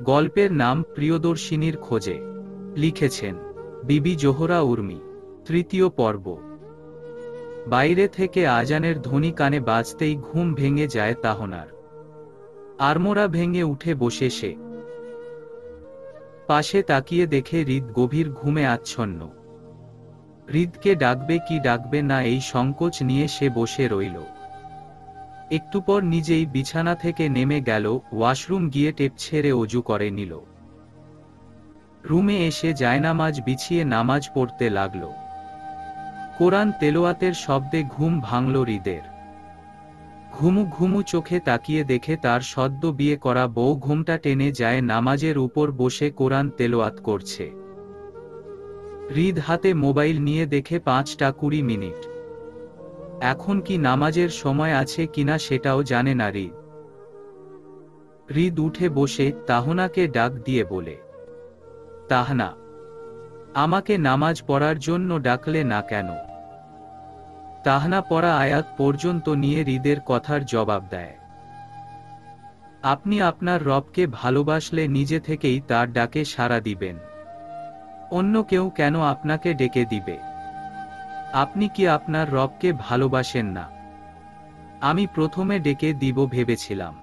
গল্পের নাম প্রিয়দর্শিনীর খোঁজে। লিখেছেন বিবি জোহরা উর্মি। তৃতীয় পর্ব। বাইরে থেকে আজানের ধ্বনি কানে বাজতেই ঘুম ভেঙে যায় তাহনার। আড়মোড়া ভেঙে উঠে বসে সে। পাশে তাকিয়ে দেখে হৃদ গভীর ঘুমে আচ্ছন্ন। হৃদকে ডাকবে কি ডাকবে না এই সংকোচ নিয়ে সে বসে রইল। একটু পর নিজেই বিছানা থেকে নেমে গেল, ওয়াশরুম গিয়ে টেপ ছেড়ে অজু করে নিল। রুমে এসে জায়নামাজ বিছিয়ে নামাজ পড়তে লাগল। কোরআন তেলাওয়াতের শব্দে ঘুম ভাঙল হৃদের। ঘুমু ঘুমু চোখে তাকিয়ে দেখে তার সদ্য বিয়ে করা বউ ঘুমটা টেনে যায় নামাজের উপর বসে কোরআন তেলাওয়াত করছে। হৃদ হাতে মোবাইল নিয়ে দেখে 5:20। এখন কি নামাজের সময় আছে কিনা সেটাও জানে না হৃদ। হৃদ উঠে বসে তাহনাকে ডাক দিয়ে বলে, তাহনা, আমাকে নামাজ পড়ার জন্য ডাকলে না কেন? তাহনা পড়া আয়াত পর্যন্ত নিয়ে হৃদের কথার জবাব দেয়, আপনি আপনার রবকে ভালোবাসলে নিজে থেকেই তার ডাকে সাড়া দিবেন। অন্য কেউ কেন আপনাকে ডেকে দিবে? আপনি কি আপনার রবকে ভালোবাসেন না? আমি প্রথমে ডেকে দিব ভেবেছিলাম,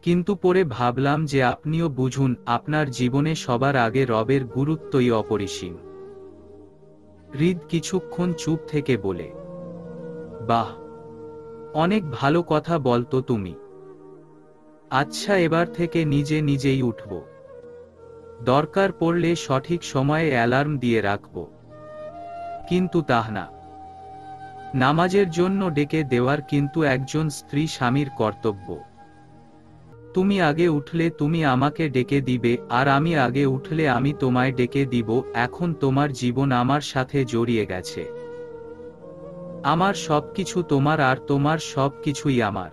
কিন্তু পরে ভাবলাম যে আপনিও বুঝুন, আপনার জীবনে সবার আগে রবের গুরুত্বই অপরিসীম। হৃদ কিছুক্ষণ চুপ থেকে বলে, বাহ, অনেক ভালো কথা বলতো তুমি। আচ্ছা, এবার থেকে নিজে নিজেই উঠব। দরকার পড়লে সঠিক সময়ে অ্যালার্ম দিয়ে রাখব। কিন্তু তাহনা, নামাজের জন্য ডেকে দেওয়ার কিন্তু একজন স্ত্রী স্বামীর কর্তব্য। তুমি আগে উঠলে তুমি আমাকে ডেকে দিবে, আর আমি আগে উঠলে আমি তোমায় ডেকে দিব। এখন তোমার জীবন আমার সাথে জড়িয়ে গেছে। আমার সবকিছু তোমার আর তোমার সবকিছুই আমার,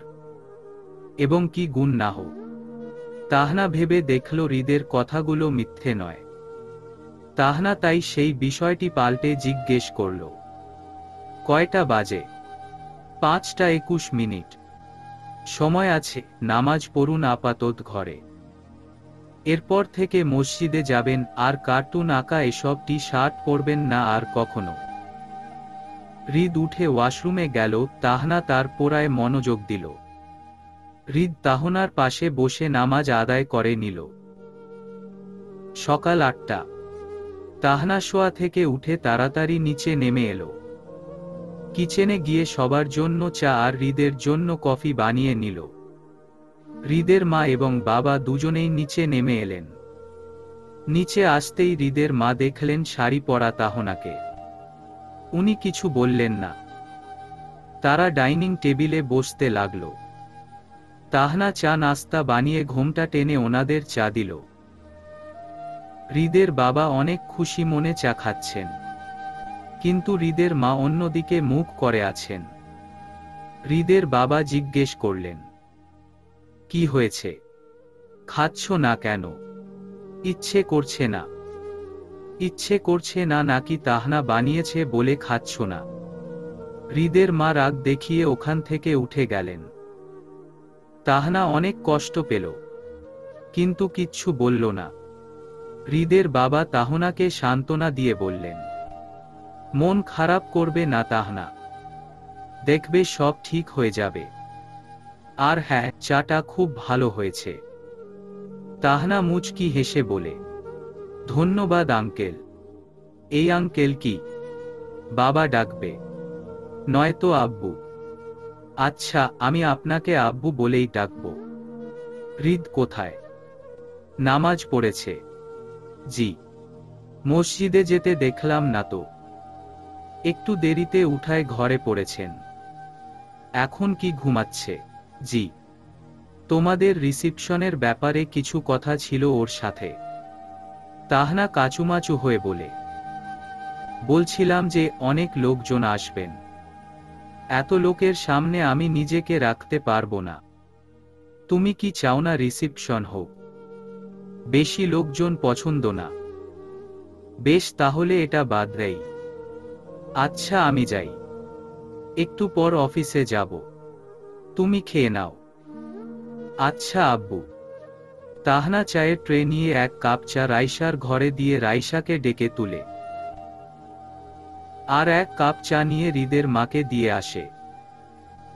এবং কি গুণ না হোক। তাহনা ভেবে দেখল হৃদের কথাগুলো মিথ্যে নয়। তাহনা তাই সেই বিষয়টি পাল্টে জিজ্ঞেস করল, কয়টা বাজে? 5:21। সময় আছে, নামাজ পড়ুন আপাতত ঘরে। এরপর থেকে মসজিদে যাবেন, আর কার্টুন আঁকা এসব টি-শার্ট পরবেন না আর কখনো। হৃদ উঠে ওয়াশরুমে গেল। তাহনা তার পড়ায় মনোযোগ দিল। হৃদ তাহনার পাশে বসে নামাজ আদায় করে নিল। সকাল 8টা। তাহনা শোয়া থেকে উঠে তাড়াতাড়ি নিচে নেমে এলো। কিচেনে গিয়ে সবার জন্য চা আর হৃদের জন্য কফি বানিয়ে নিল। হৃদের মা এবং বাবা দুজনেই নিচে নেমে এলেন। নিচে আসতেই হৃদের মা দেখলেন শাড়ি পরা তাহনাকে। উনি কিছু বললেন না। তারা ডাইনিং টেবিলে বসতে লাগল। তাহনা চা নাস্তা বানিয়ে ঘোমটা টেনে ওনাদের চা দিল। হৃদের বাবা অনেক খুশি মনে চা খাচ্ছেন, কিন্তু হৃদের মা অন্যদিকে মুখ করে আছেন। হৃদের বাবা জিজ্ঞেস করলেন, কি হয়েছে? খাচ্ছ না কেন? ইচ্ছে করছে না? ইচ্ছে করছে না নাকি তাহনা বানিয়েছে বলে খাচ্ছ না? হৃদের মা রাগ দেখিয়ে ওখান থেকে উঠে গেলেন। তাহনা অনেক কষ্ট পেল, কিন্তু কিচ্ছু বলল না। হৃদের বাবা তাহনাকে সান্ত্বনা দিয়ে বললেন, মন খারাপ করবে না তাহনা, দেখবে সব ঠিক হয়ে যাবে। আর হ্যাঁ, চাটা খুব ভালো হয়েছে। তাহনা মুচকি হেসে বলে, ধন্যবাদ আঙ্কেল। এই আঙ্কেল কি বাবা ডাকবে, নয়তো আব্বু? আচ্ছা, আমি আপনাকে আব্বু বলেই ডাকব। হৃদ কোথায়? নামাজ পড়েছে। জি। মসজিদে যেতে দেখলাম না তো। একটু দেরিতে উঠায় ঘরে পড়েছেন। এখন কি ঘুমাচ্ছে? জি। তোমাদের রিসিপশনের ব্যাপারে কিছু কথা ছিল ওর সাথে। তাহনা কাচুমাচু হয়ে বলে, বলছিলাম যে অনেক লোকজন আসবেন। এত লোকের সামনে আমি নিজেকে রাখতে পারবো না। তুমি কি চাও না রিসিপশন হোক? বেশি লোকজন পছন্দ না। বেশ, তাহলে এটা বাদ দেই। আচ্ছা, আমি যাই। একটু পর অফিসে যাব। তুমি খেয়ে নাও। আচ্ছা আব্বু। তাহনা চায়ের ট্রে নিয়ে এক কাপ চা রাইসার ঘরে দিয়ে রাইসাকে ডেকে তুলে আর এক কাপ চা নিয়ে হৃদের মাকে দিয়ে আসে।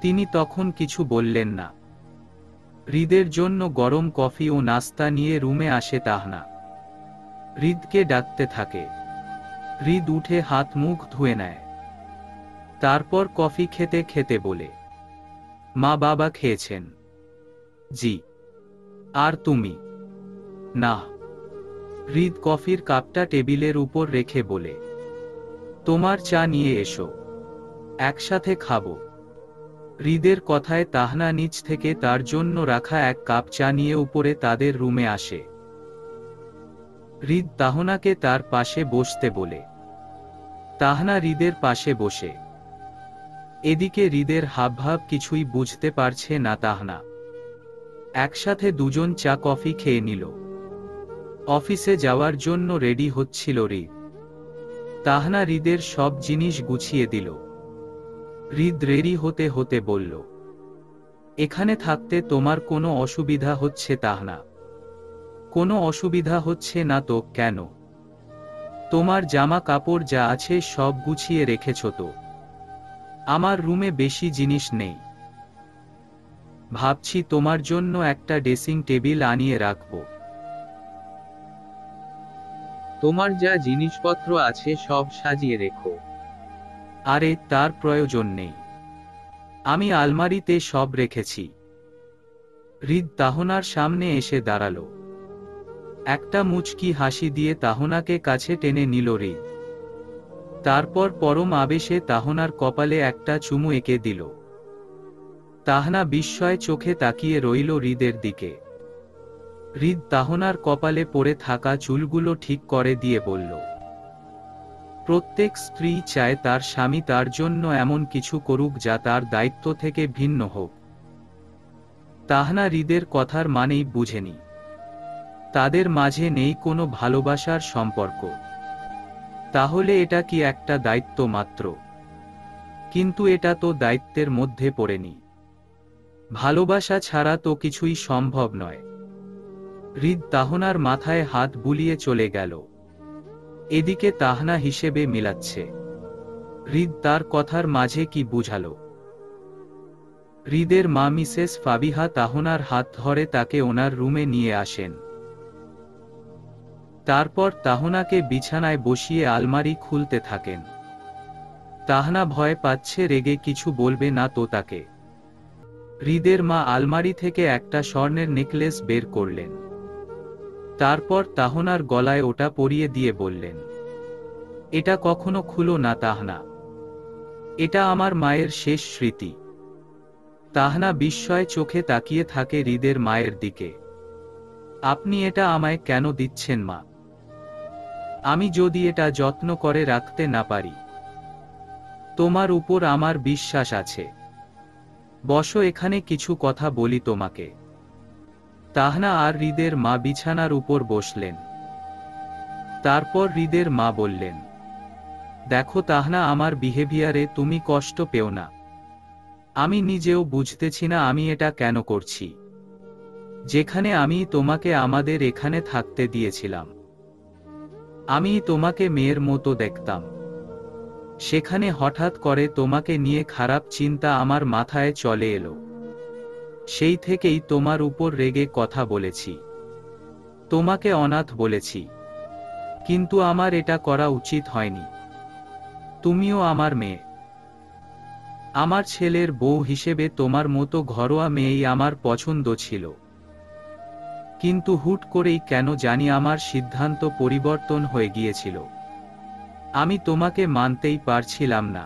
তিনি তখন কিছু বললেন না। হৃদের জন্য গরম কফি ও নাস্তা নিয়ে রুমে আসে তাহনা। হৃদকে ডাকতে থাকে। হৃদ উঠে হাত মুখ ধুয়ে নেয়। তারপর কফি খেতে খেতে বলে, মা বাবা খেয়েছেন? জি। আর তুমি? না। হৃদ কফির কাপটা টেবিলের উপর রেখে বলে, তোমার চা নিয়ে এসো, একসাথে খাবো। হৃদের কথায় তাহনা নিচ থেকে তার জন্য রাখা এক কাপ চা নিয়ে উপরে তাদের রুমে আসে। হৃদ তাহনাকে তার পাশে বসতে বলে। তাহনা হৃদের পাশে বসে। এদিকে হৃদের হাবভাব কিছুই বুঝতে পারছে না তাহনা। একসাথে দুজন চা কফি খেয়ে নিল। অফিসে যাওয়ার জন্য রেডি হচ্ছিল হৃদ। তাহনা হৃদের সব জিনিস গুছিয়ে দিল। হৃদ রেডি হতে হতে বলল, এখানে থাকতে তোমার কোনো অসুবিধা হচ্ছে তাহনা? কোনো অসুবিধা হচ্ছে না তো কেন? তোমার জামা কাপড় যা আছে সব গুছিয়ে রেখেছ তো? আমার রুমে বেশি জিনিস নেই। ভাবছি তোমার জন্য একটা ড্রেসিং টেবিল আনিয়ে রাখব। তোমার যা জিনিসপত্র আছে সব সাজিয়ে রেখো। আরে তার প্রয়োজন নেই, আমি আলমারিতে সব রেখেছি। হৃদ তাহনার সামনে এসে দাঁড়ালো। একটা মুচকি হাসি দিয়ে তাহনাকে কাছে টেনে নিল হৃদ। তারপর পরম আবেশে তাহনার কপালে একটা চুমু এঁকে দিল। তাহনা বিস্ময় চোখে তাকিয়ে রইল হৃদের দিকে। হৃদ তাহনার কপালে পড়ে থাকা চুলগুলো ঠিক করে দিয়ে বলল, প্রত্যেক স্ত্রী চায় তার স্বামী তার জন্য এমন কিছু করুক যা তার দায়িত্ব থেকে ভিন্ন হোক। তাহনা হৃদের কথার মানেই বুঝেনি। তাদের মাঝে নেই কোনো ভালোবাসার সম্পর্ক। তাহলে এটা কি একটা দায়িত্ব মাত্র? কিন্তু এটা তো দায়িত্বের মধ্যে পড়েনি। ভালোবাসা ছাড়া তো কিছুই সম্ভব নয়। হৃদ তাহনার মাথায় হাত বুলিয়ে চলে গেল। এদিকে তাহনা হিসেবে মিলাচ্ছে হৃদ তার কথার মাঝে কি বুঝালো। হৃদের মা মিসেস ফাবিহা তাহনার হাত ধরে তাকে ওনার রুমে নিয়ে আসেন। তারপর তাহনাকে বিছানায় বসিয়ে আলমারি খুলতে থাকেন। তাহনা ভয় পাচ্ছে রেগে কিছু বলবে না তো তাকে। হৃদের মা আলমারি থেকে একটা স্বর্ণের নেকলেস বের করলেন। তারপর তাহনার গলায় ওটা পরিয়ে দিয়ে বললেন, এটা কখনো খুলো না তাহনা, এটা আমার মায়ের শেষ স্মৃতি। তাহনা বিস্ময় চোখে তাকিয়ে থাকে হৃদের মায়ের দিকে। আপনি এটা আমায় কেন দিচ্ছেন মা? আমি যদি এটা যত্ন করে রাখতে না পারি? তোমার উপর আমার বিশ্বাস আছে। বসো, এখানে কিছু কথা বলি তোমাকে। তাহনা আর হৃদের মা বিছানার উপর বসলেন। তারপর হৃদের মা বললেন, দেখো তাহনা, আমার বিহেভিয়ারে তুমি কষ্ট পেও না। আমি নিজেও বুঝতেছি না আমি এটা কেন করছি। যেখানে আমি তোমাকে আমাদের এখানে থাকতে দিয়েছিলাম, আমি তোমাকে মেয়ের মতো দেখতাম, সেখানে হঠাৎ করে তোমাকে নিয়ে খারাপ চিন্তা আমার মাথায় চলে এলো। সেই থেকেই তোমার উপর রেগে কথা বলেছি, তোমাকে অনাথ বলেছি। কিন্তু আমার এটা করা উচিত হয়নি। তুমিও আমার মেয়ে। আমার ছেলের বউ হিসেবে তোমার মতো ঘরোয়া মেয়েই আমার পছন্দ ছিল। কিন্তু হুট করেই কেন জানি আমার সিদ্ধান্ত পরিবর্তন হয়ে গিয়েছিল। আমি তোমাকে মানতেই পারছিলাম না।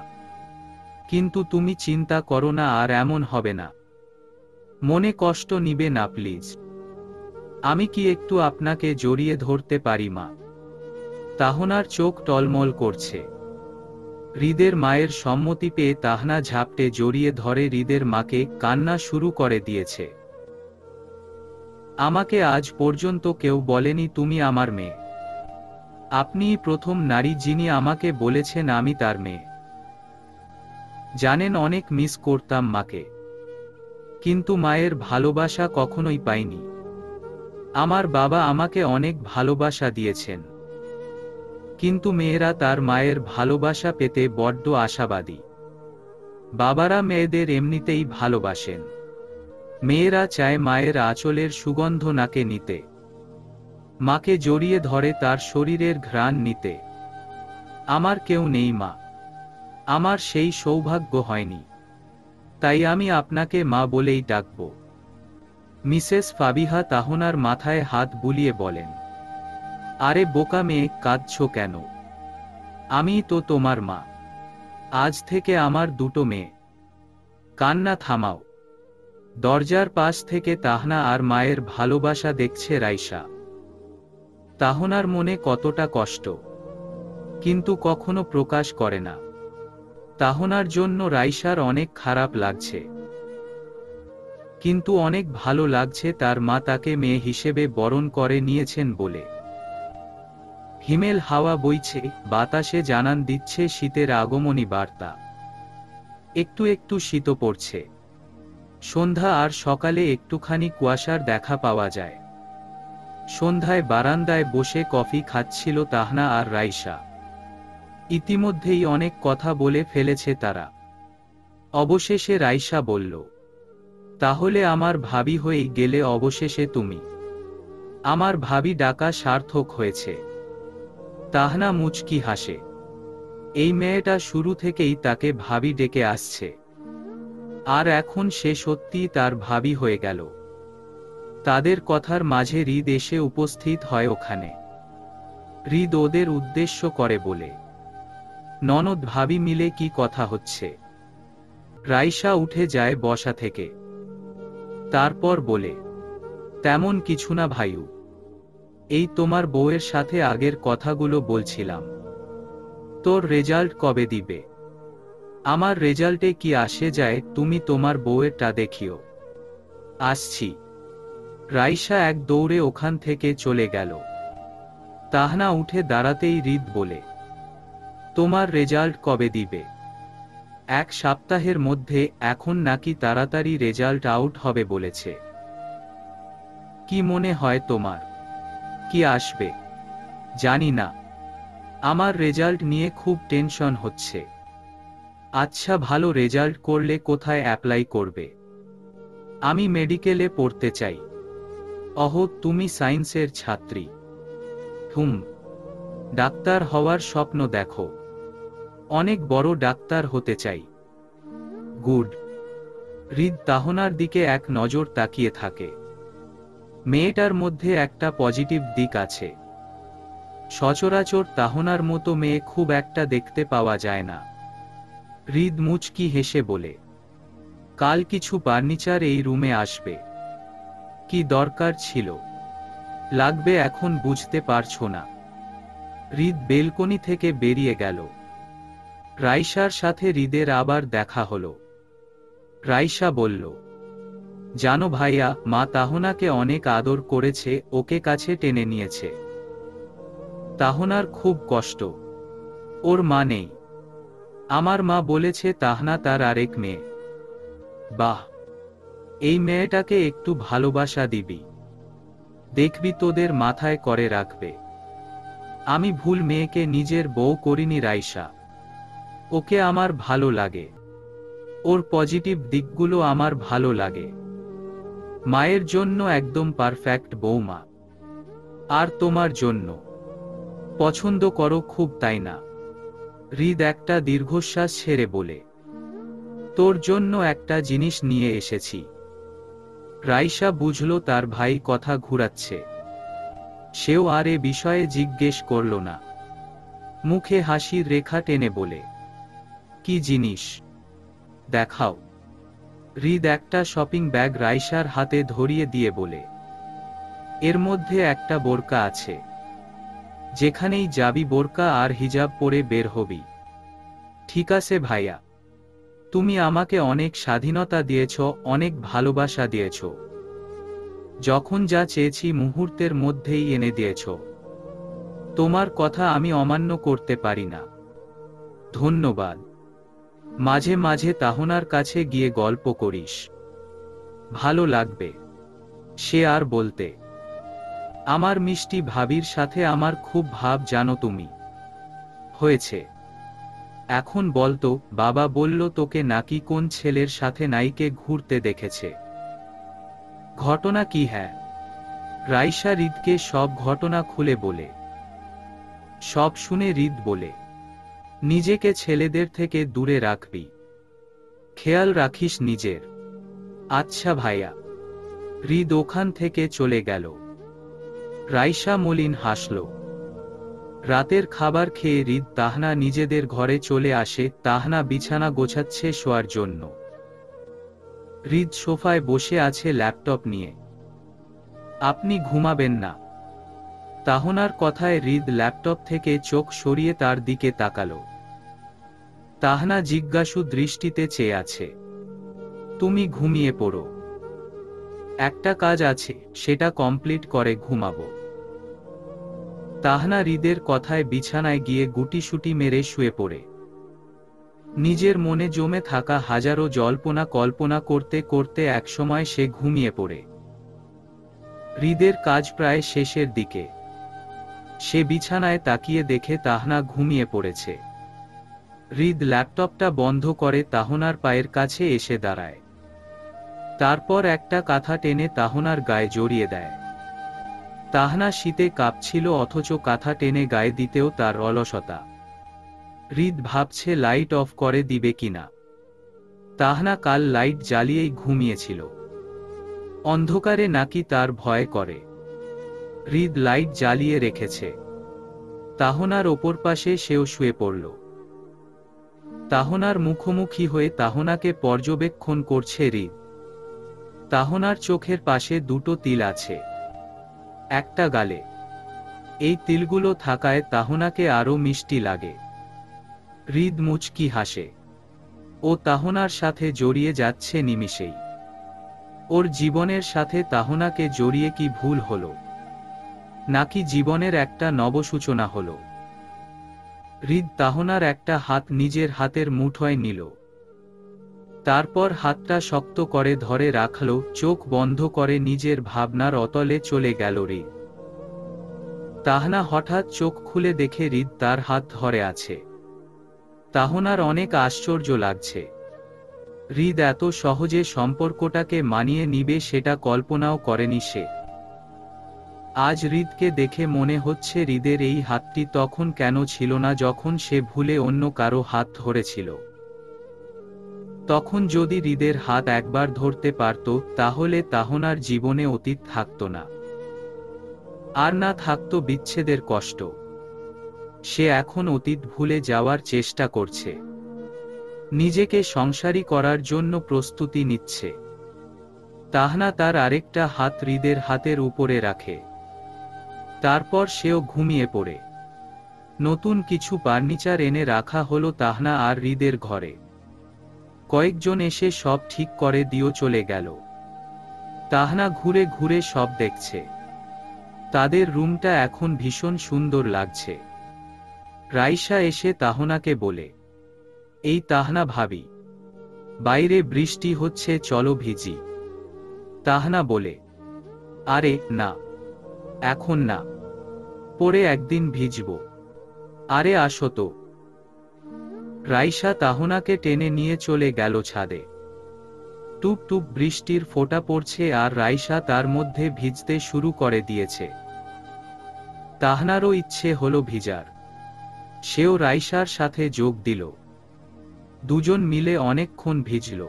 কিন্তু তুমি চিন্তা করো না, আর এমন হবে না। মনে কষ্ট নিবে না প্লিজ। আমি কি একটু আপনাকে জড়িয়ে ধরতে পারি মা? তাহনার চোখ টলমল করছে। হৃদের মায়ের সম্মতি পেয়ে তাহনা ঝাপটে জড়িয়ে ধরে হৃদের মাকে, কান্না শুরু করে দিয়েছে। আমাকে আজ পর্যন্ত কেউ বলেনি তুমি আমার মেয়ে। আপনিই প্রথম নারী যিনি আমাকে বলেছেন আমি তার মেয়ে। জানেন অনেক মিস করতাম মাকে, কিন্তু মায়ের ভালোবাসা কখনোই পাইনি। আমার বাবা আমাকে অনেক ভালোবাসা দিয়েছেন, কিন্তু মেয়েরা তার মায়ের ভালোবাসা পেতে বড্ড আশাবাদী। বাবারা মেয়েদের এমনিতেই ভালোবাসেন, মেয়েরা চায় মায়ের আঁচলের সুগন্ধ নাকে নিতে, মাকে জড়িয়ে ধরে তার শরীরের ঘ্রাণ নিতে। আমার কেউ নেই মা, আমার সেই সৌভাগ্য হয়নি, তাই আমি আপনাকে মা বলেই ডাকব। মিসেস ফাবিহা তাহনার মাথায় হাত বুলিয়ে বলেন, আরে বোকা মেয়ে, কাঁদছো কেন? আমিই তো তোমার মা, আজ থেকে আমার দুটো মেয়ে। কান্না থামাও। দরজার পাশ থেকে তাহনা আর মায়ের ভালোবাসা দেখছে রাইসা। তাহনার মনে কতটা কষ্ট, কিন্তু কখনো প্রকাশ করে না। তাহনার জন্য রাইসার অনেক খারাপ লাগছে, কিন্তু অনেক ভালো লাগছে তার মা তাকে মেয়ে হিসেবে বরণ করে নিয়েছেন বলে। হিমেল হাওয়া বইছে, বাতাসে জানান দিচ্ছে শীতের আগমনী বার্তা। একটু একটু শীত পড়ছে। সন্ধ্যা আর সকালে একটুখানি কুয়াশার দেখা পাওয়া যায়। সন্ধ্যায় বারান্দায় বসে কফি খাচ্ছিল তাহনা আর রাইসা। ইতিমধ্যেই অনেক কথা বলে ফেলেছে তারা। অবশেষে রাইসা বলল, তাহলে আমার ভাবি হয়েই গেলে অবশেষে তুমি। আমার ভাবি ডাকা সার্থক হয়েছে। তাহনা মুচকি হাসে। এই মেয়েটা শুরু থেকেই তাকে ভাবি ডেকে আসছে, আর এখন সে সত্যিই তার ভাবি হয়ে গেল। তাদের কথার মাঝে হৃদ এসে উপস্থিত হয় ওখানে। হৃদ ওদের উদ্দেশ্য করে বলে, ননদ ভাবি মিলে কি কথা হচ্ছে? রাইসা উঠে যায় বসা থেকে। তারপর বলে, তেমন কিছু না ভাইউ, এই তোমার বউয়ের সাথে আগের কথাগুলো বলছিলাম। তোর রেজাল্ট কবে দিবে? আমার রেজাল্টে কি আসে যায়, তুমি তোমার বউয়েরটা দেখিও। আসছি। রাইসা এক দৌড়ে ওখান থেকে চলে গেল। তাহনা উঠে দাঁড়াতেই হৃদ বলে, তোমার রেজাল্ট কবে দিবে? 1 সপ্তাহের মধ্যে, এখন নাকি তাড়াতাড়ি রেজাল্ট আউট হবে বলেছে। কি মনে হয় তোমার, কি আসবে? জানি না, আমার রেজাল্ট নিয়ে খুব টেনশন হচ্ছে। আচ্ছা, ভালো রেজাল্ট করলে কোথায় অ্যাপ্লাই করবে? আমি মেডিকেলে পড়তে চাই। অহ, তুমি সায়েন্সের ছাত্রী? হুম। ডাক্তার হওয়ার স্বপ্ন দেখো? অনেক বড় ডাক্তার হতে চাই। গুড। হৃদ তাহনার দিকে এক নজর তাকিয়ে থাকে। মেয়েটার মধ্যে একটা পজিটিভ দিক আছে। সচরাচর তাহনার মতো মেয়ে খুব একটা দেখতে পাওয়া যায় না। হৃদ মুচকি হেসে বলে, কাল কিছু ফার্নিচার এই রুমে আসবে। কি দরকার ছিল? লাগবে এখন বুঝতে পারছো না? হৃদ বেলকনি থেকে বেরিয়ে গেল। রাইসার সাথে হৃদের আবার দেখা হলো। রাইসা বলল, জানো ভাইয়া, মা তাহনাকে অনেক আদর করেছে, ওকে কাছে টেনে নিয়েছে। তাহনার খুব কষ্ট, ওর মা নেই। আমার মা বলেছে তাহনা তার আরেক মেয়ে। বাহ, এই মেয়েটাকে একটু ভালোবাসা দিবি, দেখবি তোদের মাথায় করে রাখবে। আমি ভুল মেয়েকে নিজের বউ করিনি রাইসা। ওকে আমার ভালো লাগে, ওর পজিটিভ দিকগুলো আমার ভালো লাগে। মায়ের জন্য একদম পারফেক্ট বৌমা। আর তোমার জন্য পছন্দ করো খুব, তাই না? হৃদ একটা দীর্ঘশ্বাস ছেড়ে বলে, তোর জন্য একটা জিনিস নিয়ে এসেছি। রাইসা বুঝল তার ভাই কথা ঘুরাচ্ছে। সেও আর এ বিষয়ে জিজ্ঞেস করল না। মুখে হাসির রেখা টেনে বলে, কি জিনিস? দেখাও। হৃদ একটা শপিং ব্যাগ রাইসার হাতে ধরিয়ে দিয়ে বলে, এর মধ্যে একটা বোরকা আছে। যেখানেই যাবি বোরকা আর হিজাব পরে বের হবি। ঠিক আছে ভাইয়া, তুমি আমাকে অনেক স্বাধীনতা দিয়েছ, অনেক ভালোবাসা দিয়েছ। যখন যা চেয়েছি মুহূর্তের মধ্যেই এনে দিয়েছ। তোমার কথা আমি অমান্য করতে পারি না। ধন্যবাদ। মাঝে মাঝে তাহনার কাছে গিয়ে গল্প করিস, ভালো লাগবে। সে আর বলতে আমার মিষ্টি ভাবির সাথে আমার খুব ভাব জানো তুমি। হয়েছে, এখন বলতো, বাবা বলল তোকে নাকি কোন ছেলের সাথে নাইকে ঘুরতে দেখেছে। ঘটনা কি? হ্যাঁ। রাইসা হৃদকে সব ঘটনা খুলে বলে। সব শুনে হৃদ বলে, নিজেকে ছেলেদের থেকে দূরে রাখবি, খেয়াল রাখিস নিজের। আচ্ছা ভাইয়া। হৃদ ওখান থেকে চলে গেল। রাইসা মলিন হাসল। রাতের খাবার খেয়ে হৃদ তাহনা নিজেদের ঘরে চলে আসে। তাহনা বিছানা গোছাচ্ছে শোয়ার জন্য। হৃদ সোফায় বসে আছে ল্যাপটপ নিয়ে। আপনি ঘুমাবেন না? তাহনার কথায় হৃদ ল্যাপটপ থেকে চোখ সরিয়ে তার দিকে তাকালো। তাহনা জিজ্ঞাসু দৃষ্টিতে চেয়ে আছে। তুমি ঘুমিয়ে পড়ো, একটা কাজ আছে, সেটা কমপ্লিট করে ঘুমাবো। তাহনা হৃদের কথায় বিছানায় গিয়ে গুটিসুটি মেরে শুয়ে পড়ে। নিজের মনে জমে থাকা হাজারো জল্পনা কল্পনা করতে করতে একসময় সে ঘুমিয়ে পড়ে। হৃদের কাজ প্রায় শেষের দিকে। সে বিছানায় তাকিয়ে দেখে তাহনা ঘুমিয়ে পড়েছে। হৃদ ল্যাপটপটা বন্ধ করে তাহনার পায়ের কাছে এসে দাঁড়ায়। তারপর একটা কাঁথা টেনে তাহনার গায়ে জড়িয়ে দেয়। তাহনা শীতে কাঁপছিল, অথচ কাঁথা টেনে গায়ে দিতেও তার অলসতা। হৃদ ভাবছে লাইট অফ করে দিবে কিনা। তাহনা কাল লাইট জ্বালিয়েই ঘুমিয়েছিল। অন্ধকারে নাকি তার ভয় করে। হৃদ লাইট জ্বালিয়ে রেখেছে। তাহনার ওপর পাশে সেও শুয়ে পড়ল। তাহনার মুখোমুখি হয়ে তাহনাকে পর্যবেক্ষণ করছে হৃদ। তাহনার চোখের পাশে দুটো তিল আছে, একটা গালে। এই তিলগুলো থাকায় তাহনাকে আরো মিষ্টি লাগে। হৃদ মুচকি হাসে। ও তাহনার সাথে জড়িয়ে যাচ্ছে নিমিষেই। ওর জীবনের সাথে তাহনাকে জড়িয়ে কি ভুল হলো, নাকি জীবনের একটা নবসূচনা হলো? হৃদ তাহনার একটা হাত নিজের হাতের মুঠোয় নিল। তারপর হাতটা শক্ত করে ধরে রাখল। চোখ বন্ধ করে নিজের ভাবনার অতলে চলে গেল হৃদ। তাহনা হঠাৎ চোখ খুলে দেখে হৃদ তার হাত ধরে আছে। তাহনার অনেক আশ্চর্য লাগছে। হৃদ এত সহজে সম্পর্কটাকে মানিয়ে নিবে সেটা কল্পনাও করেনি সে। আজ হৃদকে দেখে মনে হচ্ছে হৃদের এই হাতটি তখন কেন ছিল না যখন সে ভুলে অন্য কারো হাত ধরেছিল। তখন যদি হৃদের হাত একবার ধরতে পারত, তাহলে তাহনার জীবনে অতীত থাকত না, আর না থাকত বিচ্ছেদের কষ্ট। সে এখন অতীত ভুলে যাওয়ার চেষ্টা করছে, নিজেকে সংসারী করার জন্য প্রস্তুতি নিচ্ছে। তাহনা তার আরেকটা হাত হৃদের হাতের উপরে রাখে। তারপর সেও ঘুমিয়ে পড়ে। নতুন কিছু ফার্নিচার এনে রাখা হলো তাহনা আর হৃদের ঘরে। কয়েকজন এসে সব ঠিক করে দিয়ে চলে গেল। তাহনা ঘুরে ঘুরে সব দেখছে। তাদের রুমটা এখন ভীষণ সুন্দর লাগছে। রাইসা এসে তাহনাকে বলে, এই তাহনা ভাবি, বাইরে বৃষ্টি হচ্ছে, চলো ভিজি। তাহনা বলে, আরে না, এখন না, পরে একদিন ভিজব। আরে আসো তো। রাইসা তাহনাকে টেনে নিয়ে চলে গেল ছাদে। টুপ টুপ বৃষ্টির ফোঁটা পড়ছে আর রাইসা তার মধ্যে ভিজতে শুরু করে দিয়েছে। তাহনারও ইচ্ছে হলো ভিজার। সেও রাইসার সাথে যোগ দিল। দুজন মিলে অনেকক্ষণ ভিজল।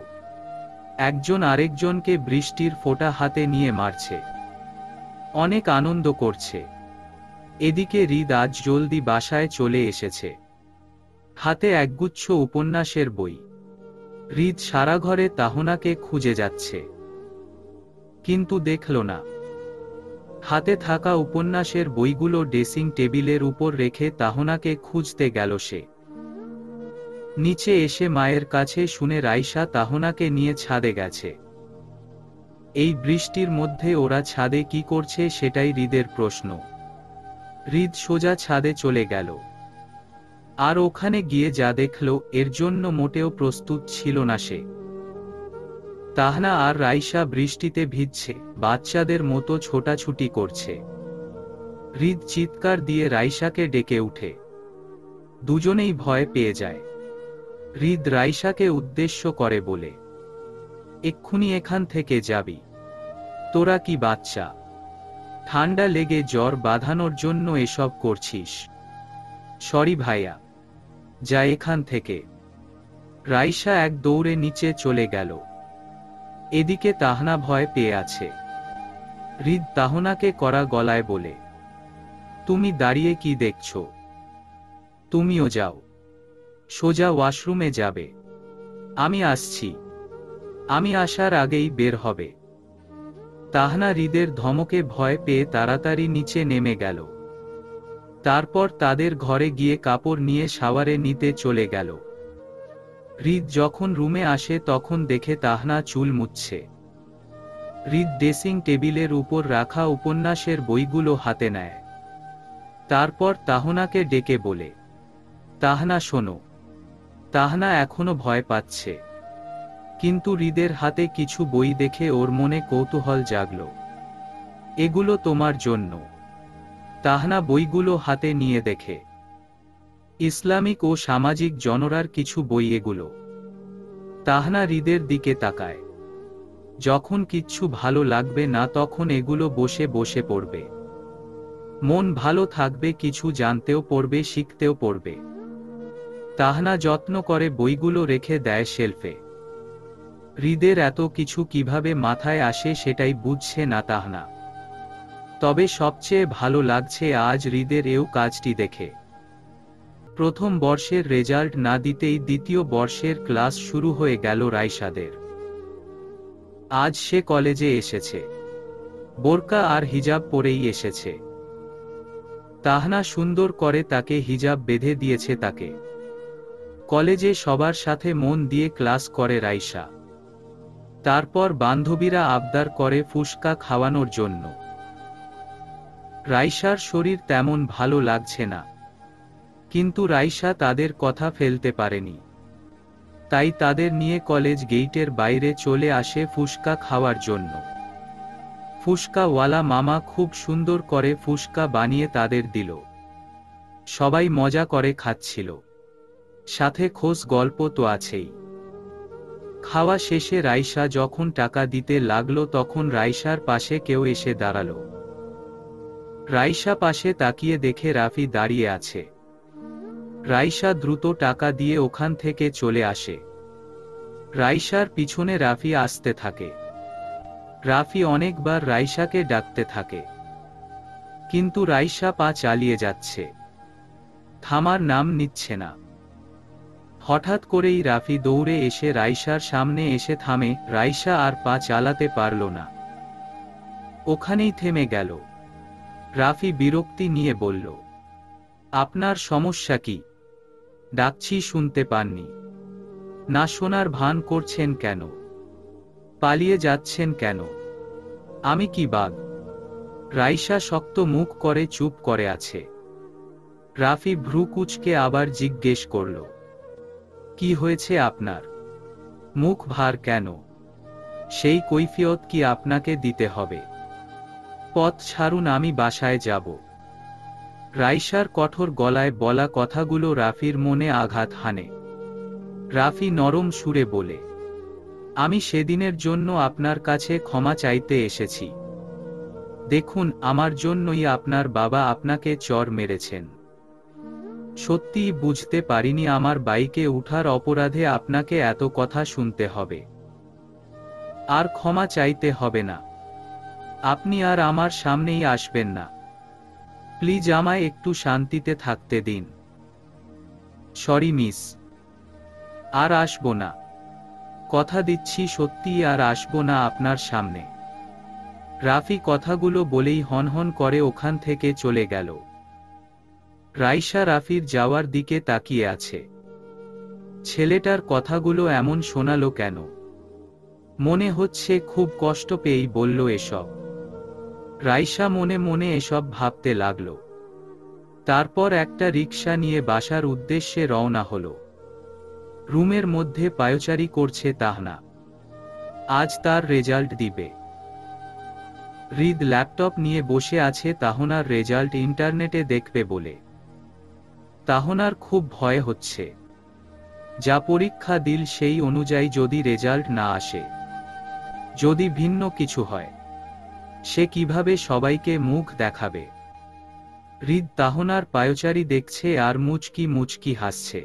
একজন আরেকজনকে বৃষ্টির ফোঁটা হাতে নিয়ে মারছে, অনেক আনন্দ করছে। এদিকে হৃদ আজ জলদি বাসায় চলে এসেছে, হাতে একগুচ্ছ উপন্যাসের বই। হৃদ সারা ঘরে তাহনাকে খুঁজে যাচ্ছে, কিন্তু দেখল না। হাতে থাকা উপন্যাসের বইগুলো ড্রেসিং টেবিলের উপর রেখে তাহনাকে খুঁজতে গেল সে। নিচে এসে মায়ের কাছে শুনে রাইসা তাহনাকে নিয়ে ছাদে গেছে। এই বৃষ্টির মধ্যে ওরা ছাদে কি করছে সেটাই হৃদের প্রশ্ন। হৃদ সোজা ছাদে চলে গেল। আর ওখানে গিয়ে যা দেখল, এর জন্য মোটেও প্রস্তুত ছিল না সে। তাহনা আর রাইসা বৃষ্টিতে ভিজছে, বাচ্চাদের মতো ছোটাছুটি করছে। হৃদ চিৎকার দিয়ে রাইসাকে ডেকে উঠে। দুজনেই ভয় পেয়ে যায়। হৃদ রাইসাকে উদ্দেশ্য করে বলে, এক্ষুনি এখান থেকে যাবি? তোরা কি বাচ্চা? ঠান্ডা লেগে জ্বর বাঁধানোর জন্য এসব করছিস? সরি ভাইয়া, যা এখান থেকে। রাইসা এক দৌড়ে নিচে চলে গেল। এদিকে তাহনা ভয় পেয়ে আছে। হৃদ তাহনাকে কড়া গলায় বলে, তুমি দাঁড়িয়ে কি দেখছো? তুমিও যাও, সোজা ওয়াশরুমে যাবে। আমি আসছি। আমি আসার আগেই বের হবে। তাহনা হৃদের ধমকে ভয় পেয়ে তাড়াতাড়ি নিচে নেমে গেল। তারপর তাদের ঘরে গিয়ে কাপড় নিয়ে শাওয়ারে নিতে চলে গেল। হৃদ যখন রুমে আসে তখন দেখে তাহনা চুল মুছছে। হৃদ ড্রেসিং টেবিলের উপর রাখা উপন্যাসের বইগুলো হাতে নেয়। তারপর তাহনাকে ডেকে বলে, তাহনা শোনো। তাহনা এখনো ভয় পাচ্ছে, কিন্তু হৃদের হাতে কিছু বই দেখে ওর মনে কৌতূহল জাগল। এগুলো তোমার জন্য। তাহনা বইগুলো হাতে নিয়ে দেখে, ইসলামিক ও সামাজিক জনরার কিছু বই এগুলো। তাহনা হৃদের দিকে তাকায়। যখন কিচ্ছু ভালো লাগবে না তখন এগুলো বসে বসে পড়বে। মন ভালো থাকবে, কিছু জানতেও পড়বে, শিখতেও পড়বে। তাহনা যত্ন করে বইগুলো রেখে দেয় শেলফে। হৃদের এত কিছু কিভাবে মাথায় আসে সেটাই বুঝছে না তাহনা। তবে সবচেয়ে ভালো লাগছে আজ হৃদের এও কাজটি দেখে। প্রথম বর্ষের রেজাল্ট না দিতেই দ্বিতীয় বর্ষের ক্লাস শুরু হয়ে গেল রাইসাদের। আজ সে কলেজে এসেছে। বোরকা আর হিজাব পরেই এসেছে। তাহনা সুন্দর করে তাকে হিজাব বেঁধে দিয়েছে তাকে। কলেজে সবার সাথে মন দিয়ে ক্লাস করে রাইসা। তারপর বান্ধবীরা আবদার করে ফুসকা খাওয়ানোর জন্য। রাইসার শরীর তেমন ভালো লাগছে না, কিন্তু রাইসা তাদের কথা ফেলতে পারেনি। তাই তাদের নিয়ে কলেজ গেইটের বাইরে চলে আসে ফুসকা খাওয়ার জন্য। ফুসকাওয়ালা মামা খুব সুন্দর করে ফুসকা বানিয়ে তাদের দিল। সবাই মজা করে খাচ্ছিল, সাথে খোশ গল্প তো আছেই। খাওয়া শেষে রাইসা যখন টাকা দিতে লাগলো তখন রাইসার পাশে কেউ এসে দাঁড়ালো। রাইসা পাশে তাকিয়ে দেখে রাফি দাঁড়িয়ে আছে। রাইসা দ্রুত টাকা দিয়ে ওখান থেকে চলে আসে। রাইসার পিছনে রাফি আসতে থাকে। রাফি অনেকবার রাইসাকে ডাকতে থাকে, কিন্তু রাইসা পা চালিয়ে যাচ্ছে, থামার নাম নিচ্ছে না। হঠাৎ করেই রাফি দৌড়ে এসে রাইসার সামনে এসে থামে। রাইসা আর পা চালাতে পারল না, ওখানেই থেমে গেল। রাফি বিরক্তি নিয়ে বলল, আপনার সমস্যা কি? ডাকছি শুনতে পাননি? না শোনার ভান করছেন কেন? পালিয়ে যাচ্ছেন কেন? আমি কি বাঘ? রাইসা শক্ত মুখ করে চুপ করে আছে। রাফি ভ্রু কুঁচকে আবার জিজ্ঞেস করল, কি হয়েছে আপনার? মুখ ভার কেন? সেই কৈফিয়ত কি আপনাকে দিতে হবে? পথ ছাড়ুন, আমি বাসায় যাব। রাইসার কঠোর গলায় বলা কথাগুলো রাফির মনে আঘাত হানে। রাফি নরম সুরে বলে, আমি সেদিনের জন্য আপনার কাছে ক্ষমা চাইতে এসেছি। দেখুন, আমার জন্যই আপনার বাবা আপনাকে চর মেরেছেন। সত্যিই বুঝতে পারিনি আমার বাইকে উঠার অপরাধে আপনাকে এত কথা শুনতে হবে। আর ক্ষমা চাইতে হবে না। আপনি আর আমার সামনেই আসবেন না। প্লিজ আমায় একটু শান্তিতে থাকতে দিন। সরি মিস, আর আসবো না। কথা দিচ্ছি সত্যিই আর আসবো না আপনার সামনে। রাফি কথাগুলো বলেই হনহন করে ওখান থেকে চলে গেল। রাইসা রাফির যাওয়ার দিকে তাকিয়ে আছে। ছেলেটার কথাগুলো এমন শোনালো কেন? মনে হচ্ছে খুব কষ্ট পেয়েই বলল এসব। রাইসা মনে মনে এসব ভাবতে লাগল। তারপর একটা রিকশা নিয়ে বাসার উদ্দেশ্যে রওনা হলো। রুমের মধ্যে পায়চারি করছে তাহনা। আজ তার রেজাল্ট দিবে। হৃদ ল্যাপটপ নিয়ে বসে আছে তাহনার রেজাল্ট ইন্টারনেটে দেখবে বলে। তাহনার খুব ভয় হচ্ছে, যা পরীক্ষা দিল সেই অনুযায়ী যদি রেজাল্ট না আসে, যদি ভিন্ন কিছু হয়, সে কিভাবে সবাইকে মুখ দেখাবে। হৃদ তাহনার পায়চারি দেখছে আর মুচকি মুচকি হাসছে।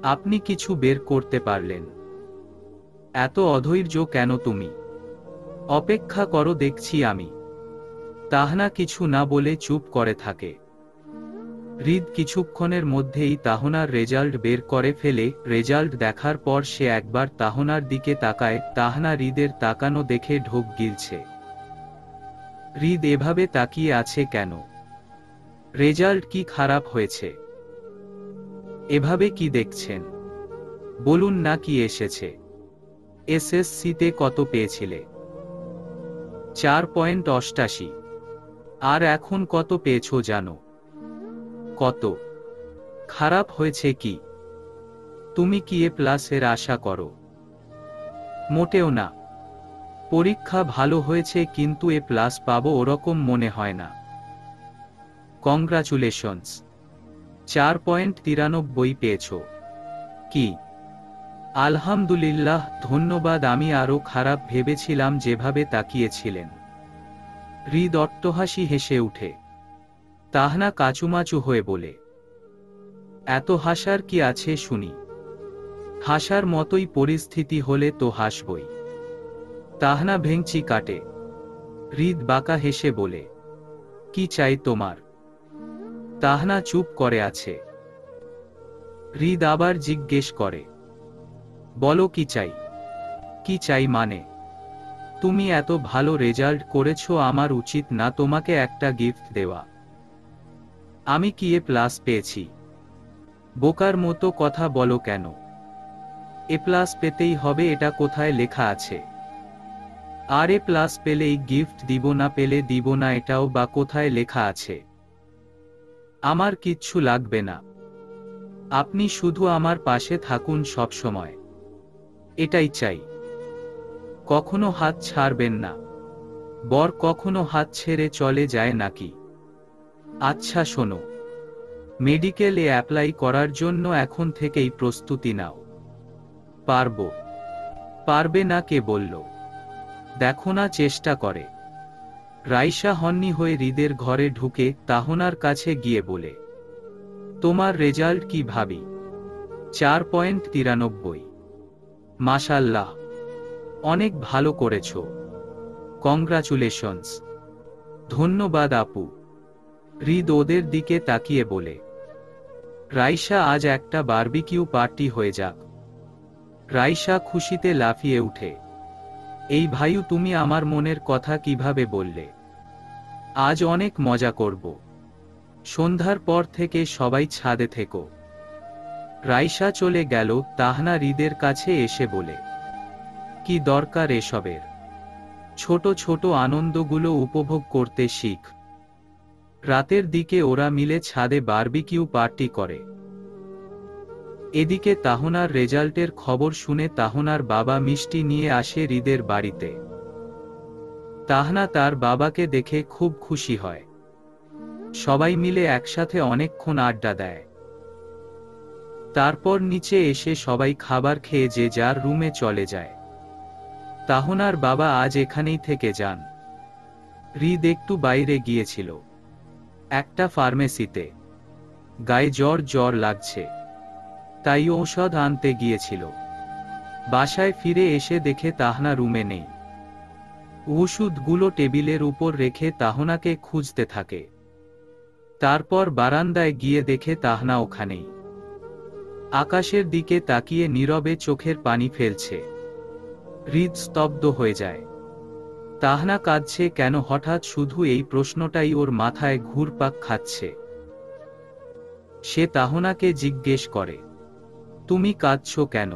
আপনি কিছু বের করতে পারলেন? এত অধৈর্য কেন তুমি? অপেক্ষা করো, দেখছি আমি। তাহনা কিছু না বলে চুপ করে থাকে। হৃদ কিছুক্ষণের মধ্যেই তাহনার রেজাল্ট বের করে ফেলে। রেজাল্ট দেখার পর সে একবার তাহনার দিকে তাকায়। তাহনা হৃদের তাকানো দেখে ঢোক গিলছে। হৃদ এভাবে তাকিয়ে আছে কেন? রেজাল্ট কি খারাপ হয়েছে? এভাবে কি দেখছেন? বলুন না কি এসেছে? এসএসসিতে কত পেয়েছিলে? 4.88। আর এখন কত পেয়েছো জানো? কত? খারাপ হয়েছে কি? তুমি কি এ প্লাসের আশা করো? মোটেও না। পরীক্ষা ভালো হয়েছে কিন্তু এ প্লাস পাবো ওরকম মনে হয় না। কংগ্রাচুলেশনস, 4.93 পেয়েছো। কি? আলহামদুলিল্লাহ, ধন্যবাদ। আমি আরো খারাপ ভেবেছিলাম যেভাবে তাকিয়েছিলেন। হৃদ অট্টহাসি হেসে উঠে। তাহনা কাচুমাচু হয়ে বলে, এত হাসার কি আছে শুনি? হাসার মতোই পরিস্থিতি হলে তো হাসবই। তাহনা ভেংচি কাটে। হৃদ বাঁকা হেসে বলে, কি চাই তোমার? তাহনা চুপ করে আছে। হৃদ আবার জিজ্ঞেস করে, বলো কি চাই? কি চাই মানে? তুমি এত ভালো রেজাল্ট করেছো, আমার উচিত না তোমাকে একটা গিফট দেওয়া? আমি কি এ প্লাস পেয়েছি? বোকার মতো কথা বলো কেন? এ প্লাস পেতেই হবে এটা কোথায় লেখা আছে? আর এ প্লাস পেলেই গিফট দিব, না পেলে দিব না এটাও বা কোথায় লেখা আছে? আমার কিচ্ছু লাগবে না। আপনি শুধু আমার পাশে থাকুন সব সময়, এটাই চাই। কখনো হাত ছাড়বেন না। বর কখনো হাত ছেড়ে চলে যায় নাকি? আচ্ছা শোনো, মেডিকেলে অ্যাপ্লাই করার জন্য এখন থেকেই প্রস্তুতি নাও। পারবো। পারবে না কে বলল? দেখো না চেষ্টা করে। রাইসা হন্নি হয়ে হৃদের ঘরে ঢুকে তাহনার কাছে গিয়ে বলে, তোমার রেজাল্ট কি ভাবি? 4.93। মাশাল্লাহ, অনেক ভালো করেছো। কংগ্রাচুলেশনস। ধন্যবাদ আপু। হৃদ ওদের দিকে তাকিয়ে বলে, রাইসা আজ একটা বারবিকিউ পার্টি হয়ে যাক। রাইসা খুশিতে লাফিয়ে উঠে, এই ভাইউ তুমি আমার মনের কথা কিভাবে বললে? আজ অনেক মজা করব। সন্ধ্যার পর থেকে সবাই ছাদে থেকো। রাইসা চলে গেল। তাহনা হৃদের কাছে এসে বলে, কি দরকার এসবের? ছোট ছোট আনন্দগুলো উপভোগ করতে শিখ। রাতের দিকে ওরা মিলে ছাদে বারবিকিউ পার্টি করে। এদিকে তাহনার রেজাল্টের খবর শুনে তাহনার বাবা মিষ্টি নিয়ে আসে হৃদের বাড়িতে। তাহনা তার বাবাকে দেখে খুব খুশি হয়। সবাই মিলে একসাথে অনেকক্ষণ আড্ডা দেয়। তারপর নিচে এসে সবাই খাবার খেয়ে যে যার রুমে চলে যায়। তাহনার বাবা আজ এখানেই থেকে যান। হৃদ একটু বাইরে গিয়েছিল, একটা ফার্মেসিতে। গায়ে জ্বর জ্বর লাগছে, তাই ঔষধ আনতে গিয়েছিল। বাসায় ফিরে এসে দেখে তাহনা রুমে নেই। ওষুধগুলো টেবিলের উপর রেখে তাহনাকে খুঁজতে থাকে। তারপর বারান্দায় গিয়ে দেখে তাহনা ওখানেই। আকাশের দিকে তাকিয়ে নীরবে চোখের পানি ফেলছে। হৃদ স্তব্ধ হয়ে যায়। তাহনা কাঁদছে কেন? হঠাৎ শুধু এই প্রশ্নটাই ওর মাথায় ঘুরপাক খাচ্ছে। সে তাহনাকে জিজ্ঞেস করে, তুমি কাঁদছো কেন?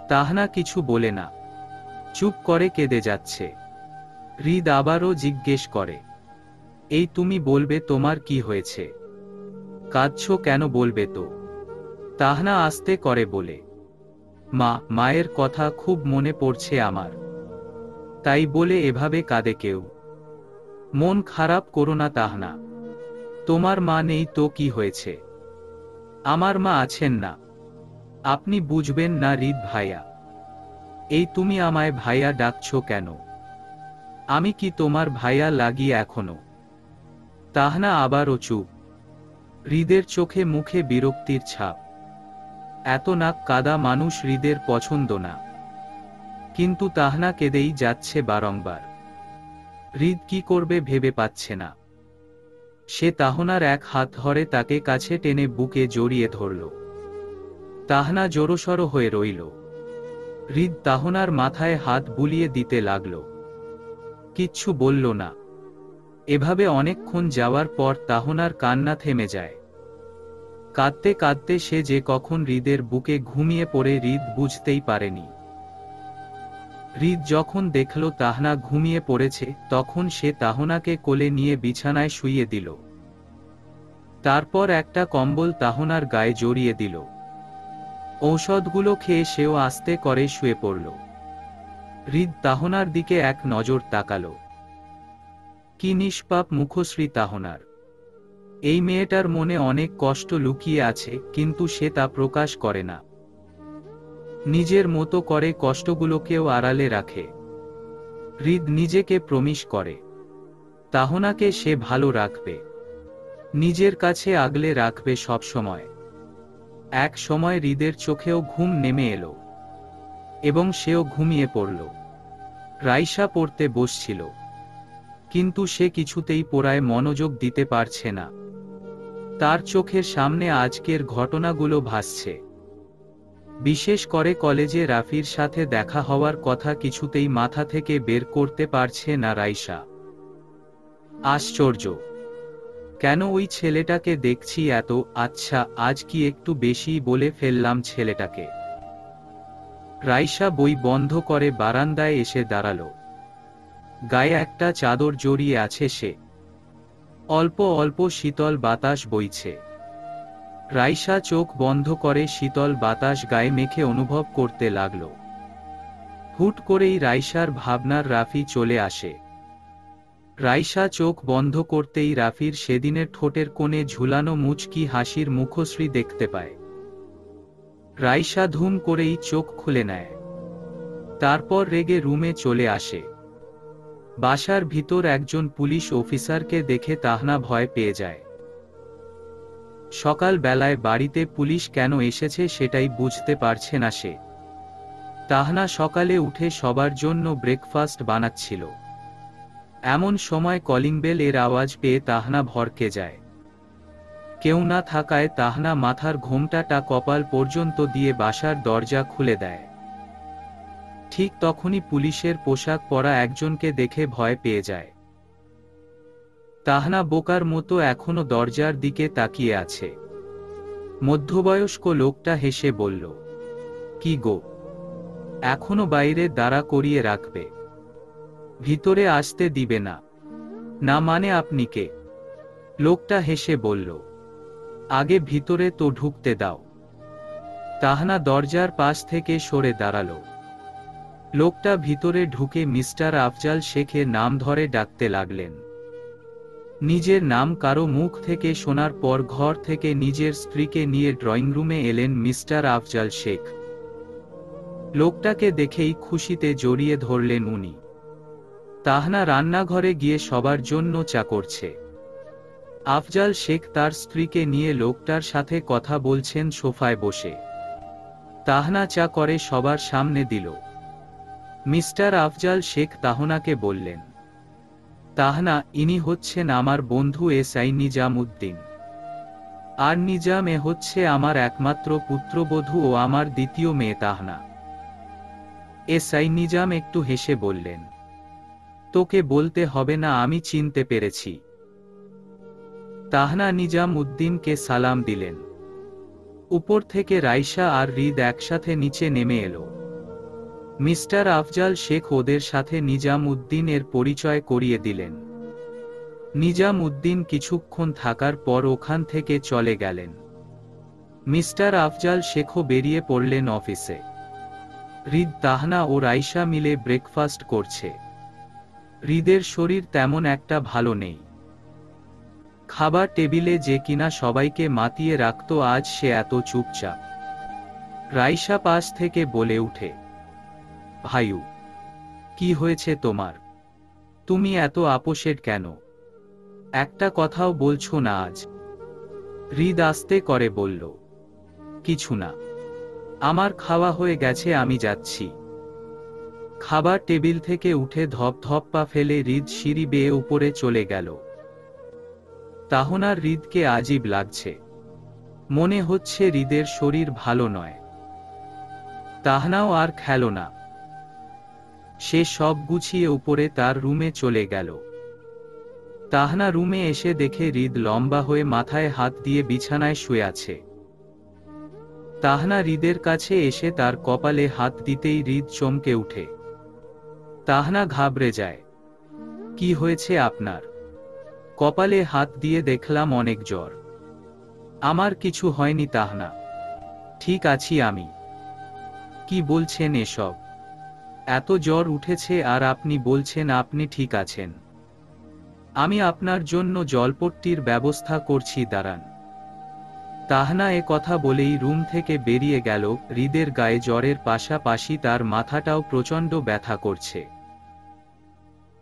তাহনা কিছু বলে না, চুপ করে কেঁদে যাচ্ছে। হৃদ আবারও জিজ্ঞেস করে, এই তুমি বলবে তোমার কি হয়েছে? কাঁদছো কেন বলবে তো? তাহনা আস্তে করে বলে, মা, মায়ের কথা খুব মনে পড়ছে আমার। তাই বলে এভাবে কাঁদে কেউ? মন খারাপ করো না তাহনা, তোমার মা নেই তো কি হয়েছে? আমার মা আছেন না, আপনি বুঝবেন না হৃদ ভাইয়া। এই তুমি আমায় ভাইয়া ডাকছো কেন? আমি কি তোমার ভাইয়া লাগি এখনো? তাহনা আবারও চুপ। হৃদের চোখে মুখে বিরক্তির ছাপ। এত নাক কাদা মানুষ হৃদের পছন্দ না। কিন্তু তাহনা কেঁদেই যাচ্ছে বারংবার। হৃদ কি করবে ভেবে পাচ্ছে না। সে তাহনার এক হাত ধরে তাকে কাছে টেনে বুকে জড়িয়ে ধরল। তাহনা জড়সড় হয়ে রইল। হৃদ তাহনার মাথায় হাত বুলিয়ে দিতে লাগল। কিচ্ছু বলল না। এভাবে অনেকক্ষণ যাওয়ার পর তাহনার কান্না থেমে যায়। কাঁদতে কাঁদতে সে যে কখন হৃদের বুকে ঘুমিয়ে পড়ে হৃদ বুঝতেই পারেনি। হৃদ যখন দেখল তাহনা ঘুমিয়ে পড়েছে তখন সে তাহনাকে কোলে নিয়ে বিছানায় শুইয়ে দিল। তারপর একটা কম্বল তাহনার গায়ে জড়িয়ে দিল। ঔষধগুলো খেয়ে সেও আস্তে করে শুয়ে পড়ল। হৃদ তাহনার দিকে এক নজর তাকাল। কি নিষ্পাপ মুখশ্রী তাহনার। এই মেয়েটার মনে অনেক কষ্ট লুকিয়ে আছে, কিন্তু সে তা প্রকাশ করে না। নিজের মতো করে কষ্টগুলোকেও আড়ালে রাখে। হৃদ নিজেকে প্রমিস করে তাহনাকে সে ভালো রাখবে, নিজের কাছে আগলে রাখবে সব সময়। এক সময় হৃদের চোখেও ঘুম নেমে এলো এবং সেও ঘুমিয়ে পড়ল। রাইসা পড়তে বসছিল, কিন্তু সে কিছুতেই পড়ায় মনোযোগ দিতে পারছে না। তার চোখের সামনে আজকের ঘটনাগুলো ভাসছে। বিশেষ করে কলেজে রাফির সাথে দেখা হওয়ার কথা কিছুতেই মাথা থেকে বের করতে পারছে না রাইসা। আশ্চর্য, কেন ওই ছেলেটাকে দেখছি এত? আচ্ছা, আজ কি একটু বেশি বলে ফেললাম ছেলেটাকে? রাইসা বই বন্ধ করে বারান্দায় এসে দাঁড়ালো। গায়ে একটা চাদর জড়িয়ে আছে সে। অল্প অল্প শীতল বাতাস বইছে। রাইসা চোখ বন্ধ করে শীতল বাতাস গায়ে মেখে অনুভব করতে লাগল। হুট করেই রাইসার ভাবনার রাফি চলে আসে। রাইসা চোখ বন্ধ করতেই রাফির সেদিনের ঠোঁটের কোণে ঝুলানো মুচকি হাসির মুখশ্রী দেখতে পায়। রাইসা ধুম করেই চোখ খুলে নেয়। তারপর রেগে রুমে চলে আসে। বাসার ভিতর একজন পুলিশ অফিসারকে দেখে তাহনা ভয় পেয়ে যায়। সকাল বেলায় বাড়িতে পুলিশ কেন এসেছে সেটাই বুঝতে পারছে না সে। তাহনা সকালে উঠে সবার জন্য ব্রেকফাস্ট বানাচ্ছিল। এমন সময় কলিং বেল এর আওয়াজ পেয়ে তাহনা ভড়কে যায়। কেউ না থাকায় তাহনা মাথার ঘোমটাটা কপাল পর্যন্ত দিয়ে বাসার দরজা খুলে দেয়। ঠিক তখনই পুলিশের পোশাক পরা একজনকে দেখে ভয় পেয়ে যায়। তাহনা বোকার মতো এখনো দরজার দিকে তাকিয়ে আছে। মধ্যবয়স্ক লোকটা হেসে বলল, কি গো, এখনো বাইরে দাঁড়া করিয়ে রাখবে? ভিতরে আসতে দিবে না? না মানে আপনি কে? লোকটা হেসে বলল, আগে ভিতরে তো ঢুকতে দাও। তাহনা দরজার পাশ থেকে সরে দাঁড়ালো। লোকটা ভিতরে ঢুকে মিস্টার আফজাল শেখের নাম ধরে ডাকতে লাগলেন। নিজের নাম কারো মুখ থেকে শোনার পর ঘর থেকে নিজের স্ত্রীকে নিয়ে ড্রয়িং রুমে এলেন মিস্টার আফজাল শেখ। লোকটাকে দেখেই খুশিতে জড়িয়ে ধরলেন উনি। তাহনা রান্নাঘরে গিয়ে সবার জন্য চা করছে। আফজাল শেখ তার স্ত্রীকে নিয়ে লোকটার সাথে কথা বলছেন সোফায় বসে। তাহনা চা করে সবার সামনে দিল। মিস্টার আফজাল শেখ তাহনাকে বললেন, তাহনা, ইনি হচ্ছেন আমার বন্ধু এসআই নিজাম উদ্দিন। আর নিজাম হচ্ছে আমার একমাত্র পুত্রবধূ ও আমার দ্বিতীয় মেয়ে তাহনা। এসআই নিজাম একটু হেসে বললেন, তোকে বলতে হবে না, আমি চিনতে পেরেছি। তাহনা নিজাম উদ্দিনকে সালাম দিলেন। উপর থেকে রাইসা আর হৃদ একসাথে নিচে নেমে এলো। মিস্টার আফজাল শেখ ওদের সাথে নিজাম উদ্দিনের পরিচয় করিয়ে দিলেন। নিজাম উদ্দিন কিছুক্ষণ থাকার পর ওখান থেকে চলে গেলেন। মিস্টার আফজাল শেখও বেরিয়ে পড়লেন অফিসে। হৃদ, তাহনা ও রাইসা মিলে ব্রেকফাস্ট করছে। হৃদের শরীর তেমন একটা ভালো নেই। খাবার টেবিলে যে কিনা সবাইকে মাতিয়ে রাখত আজ সে এত চুপচাপ। রাইসা পাশ থেকে বলে উঠে, ভাইউ, কি হয়েছে তোমার? তুমি এত আপোষের কেন? একটা কথাও বলছো না আজ। হৃদ আস্তে করে বলল, কিছু না, আমার খাওয়া হয়ে গেছে, আমি যাচ্ছি। খাবার টেবিল থেকে উঠে ধপ ধপ পা ফেলে হৃদ সিঁড়ি বেয়ে উপরে চলে গেল। তাহনার হৃদকে আজীব লাগছে। মনে হচ্ছে হৃদের শরীর ভালো নয়। তাহনাও আর খেল না। সে সব গুছিয়ে উপরে তার রুমে চলে গেল। তাহনা রুমে এসে দেখে হৃদ লম্বা হয়ে মাথায় হাত দিয়ে বিছানায় শুয়ে আছে। তাহনা হৃদের কাছে এসে তার কপালে হাত দিতেই হৃদ চমকে উঠে। তাহনা ঘাবড়ে যায়। কি হয়েছে আপনার? কপালে হাত দিয়ে দেখলাম অনেক জ্বর। আমার কিছু হয়নি তাহনা, ঠিক আছি আমি। কি বলছেন এসব? এত জ্বর উঠেছে আর আপনি বলছেন আপনি ঠিক আছেন? আমি আপনার জন্য জলপট্টির ব্যবস্থা করছি, দাঁড়ান। তাহনা এ কথা বলেই রুম থেকে বেরিয়ে গেল। হৃদের গায়ে জ্বরের পাশাপাশি তার মাথাটাও প্রচণ্ড ব্যথা করছে।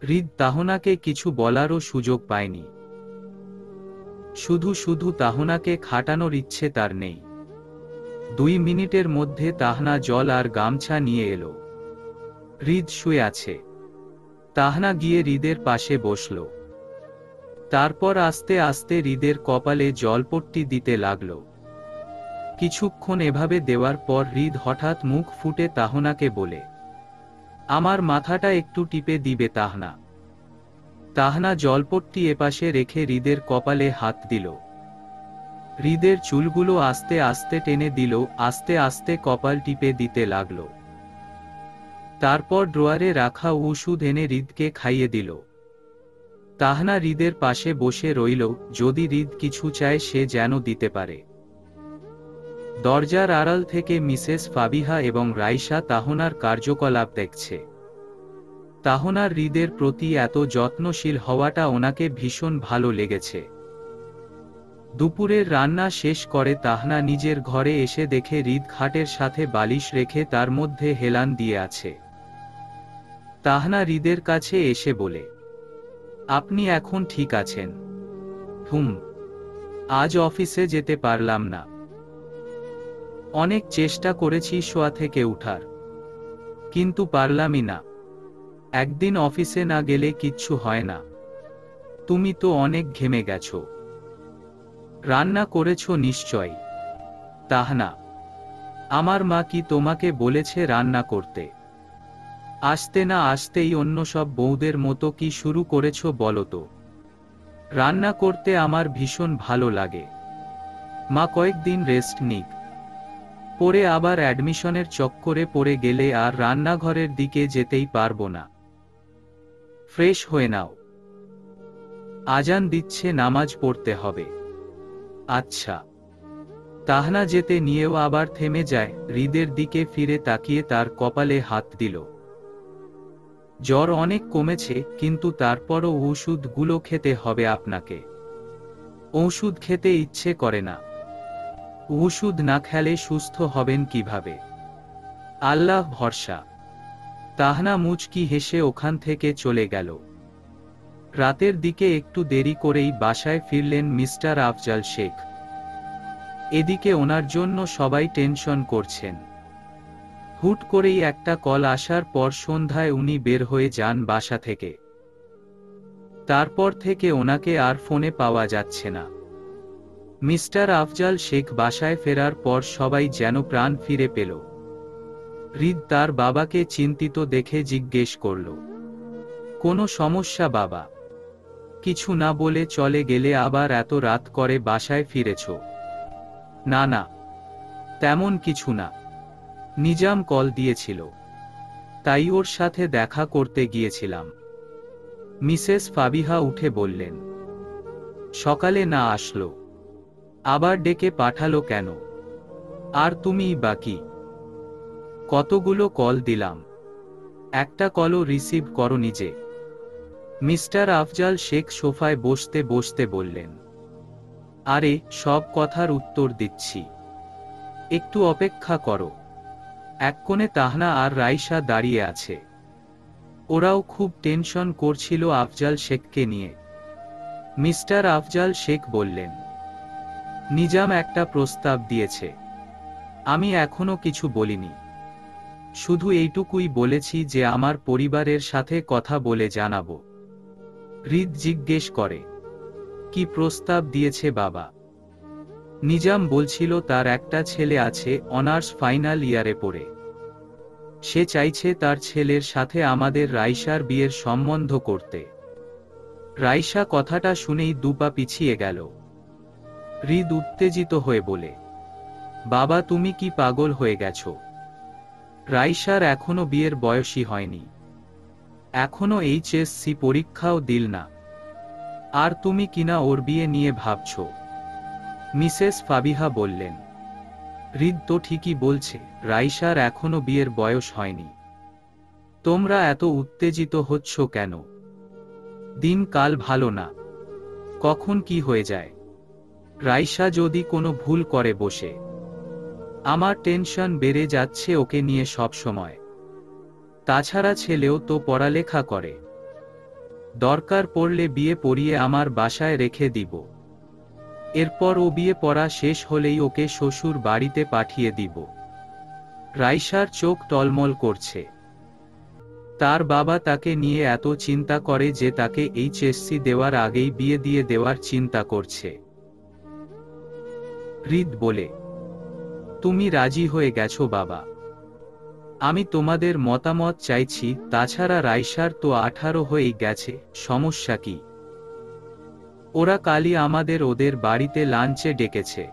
হৃদ তাহনাকে কিছু বলারও সুযোগ পায়নি। শুধু শুধু তাহনাকে খাটানোর ইচ্ছে তার নেই। 2 মিনিটের মধ্যে তাহনা জল আর গামছা নিয়ে এলো। হৃদ শুয়ে আছে। তাহনা গিয়ে হৃদের পাশে বসল। তারপর আস্তে আস্তে হৃদের কপালে জলপট্টি দিতে লাগল। কিছুক্ষণ এভাবে দেওয়ার পর হৃদ হঠাৎ মুখ ফুটে তাহনাকে বলে, আমার মাথাটা একটু টিপে দিবে তাহনা? তাহনা জলপট্টি এপাশে রেখে হৃদের কপালে হাত দিল। হৃদের চুলগুলো আস্তে আস্তে টেনে দিল, আস্তে আস্তে কপাল টিপে দিতে লাগল। তারপর ড্রয়ারে রাখা ওষুধ এনে হৃদকে খাইয়ে দিল। তাহনা হৃদের পাশে বসে রইল, যদি হৃদ কিছু চায় সে যেন দিতে পারে। দরজার আড়াল থেকে মিসেস ফাবিহা এবং রাইসা তাহনার কার্যকলাপ দেখছে। তাহনার হৃদের প্রতি এত যত্নশীল হওয়াটা ওনাকে ভীষণ ভালো লেগেছে। দুপুরের রান্না শেষ করে তাহনা নিজের ঘরে এসে দেখে হৃদ খাটের সাথে বালিশ রেখে তার মধ্যে হেলান দিয়ে আছে। তাহনা হৃদের কাছে এসে বলে, আপনি এখন ঠিক আছেন? আজ অফিসে যেতে পারলাম না। অনেক চেষ্টা করেছি শোয়া থেকে উঠার, কিন্তু পারলামই না। একদিন অফিসে না গেলে কিচ্ছু হয় না। তুমি তো অনেক ঘেমে গেছো। রান্না করেছো নিশ্চয়? তাহনা, আমার মা কি তোমাকে বলেছে রান্না করতে? আসতে না আসতেই অন্য সব বউদের মতো কি শুরু করেছো বলো তো? রান্না করতে আমার ভীষণ ভালো লাগে। মা কয়েকদিন রেস্ট নিক, পরে আবার অ্যাডমিশনের চক্করে পড়ে গেলে আর রান্নাঘরের দিকে যেতেই পারবো না। ফ্রেশ হয়ে নাও, আজান দিচ্ছে, নামাজ পড়তে হবে। আচ্ছা। তাহনা যেতে নিয়েও আবার থেমে যায়, হৃদের দিকে ফিরে তাকিয়ে তার কপালে হাত দিল। জ্বর অনেক কমেছে, কিন্তু তারপরও ওষুধগুলো খেতে হবে আপনাকে। ওষুধ খেতে ইচ্ছে করে না। ওষুধ না খেলে সুস্থ হবেন কিভাবে? আল্লাহ ভরসা। তাহনা মুচকি হেসে ওখান থেকে চলে গেল। রাতের দিকে একটু দেরি করেই বাসায় ফিরলেন মিস্টার আফজাল শেখ। এদিকে ওনার জন্য সবাই টেনশন করছেন। হুট করেই একটা কল আসার পর সন্ধ্যায় উনি বের হয়ে যান বাসা থেকে। তারপর থেকে ওনাকে আর ফোনে পাওয়া যাচ্ছে না। মিস্টার আফজাল শেখ বাসায় ফেরার পর সবাই যেন প্রাণ ফিরে পেল। হৃদ তার বাবাকে চিন্তিত দেখে জিজ্ঞেস করল, কোনো সমস্যা বাবা? কিছু না বলে চলে গেলে আবার এত রাত করে বাসায় ফিরেছ? না না, তেমন কিছু না। নিজাম কল দিয়েছিল, তাই ওর সাথে দেখা করতে গিয়েছিলাম। মিসেস ফাবিহা উঠে বললেন, সকালে না আসলো, আবার ডেকে পাঠালো কেন? আর তুমিই বাকি। কতগুলো কল দিলাম, একটা কলও রিসিভ করনি যে। মিস্টার আফজাল শেখ সোফায় বসতে বসতে বললেন, আরে সব কথার উত্তর দিচ্ছি, একটু অপেক্ষা করো। এক কোণে তাহনা আর রাইসা দাঁড়িয়ে আছে। ওরাও খুব টেনশন করছিল আফজাল শেখকে নিয়ে। মিস্টার আফজাল শেখ বললেন, নিজাম একটা প্রস্তাব দিয়েছে। আমি এখনো কিছু বলিনি, শুধু এইটুকুই বলেছি যে আমার পরিবারের সাথে কথা বলে জানাবো। হৃদ জিজ্ঞেস করে, কি প্রস্তাব দিয়েছে বাবা? নিজাম বলছিল তার একটা ছেলে আছে, অনার্স ফাইনাল ইয়ারে পড়ে। সে চাইছে তার ছেলের সাথে আমাদের রাইসার বিয়ের সম্বন্ধ করতে। রাইসা কথাটা শুনেই দুপা পিছিয়ে গেল। হৃদ উত্তেজিত হয়ে বলে, বাবা তুমি কি পাগল হয়ে গেছো? রাইসার এখনো বিয়ের বয়সই হয়নি, এখনো এইচএসসি পরীক্ষাও দিল না, আর তুমি কিনা ওর বিয়ে নিয়ে ভাবছ। মিসেস ফাবিহা বললেন, হৃদ তো ঠিকই বলছে, রাইসার এখনো বিয়ের বয়স হয়নি। তোমরা এত উত্তেজিত হচ্ছ কেন? দিনকাল ভালো না, কখন কি হয়ে যায়। রাইসা যদি কোনো ভুল করে বসে, আমার টেনশন বেড়ে যাচ্ছে ওকে নিয়ে সব সময়। তাছাড়া ছেলেও তো পড়ালেখা করে, দরকার পড়লে বিয়ে পড়িয়ে আমার বাসায় রেখে দিব। এরপর ও বিয়ে পড়া শেষ হলেই ওকে শ্বশুর বাড়িতে পাঠিয়ে দিব। রাইসার চোখ টলমল করছে। তার বাবা তাকে নিয়ে এত চিন্তা করে যে তাকে এইচএসসি দেওয়ার আগেই বিয়ে দিয়ে দেওয়ার চিন্তা করছে। হৃদ বলে, তুমি রাজি হয়ে গেছো বাবা? আমি তোমাদের মতামত চাইছি। তাছাড়া রাইসার তো 18 হয়েই গেছে, সমস্যা কি? ওরা কালই আমাদের ওদের বাড়িতে লাঞ্চে ডেকেছে।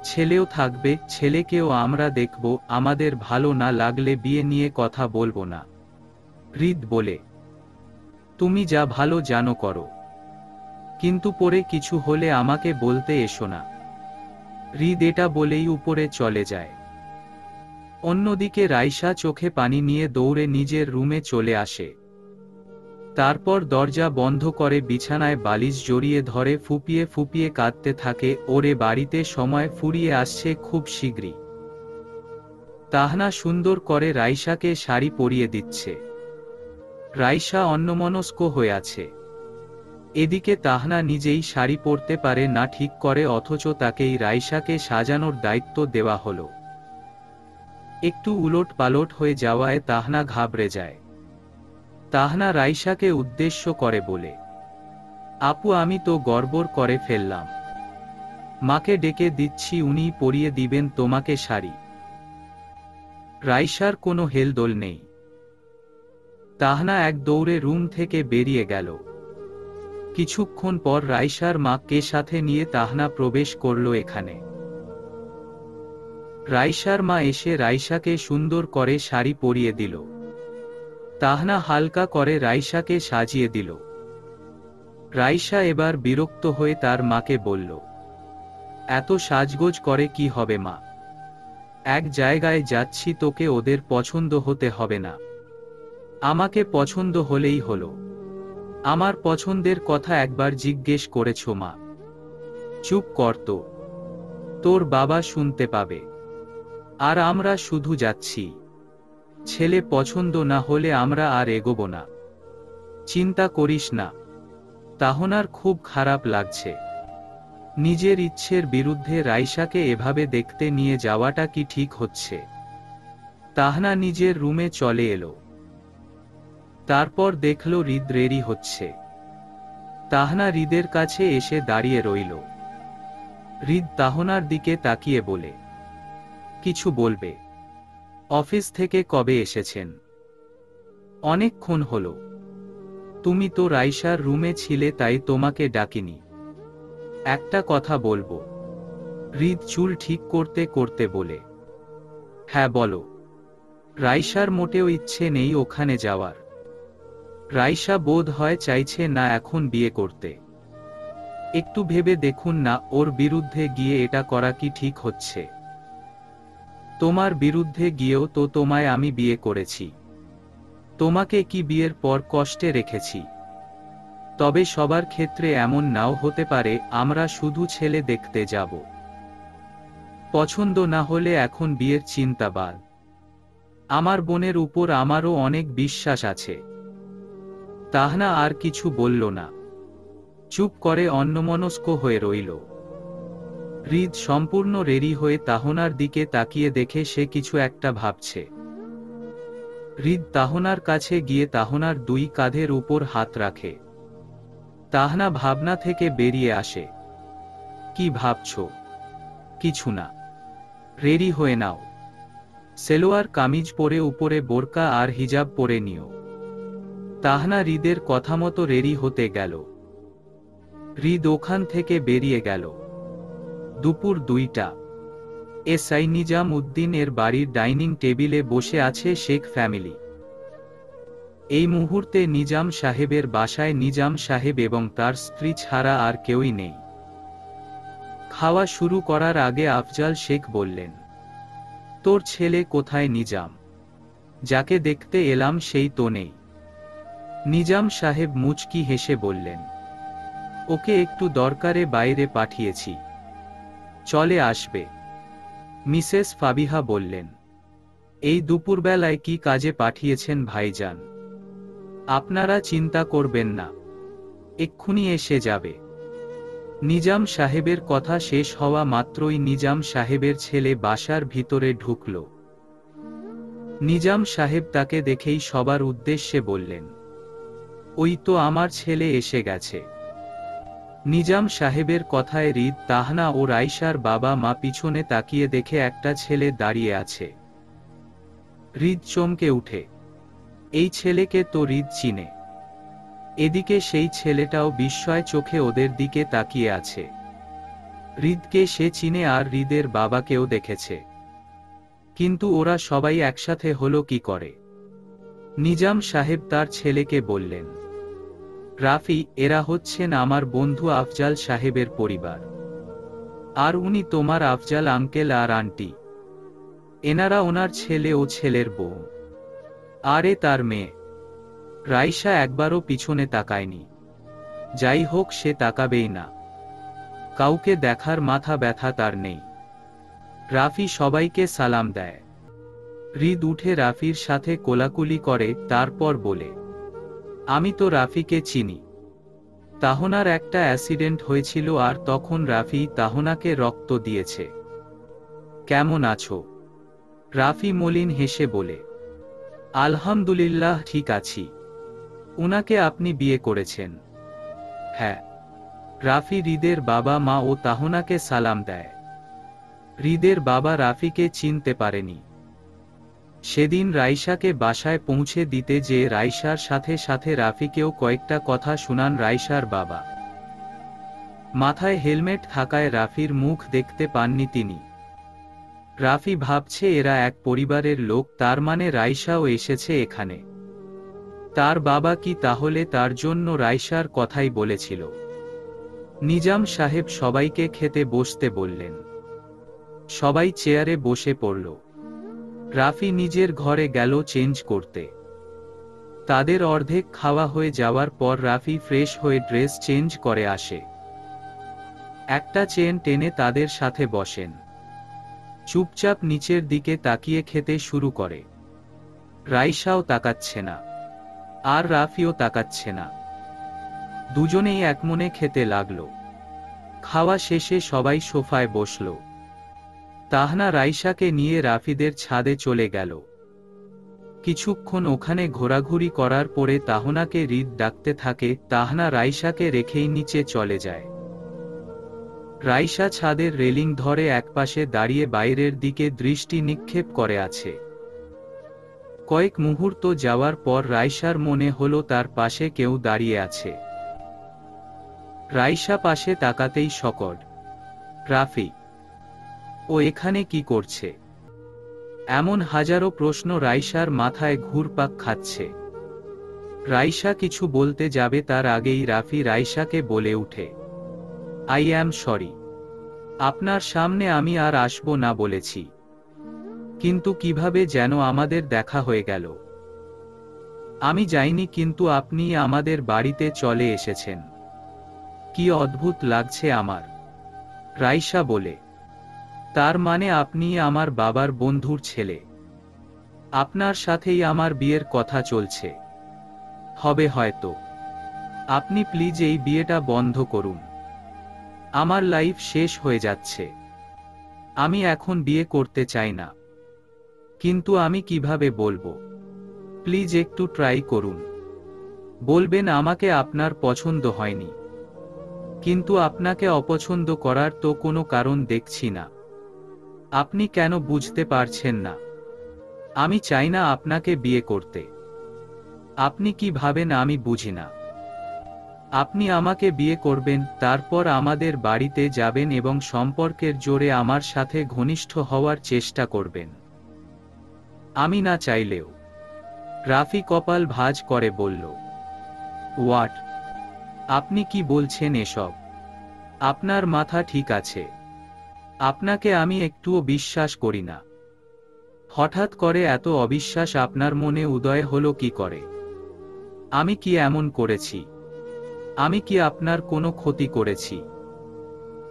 ছেলেও থাকবে, ছেলেকেও আমরা দেখব। আমাদের ভালো না লাগলে বিয়ে নিয়ে কথা বলবো না। হৃদ বলে, তুমি যা ভালো জানো করো, কিন্তু পরে কিছু হলে আমাকে বলতে এসো না। হৃদ এটা বলেই উপরে চলে যায়। অন্যদিকে রাইসা চোখে পানি নিয়ে দৌড়ে নিজের রুমে চলে আসে। তারপর দরজা বন্ধ করে বিছানায় বালিশ জড়িয়ে ধরে ফুপিয়ে ফুপিয়ে কাঁদতে থাকে। ওরে বাড়িতে সময় ফুরিয়ে আসছে খুব শীঘ্রই। তাহনা সুন্দর করে রাইসাকে শাড়ি পরিয়ে দিচ্ছে। রাইসা অন্যমনস্ক হয়ে আছে। এদিকে তাহনা নিজেই শাড়ি পরতে পারে না ঠিক করে, অথচ তাকেই রাইসাকে সাজানোর দায়িত্ব দেওয়া হলো। একটু উলট পালট হয়ে যাওয়ায় তাহনা ঘাবড়ে যায়। তাহনা রাইসাকে উদ্দেশ্য করে বলে, আপু আমি তো গড়বড় করে ফেললাম, মাকে ডেকে দিচ্ছি, উনিই পরিয়ে দিবেন তোমাকে শাড়ি। রাইসার কোনো হেলদোল নেই। তাহনা এক দৌড়ে রুম থেকে বেরিয়ে গেল। কিছুক্ষণ পর রাইসার মাকে সাথে নিয়ে তাহনা প্রবেশ করল এখানে। রাইসার মা এসে রাইসাকে সুন্দর করে শাড়ি পরিয়ে দিল। তাহনা হালকা করে রাইসাকে সাজিয়ে দিল। রাইসা এবার বিরক্ত হয়ে তার মাকে বলল, এত সাজগোজ করে কি হবে মা? এক জায়গায় যাচ্ছি, তোকে ওদের পছন্দ হতে হবে না, আমাকে পছন্দ হলেই হলো। আমার পছন্দের কথা একবার জিজ্ঞেস করেছ মা? চুপ কর তো, তোর বাবা শুনতে পাবে। আর আমরা শুধু যাচ্ছি, ছেলে পছন্দ না হলে আমরা আর এগোবো না। চিন্তা করিস না। তাহনার খুব খারাপ লাগছে। নিজের ইচ্ছের বিরুদ্ধে রাইসাকে এভাবে দেখতে নিয়ে যাওয়াটা কি ঠিক হচ্ছে? তাহনা নিজের রুমে চলে এলো। তারপর দেখল হৃদ রেডি হচ্ছে। তাহনা হৃদের কাছে এসে দাঁড়িয়ে রইল। হৃদ তাহনার দিকে তাকিয়ে বলে, কিছু বলবে? অফিস থেকে কবে এসেছেন? অনেকক্ষণ হলো। তুমি তো রাইসার রুমে ছিলে, তাই তোমাকে ডাকিনি। একটা কথা বলবো। হৃদ চুল ঠিক করতে করতে বলে, হ্যাঁ বলো। রাইসার মোটেও ইচ্ছে নেই ওখানে যাওয়ার। রাইসা বোধ হয় চাইছে না এখন বিয়ে করতে। একটু ভেবে দেখুন না, ওর বিরুদ্ধে গিয়ে এটা করা কি ঠিক হচ্ছে? তোমার বিরুদ্ধে গিয়েও তো তোমায় আমি বিয়ে করেছি। তোমাকে কি বিয়ের পর কষ্টে রেখেছি? তবে সবার ক্ষেত্রে এমন নাও হতে পারে, আমরা শুধু ছেলে দেখতে যাব। পছন্দ না হলে এখন বিয়ের চিন্তা বাদ। আমার বোনের উপর আমারও অনেক বিশ্বাস আছে। তাহনা আর কিছু বলল না, চুপ করে অন্যমনস্ক হয়ে রইল। হৃদ সম্পূর্ণ রেডি হয়ে তাহনার দিকে তাকিয়ে দেখে সে কিছু একটা ভাবছে। হৃদ তাহনার কাছে গিয়ে তাহনার দুই কাঁধের উপর হাত রাখে। তাহনা ভাবনা থেকে বেরিয়ে আসে। কি ভাবছ? কিছু না। রেডি হয়ে নাও। সেলোয়ার কামিজ পরে উপরে বোরকা আর হিজাব পরে নিও। তাহনা হৃদের কথা মতো রেডি হতে গেল। হৃদ ওখান থেকে বেরিয়ে গেল। দুপুর 2টা। এসআই নিজাম উদ্দিন এর বাড়ির ডাইনিং টেবিলে বসে আছে শেখ ফ্যামিলি। এই মুহূর্তে নিজাম সাহেবের বাসায় নিজাম সাহেব এবং তার স্ত্রী ছাড়া আর কেউই নেই। খাওয়া শুরু করার আগে আফজাল শেখ বললেন, তোর ছেলে কোথায় নিজাম? যাকে দেখতে এলাম সেই তো নেই। নিজাম সাহেব মুচকি হেসে বললেন, ওকে একটু দরকারে বাইরে পাঠিয়েছি, চলে আসবে। মিসেস ফাবিহা বললেন, এই দুপুরবেলায় কি কাজে পাঠিয়েছেন ভাইজান? আপনারা চিন্তা করবেন না, এক্ষুনি এসে যাবে। নিজাম সাহেবের কথা শেষ হওয়া মাত্রই নিজাম সাহেবের ছেলে বাসার ভিতরে ঢুকল। নিজাম সাহেব তাকে দেখেই সবার উদ্দেশ্যে বললেন, ওই তো আমার ছেলে এসে গেছে। নিজাম সাহেবের কথায় হৃদ, তাহনা ও রাইসার বাবা মা পিছনে তাকিয়ে দেখে একটা ছেলে দাঁড়িয়ে আছে। হৃদ চমকে উঠে, এই ছেলেকে তো হৃদ চিনে। এদিকে সেই ছেলেটাও বিস্ময় চোখে ওদের দিকে তাকিয়ে আছে। হৃদকে সে চিনে আর হৃদের বাবাকেও দেখেছে, কিন্তু ওরা সবাই একসাথে হলো কি করে? নিজাম সাহেব তার ছেলেকে বললেন, রাফি, এরা হচ্ছেন আমার বন্ধু আফজাল সাহেবের পরিবার, আর উনি তোমার আফজাল আঙ্কেল আর আন্টি। এনারা ওনার ছেলে ও ছেলের বউ, আর এ তার মেয়ে। রাইসা একবারও পিছনে তাকায়নি। যাই হোক, সে তাকাবেই না। কাউকে দেখার মাথা ব্যথা তার নেই। রাফি সবাইকে সালাম দেয়। হৃদ উঠে রাফির সাথে কোলাকুলি করে, তারপর বলে, আমি তো রাফিকে চিনি। তাহনার একটা অ্যাক্সিডেন্ট হয়েছিল আর তখন রাফি তাহনাকে রক্ত দিয়েছে। কেমন আছো? রাফি মলিন হেসে বলে, আলহামদুলিল্লাহ ঠিক আছি। উনাকে আপনি বিয়ে করেছেন? হ্যাঁ। রাফি হৃদের বাবা মা ও তাহনাকে সালাম দেয়। হৃদের বাবা রাফিকে চিনতে পারেনি। সেদিন রাইসাকে বাসায় পৌঁছে দিতে যে রাইসার সাথে সাথে রাফিকেও কয়েকটা কথা শুনান রাইসার বাবা। মাথায় হেলমেট থাকায় রাফির মুখ দেখতে পাননি তিনি। রাফি ভাবছে এরা এক পরিবারের লোক, তার মানে রাইসাও এসেছে এখানে। তার বাবা কি তাহলে তার জন্য রাইসার কথাই বলেছিল? নিজাম সাহেব সবাইকে খেতে বসতে বললেন। সবাই চেয়ারে বসে পড়ল। রাফি নিজের ঘরে গেল চেঞ্জ করতে। তাদের অর্ধেক খাওয়া হয়ে যাওয়ার পর রাফি ফ্রেশ হয়ে ড্রেস চেঞ্জ করে আসে। একটা চেন টেনে তাদের সাথে বসেন। চুপচাপ নিচের দিকে তাকিয়ে খেতে শুরু করে। রাইসাও তাকাচ্ছে না, আর রাফিও তাকাচ্ছে না। দুজনেই একমনে খেতে লাগলো। খাওয়া শেষে সবাই সোফায় বসল। তাহনা রাইসাকে নিয়ে রাফিদের ছাদে চলে গেল। কিছুক্ষণ ওখানে ঘোরাঘুরি করার পরে তাহনাকে হৃদ ডাকতে থাকে। তাহনা রাইসাকে রেখেই নিচে চলে যায়। রাইসা ছাদের রেলিং ধরে একপাশে দাঁড়িয়ে বাইরের দিকে দৃষ্টি নিক্ষেপ করে আছে। কয়েক মুহূর্ত যাওয়ার পর রাইসার মনে হলো তার পাশে কেউ দাঁড়িয়ে আছে। রাইসা পাশে তাকাতেই শকড, রাফি, ও এখানে কি করছে? এমন হাজারো প্রশ্ন রাইসার মাথায় ঘুরপাক খাচ্ছে। রাইসা কিছু বলতে যাবে তার আগেই রাফি রাইসাকে বলে উঠে, আই অ্যাম সরি। আপনার সামনে আমি আর আসবো না বলেছি, কিন্তু কিভাবে যেন আমাদের দেখা হয়ে গেল। আমি যাইনি, কিন্তু আপনি আমাদের বাড়িতে চলে এসেছেন। কি অদ্ভুত লাগছে আমার, রাইসা বলে। তার মানে আপনি আমার বাবার বন্ধুর ছেলে। আপনার সাথেই আমার বিয়ের কথা চলছে। হবে হয়তো। আপনি প্লিজ এই বিয়েটা বন্ধ করুন। আমার লাইফ শেষ হয়ে যাচ্ছে। আমি এখন বিয়ে করতে চাই না। কিন্তু আমি কিভাবে বলবো? প্লিজ একটু ট্রাই করুন। বলবেন আমাকে আপনার পছন্দ হয়নি। কিন্তু আপনাকে অপছন্দ করার তো কোনো কারণ দেখছি না। আপনি কেন বুঝতে পারছেন না? আমি চাই না আপনাকে বিয়ে করতে। আপনি কি ভাবেন আমি বুঝি না? আপনি আমাকে বিয়ে করবেন, তারপর আমাদের বাড়িতে যাবেন এবং সম্পর্কের জোরে আমার সাথে ঘনিষ্ঠ হওয়ার চেষ্টা করবেন। আমি না চাইলেও। রাফি কপাল ভাঁজ করে বলল, হোয়াট? আপনি কি বলছেন এসব? আপনার মাথা ঠিক আছে? আপনাকে আমি একটুও বিশ্বাস করি না। হঠাৎ করে এত অবিশ্বাস আপনার মনে উদয় হলো কি করে? আমি কি এমন করেছি? আমি কি আপনার কোনো ক্ষতি করেছি?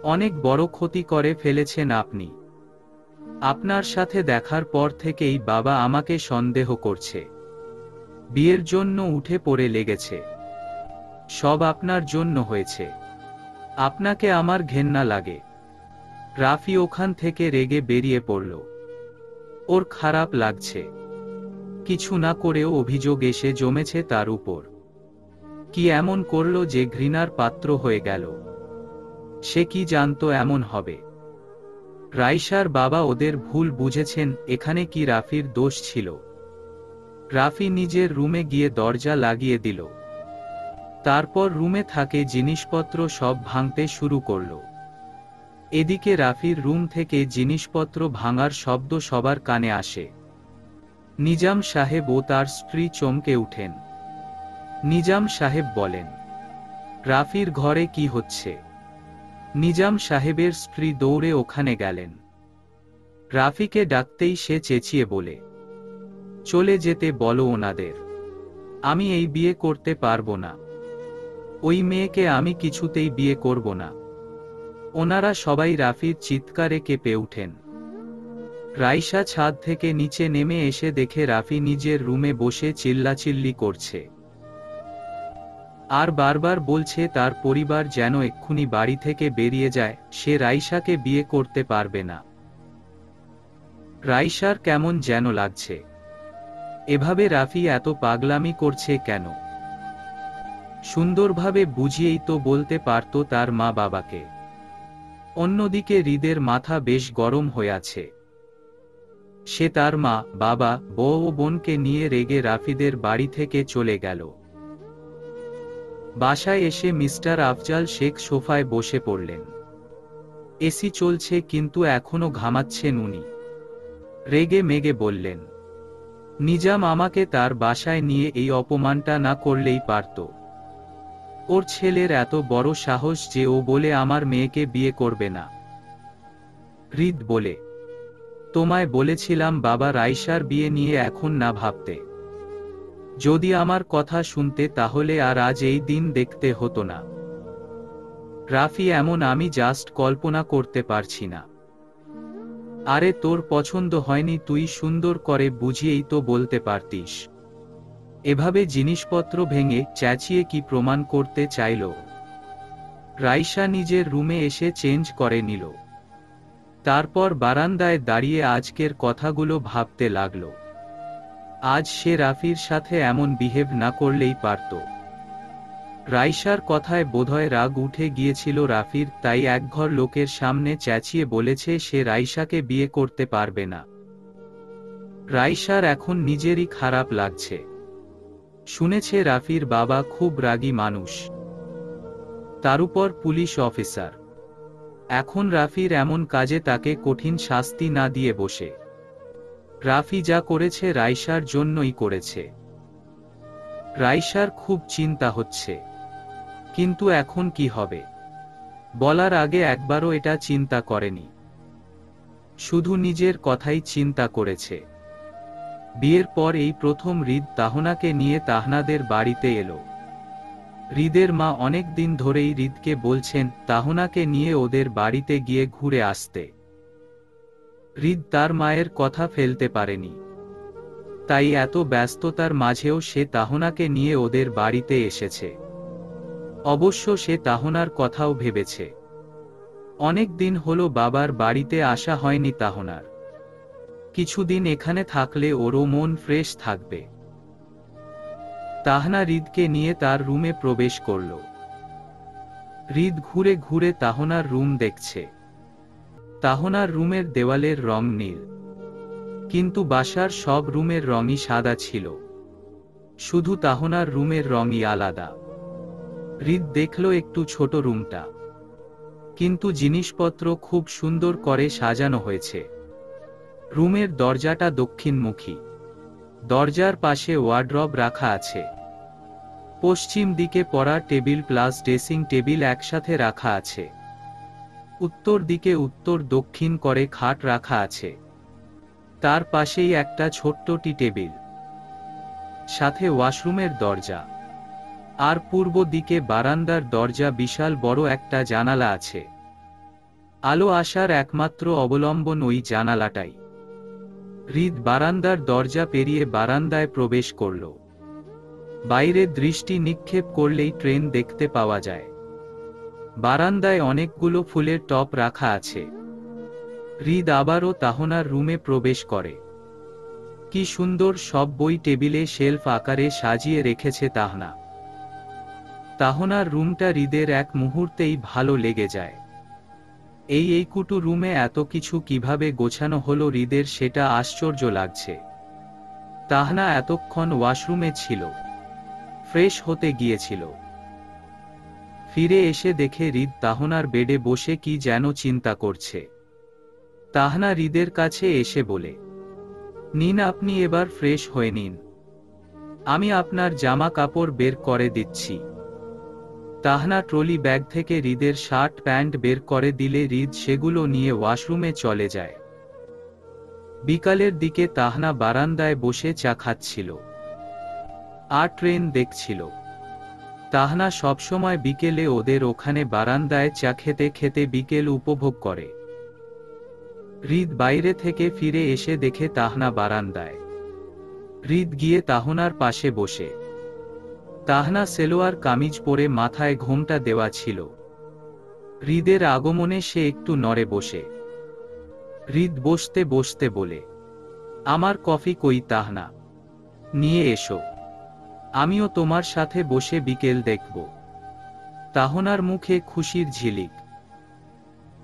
অনেক বড় ক্ষতি করে ফেলেছেন আপনি। আপনার সাথে দেখার পর থেকেই বাবা আমাকে সন্দেহ করছে। বিয়ের জন্য উঠে পড়ে লেগেছে। সব আপনার জন্য হয়েছে। আপনাকে আমার ঘেন্না লাগে। রাফি ওখান থেকে রেগে বেরিয়ে পড়ল। ওর খারাপ লাগছে। কিছু না করেও অভিযোগ এসে জমেছে তার উপর। কি এমন করলো যে ঘৃণার পাত্র হয়ে গেল? সে কি জানতো এমন হবে? রাইসার বাবা ওদের ভুল বুঝেছেন। এখানে কি রাফির দোষ ছিল? রাফি নিজের রুমে গিয়ে দরজা লাগিয়ে দিল। তারপর রুমে থাকে জিনিসপত্র সব ভাঙতে শুরু করল। এদিকে রাফির রুম থেকে জিনিসপত্র ভাঙার শব্দ সবার কানে আসে। নিজাম সাহেব ও তার স্ত্রী চমকে উঠেন। নিজাম সাহেব বলেন, রাফির ঘরে কি হচ্ছে? নিজাম সাহেবের স্ত্রী দৌড়ে ওখানে গেলেন। রাফিকে ডাকতেই সে চেঁচিয়ে বলে, চলে যেতে বলো ওনাদের। আমি এই বিয়ে করতে পারবো না। ওই মেয়েকে আমি কিছুতেই বিয়ে করব না। ওনারা সবাই রাফির চিৎকারে কেঁপে উঠেন। রাইসা ছাদ থেকে নিচে নেমে এসে দেখে রাফি নিজের রুমে বসে চিল্লাচিল্লি করছে। আর বারবার বলছে তার পরিবার যেন এক্ষুনি বাড়ি থেকে বেরিয়ে যায়, সে রাইসাকে বিয়ে করতে পারবে না। রাইসার কেমন যেন লাগছে। এভাবে রাফি এত পাগলামি করছে কেন? সুন্দরভাবে বুঝিয়েই তো বলতে পারত তার মা বাবাকে। অন্যদিকে হৃদের মাথা বেশ গরম হয়ে আছে। সে তার মা, বাবা, বউ ও বোনকে নিয়ে রেগে রাফিদের বাড়ি থেকে চলে গেল। বাসায় এসে মিস্টার আফজাল শেখ সোফায় বসে পড়লেন। এসি চলছে কিন্তু এখনো ঘামাচ্ছেন উনি। রেগে মেগে বললেন, নিজাম আমাকে তার বাসায় নিয়ে এই অপমানটা না করলেই পারত। ওর ছেলের এত বড় সাহস যে ও বলে আমার মেয়েকে বিয়ে করবে না। হৃদ বলে, তোমায় বলেছিলাম বাবা রাইসার বিয়ে নিয়ে এখন না ভাবতে। যদি আমার কথা শুনতে তাহলে আর আজ এই দিন দেখতে হতো না। রাফি এমন আমি জাস্ট কল্পনা করতে পারছি না। আরে তোর পছন্দ হয়নি, তুই সুন্দর করে বুঝিয়েই তো বলতে পারতিস। এভাবে জিনিসপত্র ভেঙে চেঁচিয়ে কি প্রমাণ করতে চাইল? রাইসা নিজের রুমে এসে চেঞ্জ করে নিল। তারপর বারান্দায় দাঁড়িয়ে আজকের কথাগুলো ভাবতে লাগল। আজ সে রাফির সাথে এমন বিহেভ না করলেই পারত। রাইসার কথায় বোধহয় রাগ উঠে গিয়েছিল রাফির, তাই একঘর লোকের সামনে চেঁচিয়ে বলেছে সে রাইসাকে বিয়ে করতে পারবে না। রাইসার এখন নিজেরই খারাপ লাগছে। শুনেছে রাফির বাবা খুব রাগী মানুষ, তার উপর পুলিশ অফিসার। এখন রাফির এমন কাজে তাকে কঠিন শাস্তি না দিয়ে বসে। রাফি যা করেছে রাইসার জন্যই করেছে। রাইসার খুব চিন্তা হচ্ছে, কিন্তু এখন কি হবে? বলার আগে একবারও এটা চিন্তা করেনি, শুধু নিজের কথাই চিন্তা করেছে। বিয়ের পর এই প্রথম হৃদ তাহনাকে নিয়ে তাহনাদের বাড়িতে এলো। হৃদের মা অনেক দিন ধরেই হৃদকে বলছেন তাহনাকে নিয়ে ওদের বাড়িতে গিয়ে ঘুরে আসতে। হৃদ তার মায়ের কথা ফেলতে পারেনি, তাই এত ব্যস্ততার মাঝেও সে তাহনাকে নিয়ে ওদের বাড়িতে এসেছে। অবশ্য সে তাহনার কথাও ভেবেছে। অনেক দিন হলো বাবার বাড়িতে আসা হয়নি তাহনার। কিছুদিন এখানে থাকলে ওরও মন ফ্রেশ থাকবে। তাহনা হৃদকে নিয়ে তার রুমে প্রবেশ করল। হৃদ ঘুরে ঘুরে তাহনার রুম দেখছে। তাহনার রুমের দেওয়ালের রং নীল, কিন্তু বাসার সব রুমের রঙই সাদা ছিল। শুধু তাহনার রুমের রঙই আলাদা। হৃদ দেখল একটু ছোট রুমটা, কিন্তু জিনিসপত্র খুব সুন্দর করে সাজানো হয়েছে। রুমের দরজাটা দক্ষিণমুখী। দরজার পাশে ওয়ার্ড্রব রাখা আছে। পশ্চিম দিকে পড়ার টেবিল প্লাস ড্রেসিং টেবিল একসাথে রাখা আছে। উত্তর দিকে উত্তর দক্ষিণ করে খাট রাখা আছে। তার পাশেই একটা ছোট্ট টি টেবিল, সাথে ওয়াশরুমের দরজা। আর পূর্ব দিকে বারান্দার দরজা, বিশাল বড় একটা জানালা আছে। আলো আসার একমাত্র অবলম্বন ওই জানালাটাই। হৃদ বারান্দার দরজা পেরিয়ে বারান্দায় প্রবেশ করল। বাইরে দৃষ্টি নিক্ষেপ করলেই ট্রেন দেখতে পাওয়া যায়। বারান্দায় অনেকগুলো ফুলের টব রাখা আছে। হৃদ আবারও তাহনার রুমে প্রবেশ করে। কি সুন্দর সব বই টেবিলে শেলফ আকারে সাজিয়ে রেখেছে তাহনা। তাহনার রুমটা হৃদের এক মুহূর্তেই ভালো লেগে যায়। এই কুটু রুমে এত কিছু কিভাবে গোছানো হলো হৃদের সেটা আশ্চর্য লাগছে। তাহনা এতক্ষণ ওয়াশরুমে ছিল, ফ্রেশ হতে গিয়েছিল। ফিরে এসে দেখে হৃদ তাহনার বেডে বসে কি যেন চিন্তা করছে। তাহনা হৃদের কাছে এসে বলে, নিন, আপনি এবার ফ্রেশ হয়ে নিন, আমি আপনার জামা কাপড় বের করে দিচ্ছি। তাহনা ট্রলি ব্যাগ থেকে হৃদের শার্ট প্যান্ট বের করে দিলে হৃদ সেগুলো নিয়ে ওয়াশরুমে চলে যায়। বিকালের দিকে তাহনা বারান্দায় বসে চা খাচ্ছিল আর ট্রেন দেখছিল। তাহনা সবসময় বিকেলে ওদের ওখানে বারান্দায় চা খেতে খেতে বিকেল উপভোগ করে। হৃদ বাইরে থেকে ফিরে এসে দেখে তাহনা বারান্দায়। হৃদ গিয়ে তাহনার পাশে বসে। তাহনা সেলোয়ার কামিজ পরে মাথায় ঘোমটা দেওয়া ছিল। হৃদের আগমনে সে একটু নড়ে বসে। হৃদ বসতে বসতে বলে, আমার কফি কই তাহনা, নিয়ে এসো, আমিও তোমার সাথে বসে বিকেল দেখব। তাহনার মুখে খুশির ঝিলিক।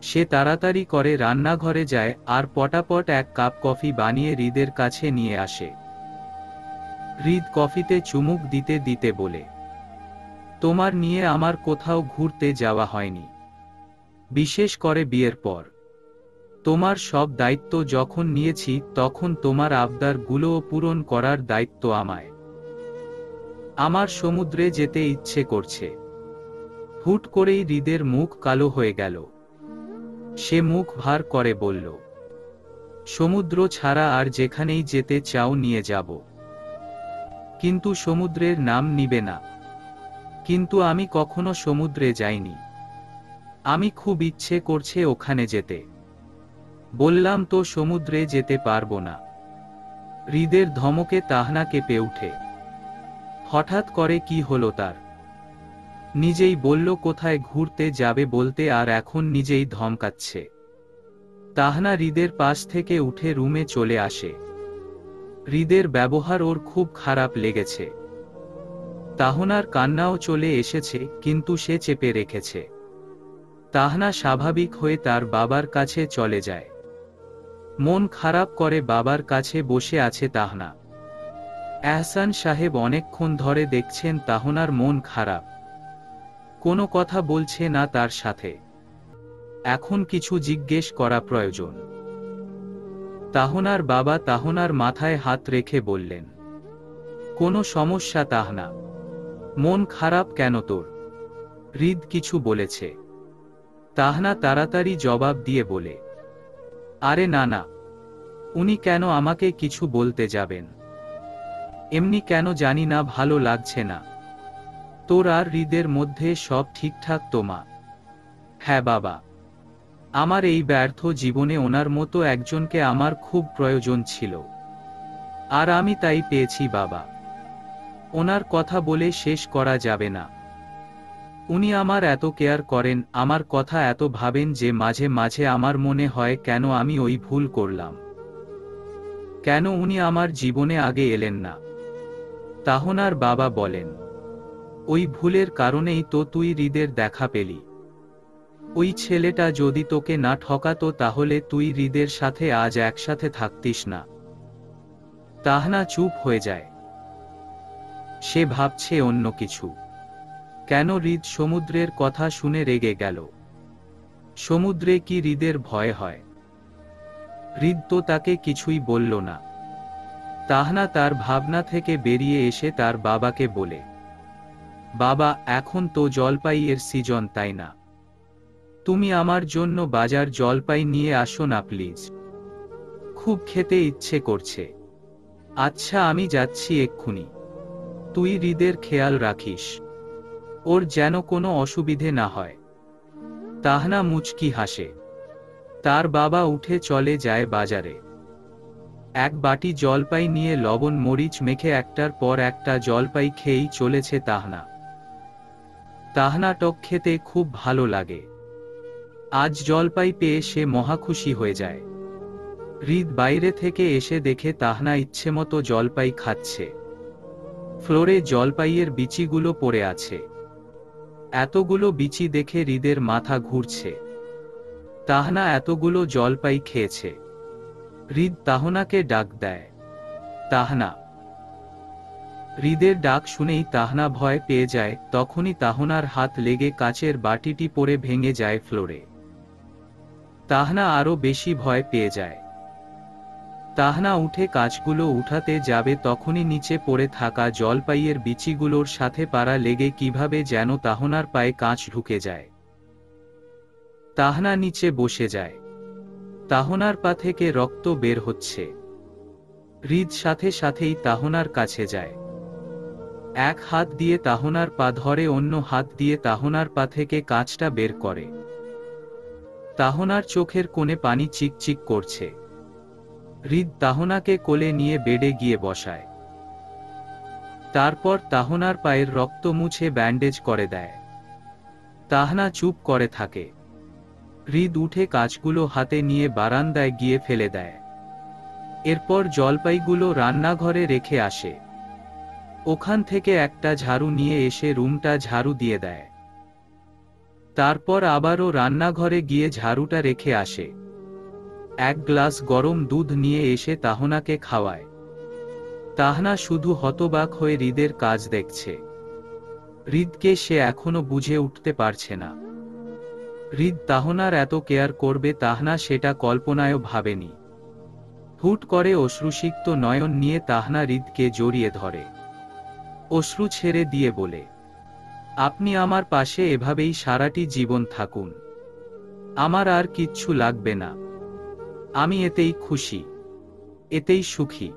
সে তাড়াতাড়ি করে রান্নাঘরে যায় আর পটাপট এক কাপ কফি বানিয়ে হৃদের কাছে নিয়ে আসে। হৃদ কফিতে চুমুক দিতে দিতে বলে, তোমার নিয়ে আমার কোথাও ঘুরতে যাওয়া হয়নি, বিশেষ করে বিয়ের পর। তোমার সব দায়িত্ব যখন নিয়েছি তখন তোমার আবদারগুলোও পূরণ করার দায়িত্ব আমায়। আমার সমুদ্রে যেতে ইচ্ছে করছে। হুট করেই হৃদের মুখ কালো হয়ে গেল। সে মুখ ভার করে বলল, সমুদ্র ছাড়া আর যেখানেই যেতে চাও নিয়ে যাব, কিন্তু সমুদ্রের নাম নিবে না। কিন্তু আমি কখনো সমুদ্রে যাইনি, আমি খুব ইচ্ছে করছে ওখানে যেতে। বললাম তো সমুদ্রে যেতে পারবো না। হৃদের ধমকে তাহনা কেঁপে উঠে। হঠাৎ করে কি হলো তার? নিজেই বলল কোথায় ঘুরতে যাবে বলতে, আর এখন নিজেই ধমকাচ্ছে। তাহনা হৃদের পাশ থেকে উঠে রুমে চলে আসে। হৃদের ব্যবহার ওর খুব খারাপ লেগেছে। তাহনার কান্নাও চলে এসেছে, কিন্তু সে চেপে রেখেছে। তাহনা স্বাভাবিক হয়ে তার বাবার কাছে চলে যায়। মন খারাপ করে বাবার কাছে বসে আছে তাহনা। এহসান সাহেব অনেকক্ষণ ধরে দেখছেন তাহনার মন খারাপ, কোনো কথা বলছে না তার সাথে। এখন কিছু জিজ্ঞেস করা প্রয়োজন। তাহনার বাবা তাহনার মাথায় হাত রেখে বললেন, কোনো সমস্যা তাহনা? মন খারাপ কেন তোর? হৃদ কিছু বলেছে? তাহনা তাড়াতাড়ি জবাব দিয়ে বলে, আরে না না, উনি কেন আমাকে কিছু বলতে যাবেন? এমনি কেন জানি না ভালো লাগছে না। তোর আর হৃদের মধ্যে সব ঠিকঠাক তো মা? হ্যাঁ বাবা, আমার এই ব্যর্থ জীবনে ওনার মতো একজনকে আমার খুব প্রয়োজন ছিল, আর আমি তাই পেয়েছি বাবা। ওনার কথা বলে শেষ করা যাবে না। উনি আমার এত কেয়ার করেন, আমার কথা এত ভাবেন যে মাঝে মাঝে আমার মনে হয় কেন আমি ওই ভুল করলাম, কেন উনি আমার জীবনে আগে এলেন না। তাহনার বাবা বলেন, ওই ভুলের কারণেই তো তুই হৃদের দেখা পেলি। ওই ছেলেটা যদি তোকে না ঠকাতো তাহলে তুই হৃদের সাথে আজ একসাথে থাকতিস না। তাহনা চুপ হয়ে যায়। সে ভাবছে অন্য কিছু। কেন হৃদ সমুদ্রের কথা শুনে রেগে গেল? সমুদ্রে কি হৃদের ভয় হয়? হৃদ তো তাকে কিছুই বলল না। তাহনা তার ভাবনা থেকে বেরিয়ে এসে তার বাবাকে বলে, বাবা, এখন তো জলপাইয়ের সিজন, তাই না? তুমি আমার জন্য বাজার জলপাই নিয়ে আসো না প্লিজ, খুব খেতে ইচ্ছে করছে। আচ্ছা, আমি যাচ্ছি এক্ষুনি। তুই হৃদের খেয়াল রাখিস, ওর যেন কোনো অসুবিধে না হয়। তাহনা মুচকি হাসে। তার বাবা উঠে চলে যায় বাজারে। এক বাটি জলপাই নিয়ে লবণ মরিচ মেখে একটার পর একটা জলপাই খেয়েই চলেছে তাহনা। তাহনা টক খেতে খুব ভালো লাগে। আজ জলপাই পেয়ে সে মহাখুশি হয়ে যায়। হৃদ বাইরে থেকে এসে দেখে তাহনা ইচ্ছেমতো জলপাই খাচ্ছে। ফ্লোরে জলপাইয়ের বিচিগুলো পড়ে আছে। এতগুলো বিচি দেখে হৃদের মাথা ঘুরছে। তাহনা এতগুলো জলপাই খেয়েছে। হৃদ তাহনাকে ডাক দেয়, তাহনা। হৃদের ডাক শুনেই তাহনা ভয় পেয়ে যায়। তখনই তাহনার হাত লেগে কাচের বাটিটি পড়ে ভেঙে যায় ফ্লোরে। তাহনা আরো বেশি ভয় পেয়ে যায়। তাহনা উঠে কাঁচগুলো উঠাতে যাবে, তখনই নিচে পড়ে থাকা জলপাইয়ের বিচিগুলোর সাথে পাড়া লেগে কিভাবে যেন তাহনার পায়ে কাঁচ ঢুকে যায়। তাহনা নিচে বসে যায়। তাহনার পা থেকে রক্ত বের হচ্ছে। হৃদ সাথে সাথেই তাহনার কাছে যায়। এক হাত দিয়ে তাহনার পা ধরে, অন্য হাত দিয়ে তাহনার পা থেকে কাঁচটা বের করে। তাহনার চোখের কোণে পানি চিকচিক করছে। হৃদ তাহনাকে কোলে নিয়ে বেডে গিয়ে বসায়। তারপর তাহনার পায়ের রক্ত মুছে ব্যান্ডেজ করে দেয়। তাহনা চুপ করে থাকে। হৃদ উঠে কাঁচগুলো হাতে নিয়ে বারান্দায় গিয়ে ফেলে দেয়। এরপর জলপাইগুলো রান্নাঘরে রেখে আসে। ওখান থেকে একটা ঝাড়ু নিয়ে এসে রুমটা ঝাড়ু দিয়ে দেয়। তারপর আবারও রান্নাঘরে গিয়ে ঝাড়ুটা রেখে আসে। এক গ্লাস গরম দুধ নিয়ে এসে তাহনাকে খাওয়ায়। তাহনা শুধু হতবাক হয়ে হৃদের কাজ দেখছে। হৃদকে সে এখনো বুঝে উঠতে পারছে না। হৃদ তাহনার এত কেয়ার করবে তাহনা সেটা কল্পনায়ও ভাবেনি। হুট করে অশ্রুসিক্ত নয়ন নিয়ে তাহনা হৃদকে জড়িয়ে ধরে। অশ্রু ছেড়ে দিয়ে বলে, আপনি আমার পাশে এভাবেই সারাটি জীবন থাকুন। আমার আর কিচ্ছু লাগবে না। আমি এতেই খুশি, এতেই সুখী।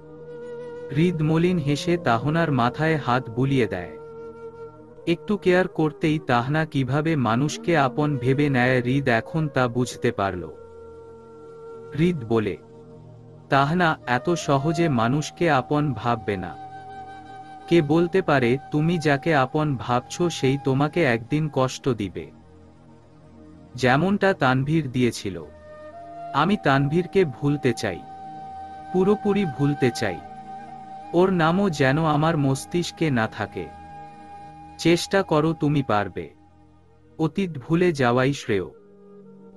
হৃদ মলিন হেসে তাহনার মাথায় হাত বুলিয়ে দেয়। একটু কেয়ার করতেই তাহনা কিভাবে মানুষকে আপন ভেবে নেয় হৃদ এখন তা বুঝতে পারল। হৃদ বলে, তাহনা, এত সহজে মানুষকে আপন ভাববে না। কে বলতে পারে তুমি যাকে আপন ভাবছো সেই তোমাকে একদিন কষ্ট দিবে, যেমনটা তানভীর দিয়েছিল। আমি তানভীরকে ভুলতে চাই, পুরোপুরি ভুলতে চাই। ওর নামও যেন আমার মস্তিষ্কে না থাকে। চেষ্টা করো, তুমি পারবে। অতীত ভুলে যাওয়াই শ্রেয়।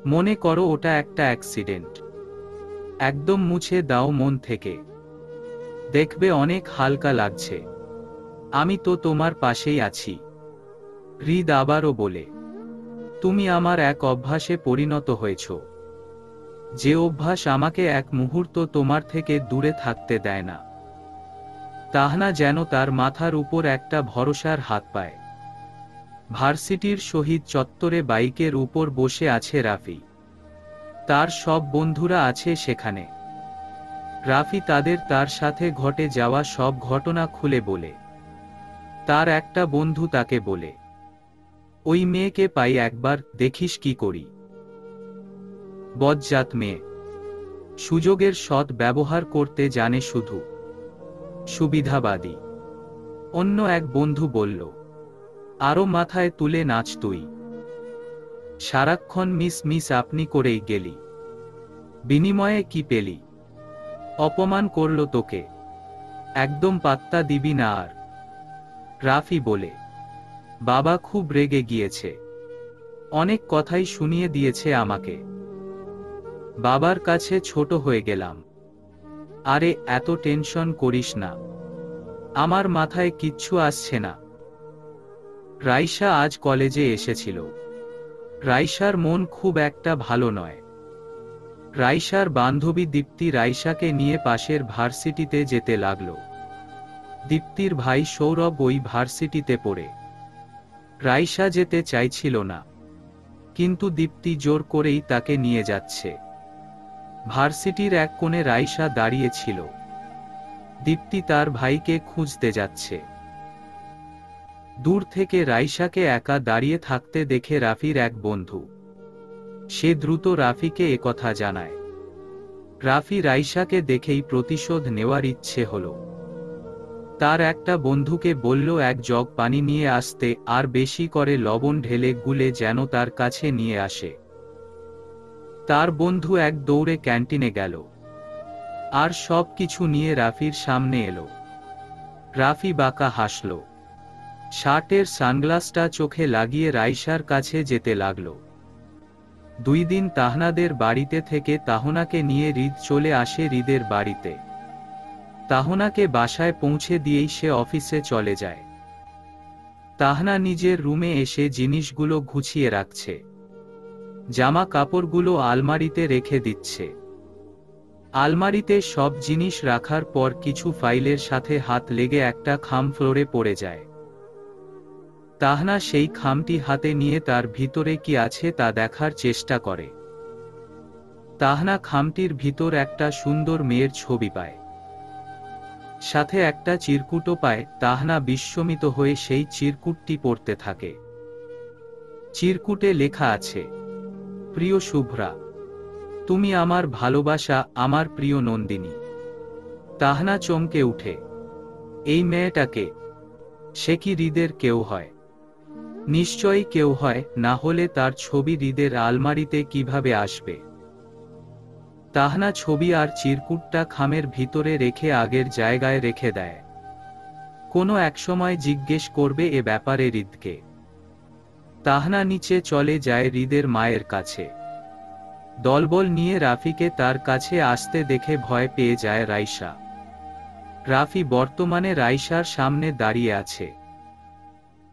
মনে করো ওটা একটা অ্যাক্সিডেন্ট। একদম মুছে দাও মন থেকে। দেখবে অনেক হালকা লাগছে। আমি তো তোমার পাশেই আছি। হৃদ আবারও বলে, তুমি আমার এক অভ্যাসে পরিণত হয়েছ, যে অভ্যাস আমাকে এক মুহূর্ত তোমার থেকে দূরে থাকতে দেয় না। তাহনা যেন তার মাথার উপর একটা ভরসার হাত পায়। ভার্সিটির শহীদ চত্বরে বাইকের উপর বসে আছে রাফি। তার সব বন্ধুরা আছে সেখানে। রাফি তার সাথে ঘটে যাওয়া সব ঘটনা খুলে বলে। তার একটা বন্ধু তাকে বলে, ওই মেয়েকে পাই একবার, দেখিস কি করি। বজ্জাত মেয়ে, সুযোগের সৎ ব্যবহার করতে জানে শুধু, সুবিধাবাদী। অন্য এক বন্ধু বলল, আরো মাথায় তুলে নাচ তুই, সারাক্ষণ মিস মিস আপনি করেই গেলি, বিনিময়ে কি পেলি? অপমান করলো তোকে, একদম পাত্তা দিবি না আর। রাফি বলে, বাবা খুব রেগে গিয়েছে, অনেক কথাই শুনিয়ে দিয়েছে আমাকে, বাবার কাছে ছোট হয়ে গেলাম। আরে এত টেনশন করিস না, আমার মাথায় কিচ্ছু আসছে না। রাইসা আজ কলেজে এসেছিল। রাইসার মন খুব একটা ভালো নয়। রাইসার বান্ধবী দীপ্তি রাইসাকে নিয়ে পাশের ভার্সিটিতে যেতে লাগল। দীপ্তির ভাই সৌরভ ওই ভার্সিটিতে পড়ে। রাইসা যেতে চাইছিল না, কিন্তু দীপ্তি জোর করেই তাকে নিয়ে যাচ্ছে। ভার্সিটির এক কোণে রাইসা দাঁড়িয়েছিল। দীপ্তি তার ভাইকে খুঁজতে যাচ্ছে। দূর থেকে রাইসাকে একা দাঁড়িয়ে থাকতে দেখে রাফির এক বন্ধু। সে দ্রুত রাফিকে একথা জানায়। রাফি রাইসাকে দেখেই প্রতিশোধ নেওয়ার ইচ্ছে হলো। তার একটা বন্ধুকে বলল এক জগ পানি নিয়ে আসতে, আর বেশি করে লবণ ঢেলে গুলে যেন তার কাছে নিয়ে আসে। তার বন্ধু এক দৌড়ে ক্যান্টিনে গেল, আর সব কিছু নিয়ে রাফির সামনে এলো। রাফি বাঁকা হাসল, শার্টের সানগ্লাসটা চোখে লাগিয়ে রাইসার কাছে যেতে লাগল। 2 দিন তাহনাদের বাড়িতে থেকে তাহনাকে নিয়ে হৃদ চলে আসে হৃদের বাড়িতে। তাহনাকে বাসায় পৌঁছে দিয়েই সে অফিসে চলে যায়। তাহনা নিজের রুমে এসে জিনিসগুলো গুছিয়ে রাখছে। জামা কাপড়গুলো আলমারিতে রেখে দিচ্ছে। আলমারিতে সব জিনিস রাখার পর কিছু ফাইলের সাথে হাত লেগে একটা খাম ফ্লোরে পড়ে যায়। তাহনা সেই খামটি হাতে নিয়ে তার ভিতরে কি আছে তা দেখার চেষ্টা করে। তাহনা খামটির ভিতর একটা সুন্দর মেয়ের ছবি পায়, সাথে একটা চিরকুটও পায়। তাহনা বিস্মিত হয়ে সেই চিরকুটটি পড়তে থাকে। চিরকুটে লেখা আছে, প্রিয় শুভ্রা, তুমি আমার ভালোবাসা, আমার প্রিয় নন্দিনী। তাহনা চমকে উঠে, এই মেয়েটাকে, সে কি হৃদের কেউ হয়? নিশ্চয়ই কেউ হয়, না হলে তার ছবি হৃদের আলমারিতে কিভাবে আসবে? তাহনা ছবি আর চিরকুটটা খামের ভিতরে রেখে আগের জায়গায় রেখে দেয়। কোনো একসময় জিজ্ঞেস করবে এ ব্যাপারে হৃদকে। তাহনা নিচে চলে যায় হৃদের মায়ের কাছে। দলবল নিয়ে রাফিকে তার কাছে আসতে দেখে ভয় পেয়ে যায় রাইসা। রাফি বর্তমানে রাইসার সামনে দাঁড়িয়ে আছে।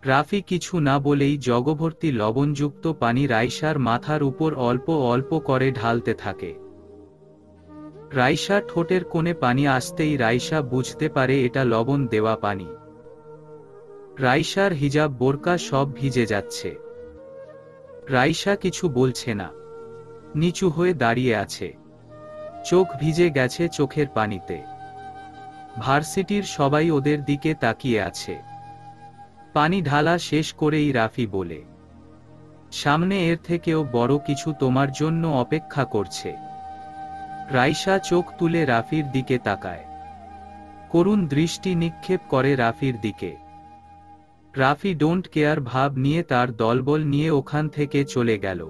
রাফি কিছু না বলেই জগভর্তি লবণযুক্ত পানি রাইসার মাথার উপর অল্প অল্প করে ঢালতে থাকে। রাইসা ঠোঁটের কোণে পানি আসতেই রাইসা বুঝতে পারে এটা লবণ দেওয়া পানি। রাইসার হিজাব বোরকা সব ভিজে যাচ্ছে। রাইসা কিছু বলছে না, নিচু হয়ে দাঁড়িয়ে আছে। চোখ ভিজে গেছে চোখের পানিতে। ভার্সিটির সবাই ওদের দিকে তাকিয়ে আছে। পানি ঢালা শেষ করেই রাফি বলে, সামনে এর থেকেও বড় কিছু তোমার জন্য অপেক্ষা করছে। রাইসা চোখ তুলে রাফির দিকে তাকায়। করুণ দৃষ্টি নিক্ষেপ করে রাফির দিকে। রাফি ডোন্ট কেয়ার ভাব নিয়ে তার দলবল নিয়ে ওখান থেকে চলে গেল।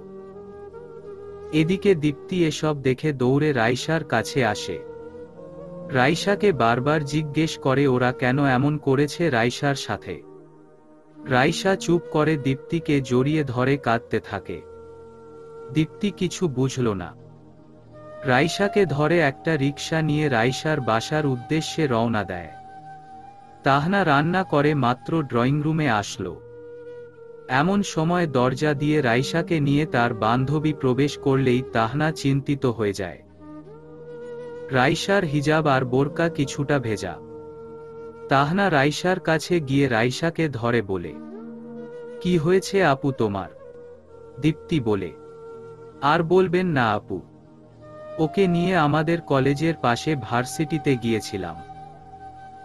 এদিকে দীপ্তি এসব দেখে দৌড়ে রাইসার কাছে আসে। রাইসাকে বারবার জিজ্ঞেস করে ওরা কেন এমন করেছে রাইসার সাথে। রাইসা চুপ করে দীপ্তিকে জড়িয়ে ধরে কাঁদতে থাকে। দীপ্তি কিছু বুঝল না। রাইসাকে ধরে একটা রিকশা নিয়ে রাইসার বাসার উদ্দেশ্যে রওনা দেয়। তাহনা রান্না করে মাত্র ড্রয়িং রুমে আসলো। এমন সময় দরজা দিয়ে রাইসাকে নিয়ে তার বান্ধবী প্রবেশ করলেই তাহনা চিন্তিত হয়ে যায়। রাইসার হিজাব আর বোরকা কিছুটা ভেজা। তাহনা রাইসার কাছে গিয়ে রাইসাকে ধরে বলে, কি হয়েছে আপু তোমার? দীপ্তি বলে, আর বলবেন না আপু, ওকে নিয়ে আমাদের কলেজের পাশে ভার্সিটিতে গিয়েছিলাম।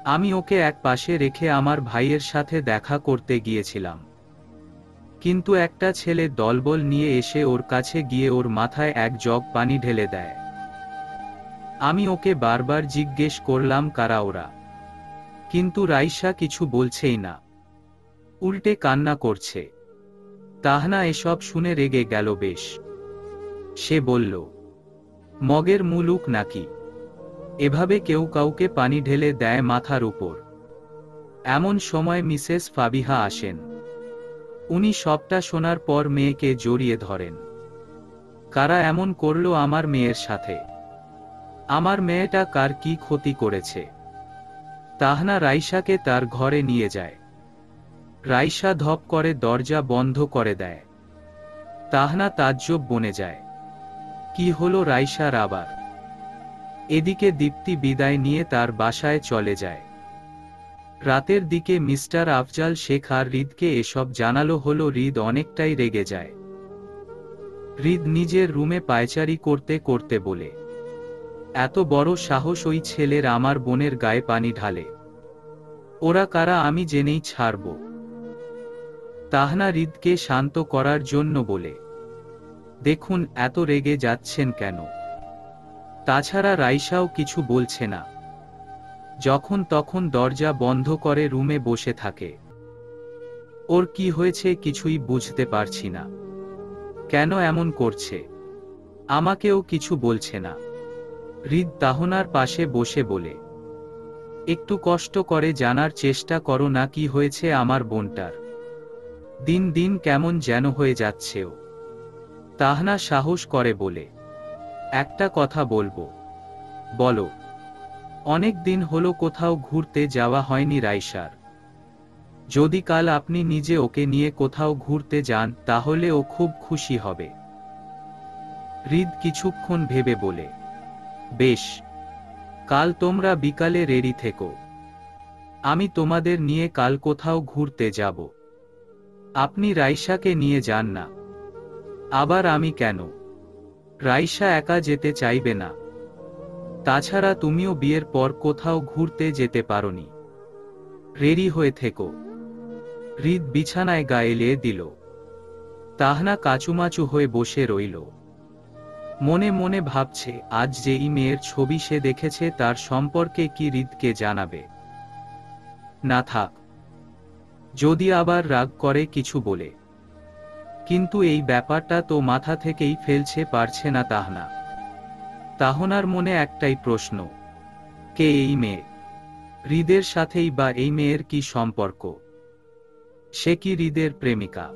আমি ওকে এক পাশে রেখে আমার ভাইয়ের সাথে দেখা করতে গিয়েছিলাম, কিন্তু একটা ছেলে দলবল নিয়ে এসে ওর কাছে গিয়ে ওর মাথায় এক জগ পানি ঢেলে দেয়। আমি ওকে বারবার জিজ্ঞেস করলাম কারা ওরা, কিন্তু রাইসা কিছু বলছেই না, উল্টে কান্না করছে। তাহনা এসব শুনে রেগে গেল বেশ। সে বলল, মগের মুলুক নাকি, এভাবে কেউ কাউকে পানি ঢেলে দেয় মাথার উপর? এমন সময় মিসেস ফাবিহা আসেন। উনি সবটা শোনার পর মেয়েকে জড়িয়ে ধরেন। কারা এমন করলো আমার মেয়ের সাথে? আমার মেয়েটা কার কি ক্ষতি করেছে? তাহনা রাইসাকে তার ঘরে নিয়ে যায়। রাইসা ধপ করে দরজা বন্ধ করে দেয়। তাহনা তাজ্জব বনে যায়, কি হলো রাইসার আবার? এদিকে দীপ্তি বিদায় নিয়ে তার বাসায় চলে যায়। রাতের দিকে মিস্টার আফজাল শেখ আর হৃদকে এসব জানালো হলো। হৃদ অনেকটাই রেগে যায়। হৃদ নিজের রুমে পায়চারি করতে করতে বলে, এত বড় সাহস ওই ছেলের আমার বোনের গায়ে পানি ঢালে? ওরা কারা আমি জেনেই ছাড়ব। তাহনা হৃদকে শান্ত করার জন্য বলে, দেখুন এত রেগে যাচ্ছেন কেন? তাছাড়া রাইসাও কিছু বলছে না, যখন তখন দরজা বন্ধ করে রুমে বসে থাকে। ওর কি হয়েছে কিছুই বুঝতে পারছি না, কেন এমন করছে? আমাকেও কিছু বলছে না। হৃদ তাহনার পাশে বসে বলে, একটু কষ্ট করে জানার চেষ্টা করো না কি হয়েছে আমার বোনটার। দিন দিন কেমন যেন হয়ে যাচ্ছে ও। তাহনা সাহস করে বলে, একটা কথা বলবো। বলো। অনেক দিন হলো কোথাও ঘুরতে যাওয়া হয়নি রাইসার। যদি কাল আপনি নিজে ওকে নিয়ে কোথাও ঘুরতে যান তাহলে ও খুব খুশি হবে। হৃদ কিছুক্ষণ ভেবে বলে, বেশ, কাল তোমরা বিকালে রেডি থেকো। আমি তোমাদের নিয়ে কাল কোথাও ঘুরতে যাব। আপনি রাইসাকে নিয়ে যান না। আবার আমি কেন? রাইসা একা যেতে চাইবে না। তাছাড়া তুমিও বিয়ের পর কোথাও ঘুরতে যেতে পারোনি। রেডি হয়ে থেকো। হৃদ বিছানায় গা এলিয়ে দিল। তাহনা কাচুমাচু হয়ে বসে রইল। মনে মনে ভাবছে আজ যেই মেয়ের ছবি সে দেখেছে তার সম্পর্কে কি হৃদকে জানাবে। না থাক, যদি আবার রাগ করে কিছু বলে। কিন্তু এই ব্যাপারটা তো মাথা থেকেই ফেলছে পারছে না তাহনা। তাহনার মনে একটাই প্রশ্ন, কে এই মেয়ে? হৃদের সাথেই বা এই মেয়ের কি সম্পর্ক? সে কি হৃদের প্রেমিকা?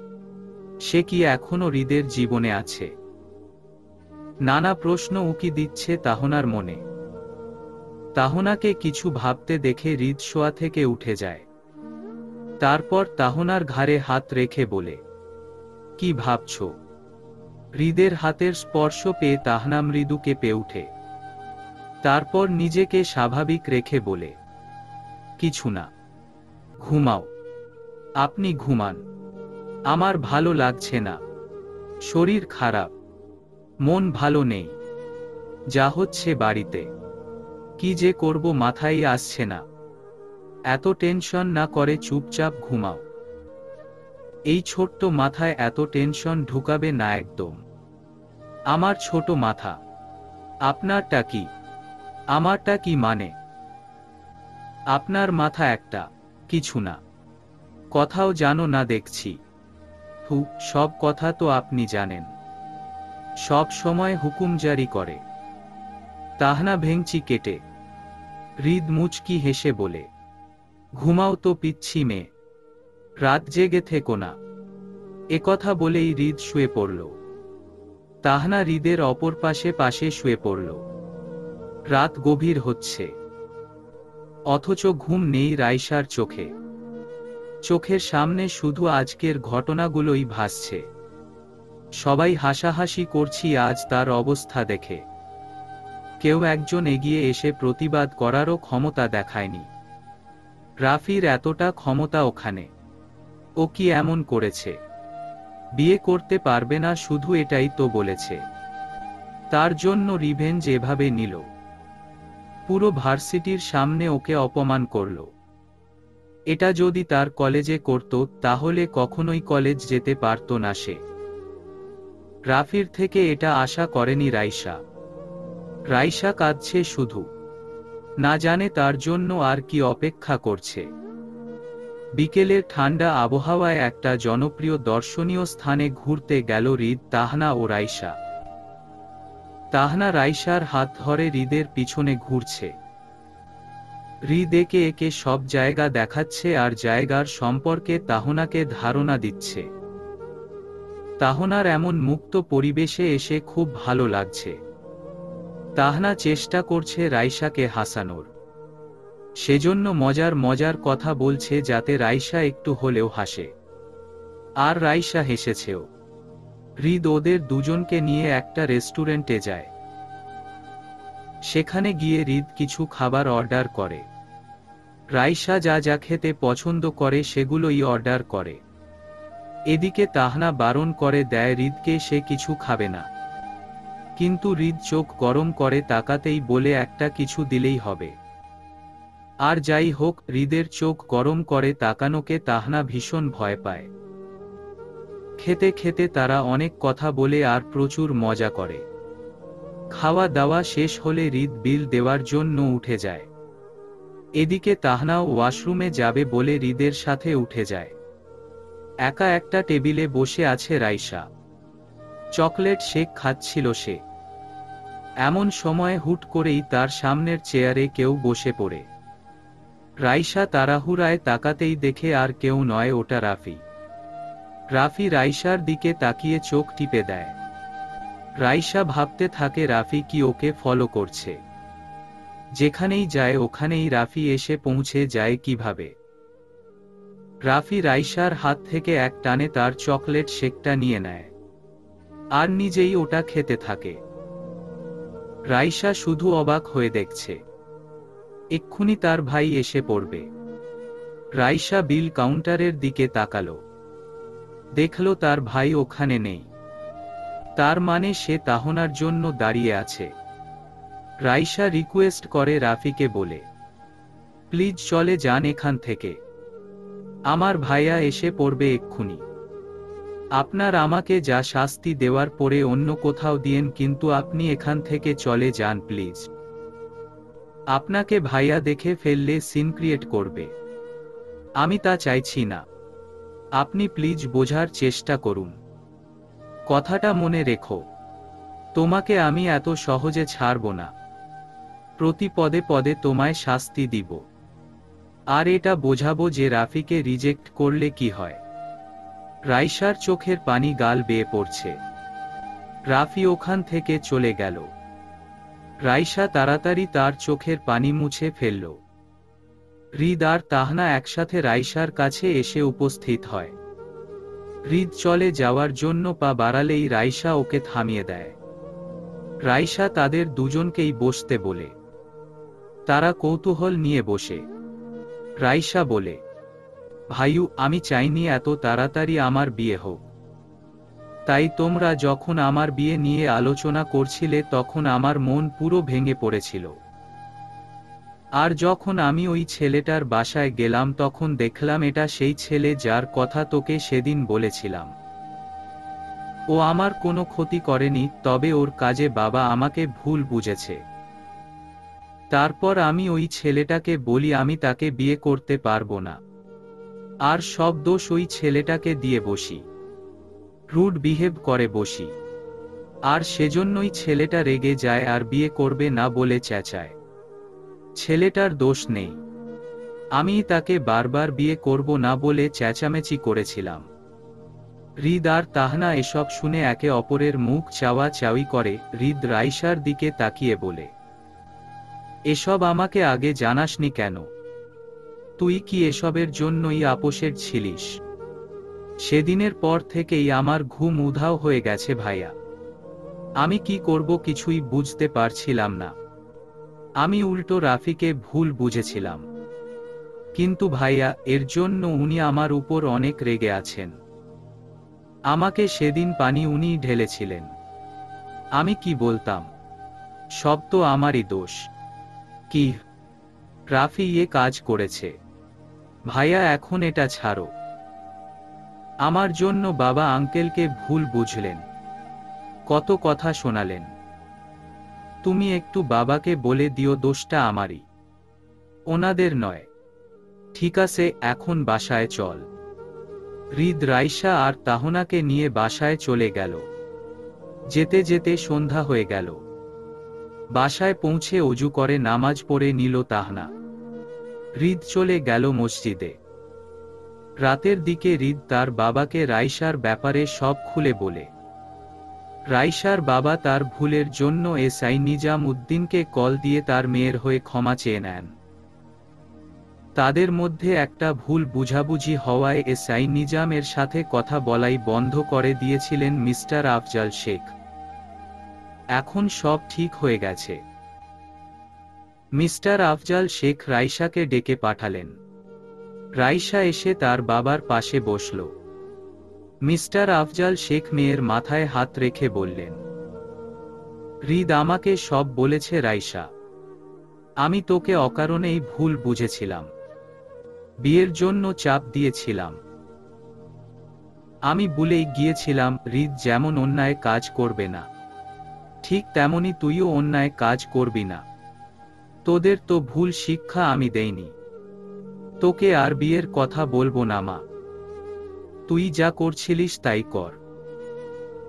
সে কি এখনো হৃদের জীবনে আছে? নানা প্রশ্ন উকি দিচ্ছে তাহনার মনে। তাহনাকে কিছু ভাবতে দেখে হৃদ শোয়া থেকে উঠে যায়। তারপর তাহনার ঘাড়ে হাত রেখে বলে, কি ভাবছ? হৃদের হাতের স্পর্শ পেয়ে তাহনা মৃদু কেঁপে উঠে। তারপর নিজেকে স্বাভাবিক রেখে বলে, কিছু না, ঘুমাও। আপনি ঘুমান। আমার ভালো লাগছে না, শরীর খারাপ, মন ভালো নেই। যা হচ্ছে বাড়িতে, কি যে করব মাথায় আসছে না। এত টেনশন না করে চুপচাপ ঘুমাও। এই ছোট্ট মাথায় এত টেনশন ঢুকাবে না একদম। আমার ছোট মাথা। আপনারটা কি? আমারটা কি মানে? আপনার মাথা একটা, কিছু না। কথাও জানো না দেখছি। সব কথা তো আপনি জানেন। সব সময় হুকুম জারি করে। তাহনা ভেঙচি কেটে। হৃদ মুচকি হেসে বলে, ঘুমাও তো পিচ্ছি মেয়ে, রাত জেগে থেকো না। একথা বলেই হৃদ শুয়ে পড়ল। তাহনা হৃদের অপর পাশে পাশে শুয়ে পড়ল। রাত গভীর হচ্ছে, অথচ ঘুম নেই রাইসার চোখে। চোখের সামনে শুধু আজকের ঘটনাগুলোই ভাসছে। সবাই হাসাহাসি করছি আজ তার অবস্থা দেখে। কেউ একজন এগিয়ে এসে প্রতিবাদ করারও ক্ষমতা দেখায়নি। রাফির এতটা ক্ষমতা ওখানে। ও কি এমন করেছে? বিয়ে করতে পারবে না শুধু এটাই তো বলেছে। তার জন্য রিভেঞ্জ এভাবে নিল। পুরো ভার্সিটির সামনে ওকে অপমান করল। এটা যদি তার কলেজে করত তাহলে কখনোই কলেজ যেতে পারত না সে। রাফির থেকে এটা আশা করেনি রাইসা। রাইসা কাঁদছে শুধু, না জানে তার জন্য আর কি অপেক্ষা করছে। বিকেলের ঠান্ডা আবহাওয়ায় একটা জনপ্রিয় দর্শনীয় স্থানে ঘুরতে গেল হৃদ, তাহনা ও রাইসা। তাহনা রাইসার হাত ধরে হৃদের পিছনে ঘুরছে। হৃদ একে একে সব জায়গা দেখাচ্ছে আর জায়গার সম্পর্কে তাহনাকে ধারণা দিচ্ছে। তাহনার এমন মুক্ত পরিবেশে এসে খুব ভালো লাগছে। তাহনা চেষ্টা করছে রাইসাকে হাসানোর, সেজন্য মজার মজার কথা বলছে যাতে রাইসা একটু হলেও হাসে। আর রাইসা হেসেছেও। হৃদ ওদের দুজনকে নিয়ে একটা রেস্টুরেন্টে যায়। সেখানে গিয়ে হৃদ কিছু খাবার অর্ডার করে। রাইসা যা যা খেতে পছন্দ করে সেগুলোই অর্ডার করে। এদিকে তাহনা বারণ করে দেয় হৃদকে সে কিছু খাবে না, কিন্তু হৃদ চোখ গরম করে তাকাতেই বলে একটা কিছু দিলেই হবে। আর যাই হোক, হৃদের চোখ গরম করে তাকানোকে তাহনা ভীষণ ভয় পায়। খেতে খেতে তারা অনেক কথা বলে আর প্রচুর মজা করে। খাওয়া দাওয়া শেষ হলে হৃদ বিল দেওয়ার জন্য উঠে যায়। এদিকে তাহনাও ওয়াশরুমে যাবে বলে হৃদের সাথে উঠে যায়। একা একটা টেবিলে বসে আছে রাইসা। চকলেট শেক খাচ্ছিল সে। এমন সময় হুট করেই তার সামনের চেয়ারে কেউ বসে পড়ে। রাইসা তাড়াহুড়ায় তাকাতেই দেখে আর কেউ নয়, ওটা রাফি। রাফি রাইসার দিকে তাকিয়ে চোখ টিপে দেয়। রাইসা ভাবতে থাকে রাফি কি ওকে ফলো করছে। যেখানেই যায় ওখানেই রাফি এসে পৌঁছে যায় কিভাবে। রাফি রাইসার হাত থেকে এক টানে তার চকলেট শেকটা নিয়ে নেয় আর নিজেই ওটা খেতে থাকে। রাইসা শুধু অবাক হয়ে দেখছে, এক্ষুনি তার ভাই এসে পড়বে। রাইসা বিল কাউন্টারের দিকে তাকালো, দেখল তার ভাই ওখানে নেই। তার মানে সে তাহনার জন্য দাঁড়িয়ে আছে। রাইসা রিকোয়েস্ট করে রাফিকে বলে, প্লিজ চলে যান এখান থেকে, আমার ভাইয়া এসে পড়বে এক্ষুনি। আপনার আমাকে যা শাস্তি দেওয়ার পরে অন্য কোথাও দিয়েন, কিন্তু আপনি এখান থেকে চলে যান প্লিজ। আপনাকে ভাইয়া দেখে ফেললে সিন ক্রিয়েট করবে। আমি তা চাইছি না। আপনি প্লিজ বোঝার চেষ্টা করুন। কথাটা মনে রেখো, তোমাকে আমি এত সহজে ছাড়ব না। প্রতি পদে পদে তোমায় শাস্তি দিব। আর এটা বোঝাবো যে রাফিকে রিজেক্ট করলে কি হয়। রাইসার চোখের পানি গাল বেয়ে পড়ছে। রাফি ওখান থেকে চলে গেল। রাইসা তাড়াতাড়ি তার চোখের পানি মুছে ফেলল। হৃদ আর তাহনা একসাথে রাইসার কাছে এসে উপস্থিত হয়। হৃদ চলে যাওয়ার জন্য পা বাড়ালেই রাইসা ওকে থামিয়ে দেয়। রাইসা তাদের দুজনকেই বসতে বলে। তারা কৌতূহল নিয়ে বসে। রাইসা বলে, ভাইউ, আমি চাইনি এত তাড়াতাড়ি আমার বিয়ে হোক। তাই তোমরা যখন আমার বিয়ে নিয়ে আলোচনা করছিলে তখন আমার মন পুরো ভেঙে পড়েছিল। আর যখন আমি ওই ছেলেটার বাসায় গেলাম তখন দেখলাম এটা সেই ছেলে যার কথা তোকে সেদিন বলেছিলাম। ও আমার কোনো ক্ষতি করেনি, তবে ওর কাজে বাবা আমাকে ভুল বুঝেছে। তারপর আমি ওই ছেলেটাকে বলি আমি তাকে বিয়ে করতে পারবো না, আর সব দোষ ওই ছেলেটাকে দিয়ে বসি। রুড বিহেভ করে বসি। আর সেজন্যই ছেলেটা রেগে যায় আর বিয়ে করবে না বলে চেঁচায়। ছেলেটার দোষ নেই, আমি তাকে বারবার বিয়ে করব না বলে চেঁচামেচি করেছিলাম। হৃদ আর তাহনা এসব শুনে একে অপরের মুখ চাওয়া চাওয়ি করে। হৃদ রাইসার দিকে তাকিয়ে বলে, এসব আমাকে আগে জানাসনি কেন? তুই কি এসবের জন্যই আপোষের ছিলিস? সেদিনের পর থেকেই আমার ঘুম উধাও হয়ে গেছে ভাইয়া। আমি কি করব কিছুই বুঝতে পারছিলাম না। আমি উল্টো রাফিকে ভুল বুঝেছিলাম, কিন্তু ভাইয়া, এর জন্য উনি আমার উপর অনেক রেগে আছেন। আমাকে সেদিন পানি উনিই ঢেলেছিলেন। আমি কি বলতাম, সব তো আমারই দোষ। কি, রাফি কাজ করেছে, ভাইয়া এখন এটা ছাড়ো। আমার জন্য বাবা আঙ্কেলকে ভুল বুঝলেন, কত কথা শোনালেন। তুমি একটু বাবাকে বলে দিও দোষটা আমারই, ওনাদের নয়। ঠিক আছে, এখন বাসায় চল। হৃদ রাইসা আর তাহনাকে নিয়ে বাসায় চলে গেল। যেতে যেতে সন্ধ্যা হয়ে গেল। বাসায় পৌঁছে অজু করে নামাজ পড়ে নিল তাহনা। হৃদ চলে গেল মসজিদে। রাতের দিকে হৃদ তার বাবাকে রাইসার ব্যাপারে সব খুলে বলে। রাইসার বাবা তার ভুলের জন্য এসআই নিজাম উদ্দিনকে কল দিয়ে তার মেয়ের হয়ে ক্ষমা চেয়ে নেন। তাদের মধ্যে একটা ভুল বুঝাবুঝি হওয়ায় এসআই নিজামের সাথে কথা বলাই বন্ধ করে দিয়েছিলেন মিস্টার আফজাল শেখ। এখন সব ঠিক হয়ে গেছে। মিস্টার আফজাল শেখ রাইসাকে ডেকে পাঠালেন। রাইসা এসে তার বাবার পাশে বসল। মিস্টার আফজাল শেখ মেয়ের মাথায় হাত রেখে বললেন, হৃদ আমাকে সব বলেছে রাইসা। আমি তোকে অকারণেই ভুল বুঝেছিলাম, বিয়ের জন্য চাপ দিয়েছিলাম। আমি ভুলেই গিয়েছিলাম হৃদ যেমন অন্যায় কাজ করবে না, ঠিক তেমনি তুইও অন্যায় কাজ করবি না। তোদের তো ভুল শিক্ষা আমি দেইনি। তোকে আর বিয়ের কথা বলবো না মা। তুই যা করছিলিস তাই কর।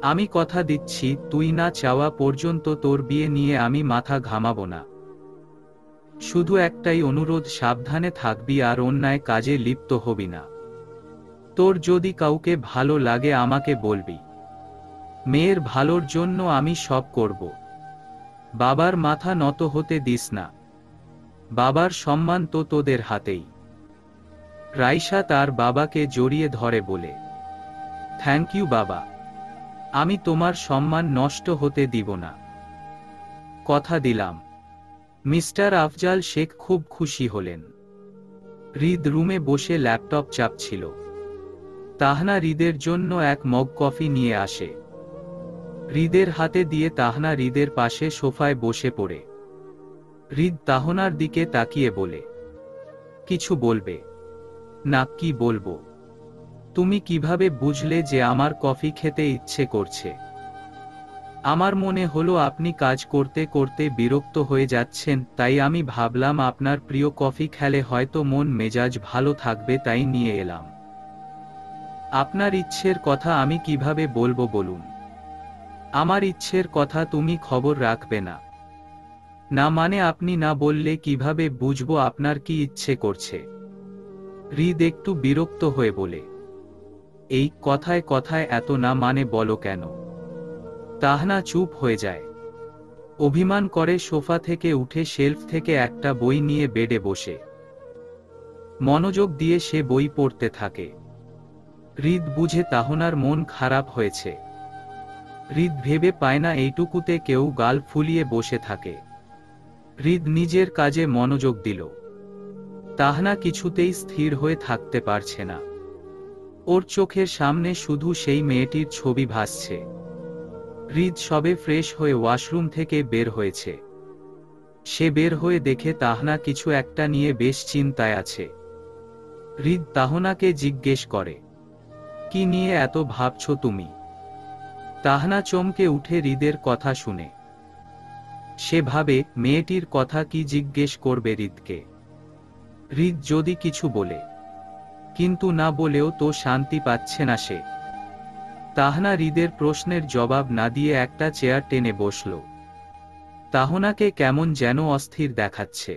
আমি কথা দিচ্ছি তুই না চাওয়া পর্যন্ত তোর বিয়ে নিয়ে আমি মাথা ঘামাবো না। শুধু একটাই অনুরোধ, সাবধানে থাকবি আর অন্যায় কাজে লিপ্ত হবি না। তোর যদি কাউকে ভালো লাগে আমাকে বলবি। মেয়ের ভালোর জন্য আমি সব করব। বাবার মাথা নত হতে দিস না। বাবার সম্মান তো তোদের হাতেই। রাইসা তার বাবাকে জড়িয়ে ধরে বলে, থ্যাংক ইউ বাবা, আমি তোমার সম্মান নষ্ট হতে দিব না। কথা দিলাম। মিস্টার আফজাল শেখ খুব খুশি হলেন। হৃদ রুমে বসে ল্যাপটপ চাপছিল। তাহনা হৃদের জন্য এক মগ কফি নিয়ে আসে। হৃদের হাতে দিয়ে তাহনা হৃদের পাশে সোফায় বসে পড়ে। হৃদ তাহনার দিকে তাকিয়ে বলে, কিছু বলবে? না, কি বলবো? তুমি কিভাবে বুঝলে যে আমার কফি খেতে ইচ্ছে করছে? আমার মনে হলো আপনি কাজ করতে করতে বিরক্ত হয়ে যাচ্ছেন, তাই আমি ভাবলাম আপনার প্রিয় কফি খেলে হয়তো মন মেজাজ ভালো থাকবে, তাই নিয়ে এলাম। আপনার ইচ্ছের কথা আমি কিভাবে বলবো বলুন? আমার ইচ্ছের কথা তুমি খবর রাখবে না? না মানে আপনি না বললে কিভাবে বুঝবো আপনার কি ইচ্ছে করছে? হৃদ একটু বিরক্ত হয়ে বলে, এই কথায় কথায় এত না মানে বলো কেন? তাহনা চুপ হয়ে যায়। অভিমান করে সোফা থেকে উঠে শেলফ থেকে একটা বই নিয়ে বেডে বসে মনোযোগ দিয়ে সে বই পড়তে থাকে। হৃদ বুঝে তাহনার মন খারাপ হয়েছে। হৃদ ভেবে পায় না এইটুকুতে কেউ গাল ফুলিয়ে বসে থাকে। হৃদ নিজের কাজে মনোযোগ দিল। তাহনা কিছুতেই স্থির হয়ে থাকতে পারছে না। ওর চোখের সামনে শুধু সেই মেয়েটির ছবি ভাসছে। হৃদ সবে ফ্রেশ হয়ে ওয়াশরুম থেকে বের হয়েছে। সে বের হয়ে দেখে তাহনা কিছু একটা নিয়ে বেশ চিন্তায় আছে। হৃদ তাহনাকে জিজ্ঞেস করে, কি নিয়ে এত ভাবছো তুমি? তাহনা চমকে উঠে হৃদের কথা শুনে। সে ভাবে মেয়েটির কথা কি জিজ্ঞেস করবে হৃদকে। হৃদ যদি কিছু বলে, কিন্তু না বলেও তো শান্তি পাচ্ছে না সে। তাহনা হৃদের প্রশ্নের জবাব না দিয়ে একটা চেয়ার টেনে বসল। তাহনাকে কেমন যেন অস্থির দেখাচ্ছে।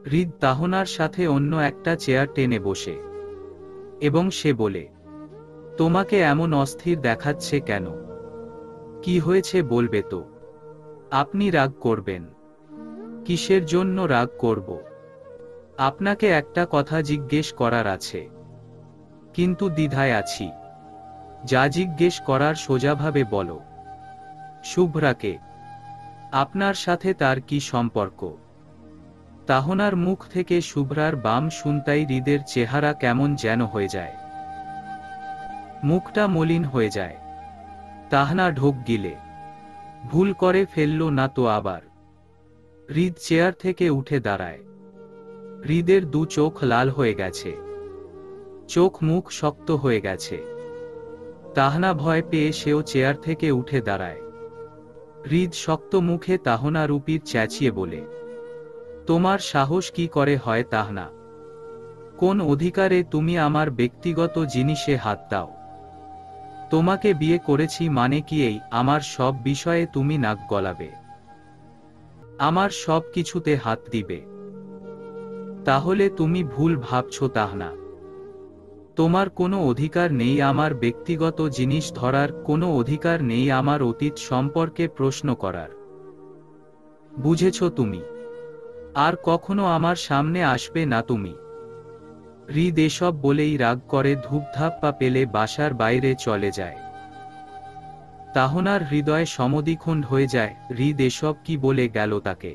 হৃদ তাহনার সাথে অন্য একটা চেয়ার টেনে বসে এবং সে বলে, তোমাকে এমন অস্থির দেখাচ্ছে কেন? কি হয়েছে বলবে তো? আপনি রাগ করবেন? কিসের জন্য রাগ করব? আপনাকে একটা কথা জিজ্ঞেস করার আছে, কিন্তু দ্বিধায় আছি। যা জিজ্ঞেস করার সোজাভাবে বলো। শুভ্রাকে? আপনার সাথে তার কি সম্পর্ক? তাহনার মুখ থেকে শুভ্রার বাম শুনতাই হৃদের চেহারা কেমন যেন হয়ে যায়। মুখটা মলিন হয়ে যায়। তাহনা ঢোক গিলে ভুল করে ফেললো না তো আবার? হৃদ চেয়ার থেকে উঠে দাঁড়ায়। হৃদের দু চোখ লাল হয়ে গেছে, চোখ মুখ শক্ত হয়ে গেছে। তাহনা ভয় পেয়ে সেও চেয়ার থেকে উঠে দাঁড়ায়। হৃদ শক্ত মুখে তাহনা রূপীর চেঁচিয়ে বলে, তোমার সাহস কি করে হয় তাহনা? কোন অধিকারে তুমি আমার ব্যক্তিগত জিনিসে হাত দাও? তোমাকে বিয়ে করেছি মানে কি এই আমার সব বিষয়ে তুমি নাক গলাবে? আমার সব কিছুতে হাত দিবে? তাহলে তুমি ভুল ভাবছো তাহনা। তোমার কোনো অধিকার নেই আমার ব্যক্তিগত জিনিস ধরার, কোনো অধিকার নেই আমার অতীত সম্পর্কে প্রশ্ন করার। বুঝেছ তুমি? আর কখনো আমার সামনে আসবে না তুমি। হৃদ এসব বলেই রাগ করে ধূপধাপ্পা পেলে বাসার বাইরে চলে যায়। তাহনার হৃদয় সমদ্বিখণ্ড হয়ে যায়। হৃদ এসব কি বলে গেল তাকে?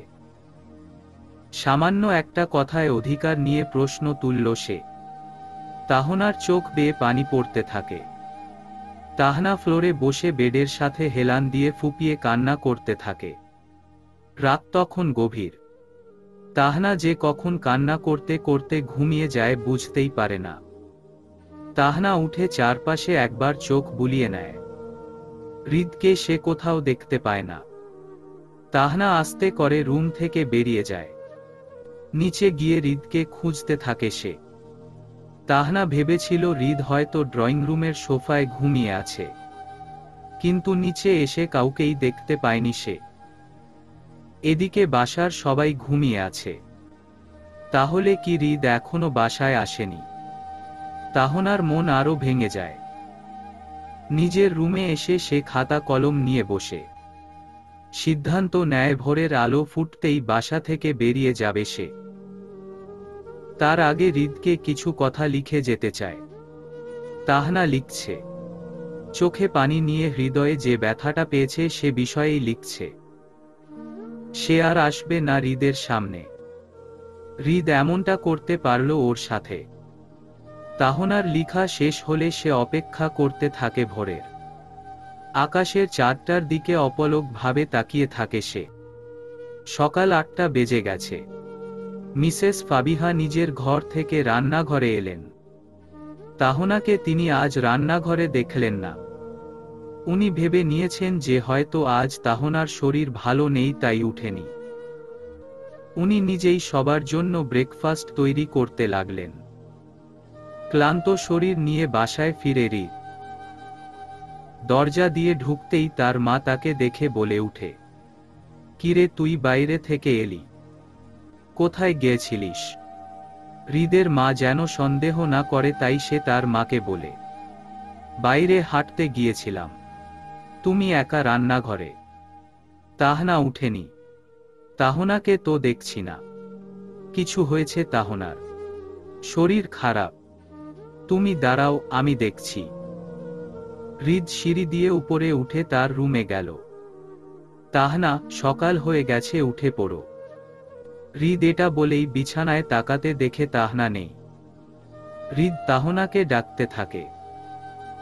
সামান্য একটা কথায় অধিকার নিয়ে প্রশ্ন তুলল সে। তাহনার চোখ বেয়ে পানি পড়তে থাকে। তাহনা ফ্লোরে বসে বেডের সাথে হেলান দিয়ে ফুপিয়ে কান্না করতে থাকে। রাত তখন গভীর। তাহনা যে কখন কান্না করতে করতে ঘুমিয়ে যায় বুঝতেই পারে না। তাহনা উঠে চারপাশে একবার চোখ বুলিয়ে নেয়। হৃদকে সে কোথাও দেখতে পায় না। তাহনা আস্তে করে রুম থেকে বেরিয়ে যায়। নিচে গিয়ে হৃদকে খুঁজতে থাকে সে। তাহনা ভেবেছিল হৃদ হয়তো ড্রয়িং রুমের সোফায় ঘুমিয়ে আছে, কিন্তু নিচে এসে কাউকেই দেখতে পায়নি সে। এদিকে বাসার সবাই ঘুমিয়ে আছে। তাহলে কি হৃদ এখনো বাসায় আসেনি? তাহনার মন আরো ভেঙে যায়। নিজের রুমে এসে সে খাতা কলম নিয়ে বসে সিদ্ধান্ত নেয় ভোরের আলো ফুটতেই বাসা থেকে বেরিয়ে যাবে সে। তার আগে হৃদকে কিছু কথা লিখে যেতে চায়। তাহনা লিখছে। চোখে পানি নিয়ে হৃদয়ে যে ব্যথাটা পেয়েছে সে বিষয়েই লিখছে। সে আর আসবে না হৃদের সামনে। হৃদ এমনটা করতে পারল ওর সাথে। তাহনার লিখা শেষ হলে সে অপেক্ষা করতে থাকে ভোরের। আকাশের চাঁদটার দিকে অপলক ভাবে তাকিয়ে থাকে সে। সকাল 8টা বেজে গেছে। মিসেস ফাবিহা নিজের ঘর থেকে রান্নাঘরে এলেন। তাহনাকে তিনি আজ রান্নাঘরে দেখলেন না। উনি ভেবে নিয়েছেন যে হয়তো আজ তাহনার শরীর ভালো নেই তাই উঠেনি। উনি নিজেই সবার জন্য ব্রেকফাস্ট তৈরি করতে লাগলেন। ক্লান্ত শরীর নিয়ে বাসায় ফিরে হৃদ দরজা দিয়ে ঢুকতেই তার মা তাকে দেখে বলে উঠে, কিরে তুই বাইরে থেকে এলি? কোথায় গিয়েছিলিস? হৃদের মা যেন সন্দেহ না করে তাই সে তার মাকে বলে, বাইরে হাঁটতে গিয়েছিলাম। তুমি একা রান্নাঘরে? তাহনা উঠেনি। তাহনাকে তো দেখছি না। কিছু হয়েছে তাহনার? শরীর খারাপ? তুমি দাঁড়াও আমি দেখছি। হৃদ সিঁড়ি দিয়ে উপরে উঠে তার রুমে গেল। তাহনা, সকাল হয়ে গেছে উঠে পড়ো। হৃদ এটা বলেই বিছানায় তাকাতে দেখে তাহনা নেই। হৃদ তাহনাকে ডাকতে থাকে,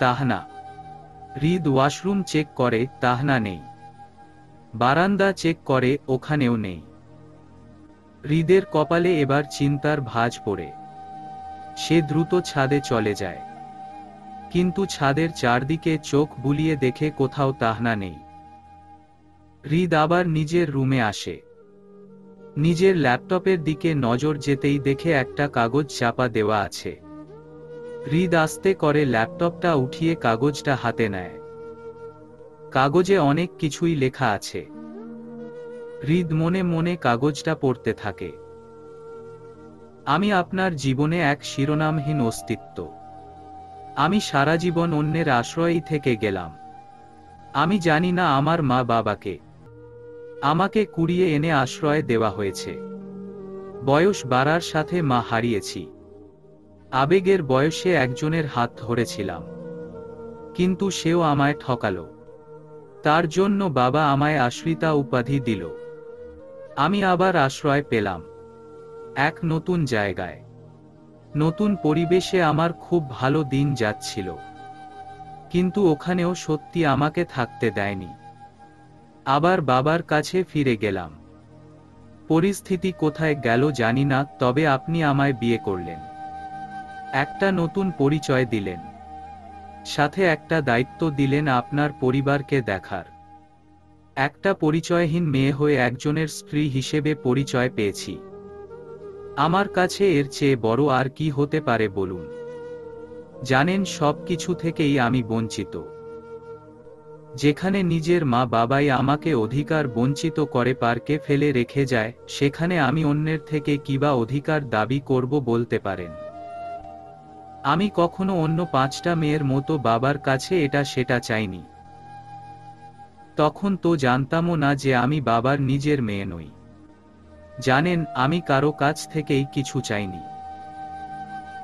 তাহনা। হৃদ ওয়াশরুম চেক করে, তাহনা নেই। বারান্দা চেক করে, ওখানেও নেই। হৃদের কপালে এবার চিন্তার ভাঁজ পড়ে। সে দ্রুত ছাদে চলে যায়। কিন্তু ছাদের চারদিকে চোখ বুলিয়ে দেখে কোথাও তাহনা নেই। হৃদ আবার নিজের রুমে আসে। নিজের ল্যাপটপের দিকে নজর যেতেই দেখে একটা কাগজ চাপা দেওয়া আছে। হৃদ আস্তে করে ল্যাপটপটা উঠিয়ে কাগজটা হাতে নেয়। কাগজে অনেক কিছুই লেখা আছে। হৃদ মনে মনে কাগজটা পড়তে থাকে। আমি আপনার জীবনে এক শিরোনামহীন অস্তিত্ব। আমি সারা জীবন অন্যের আশ্রয়েই থেকে গেলাম। আমি জানি না আমার মা বাবাকে। আমাকে কুড়িয়ে এনে আশ্রয় দেওয়া হয়েছে। বয়স বাড়ার সাথে মা হারিয়েছি। আবেগের বয়সে একজনের হাত ধরেছিলাম, কিন্তু সেও আমায় ঠকালো। তার জন্য বাবা আমায় আশ্রিতা উপাধি দিল। আমি আবার আশ্রয় পেলাম এক নতুন জায়গায়, নতুন পরিবেশে। আমার খুব ভালো দিন যাচ্ছিল, কিন্তু ওখানেও সত্যি আমাকে থাকতে দেয়নি। আবার বাবার কাছে ফিরে গেলাম। পরিস্থিতি কোথায় গেল জানি না, তবে আপনি আমায় বিয়ে করলেন। একটা নতুন পরিচয় দিলেন, সাথে একটা দায়িত্ব দিলেন আপনার পরিবারকে দেখার। একটা পরিচয়হীন মেয়ে হয়ে একজনের স্ত্রী হিসেবে পরিচয় পেয়েছি। আমার কাছে এর চেয়ে বড় আর কি হতে পারে বলুন? জানেন, সব কিছু থেকেই আমি বঞ্চিত। যেখানে নিজের মা বাবাই আমাকে অধিকার বঞ্চিত করে পারকে ফেলে রেখে যায়, সেখানে আমি অন্যের থেকে কিবা অধিকার দাবি করব বলতে পারেন? আমি কখনো অন্য 5টা মেয়ের মতো বাবার কাছে এটা সেটা চাইনি। তখন তো জানতামও না যে আমি বাবার নিজের মেয়ে নই। জানেন, আমি কারো কাছ থেকেই কিছু চাইনি।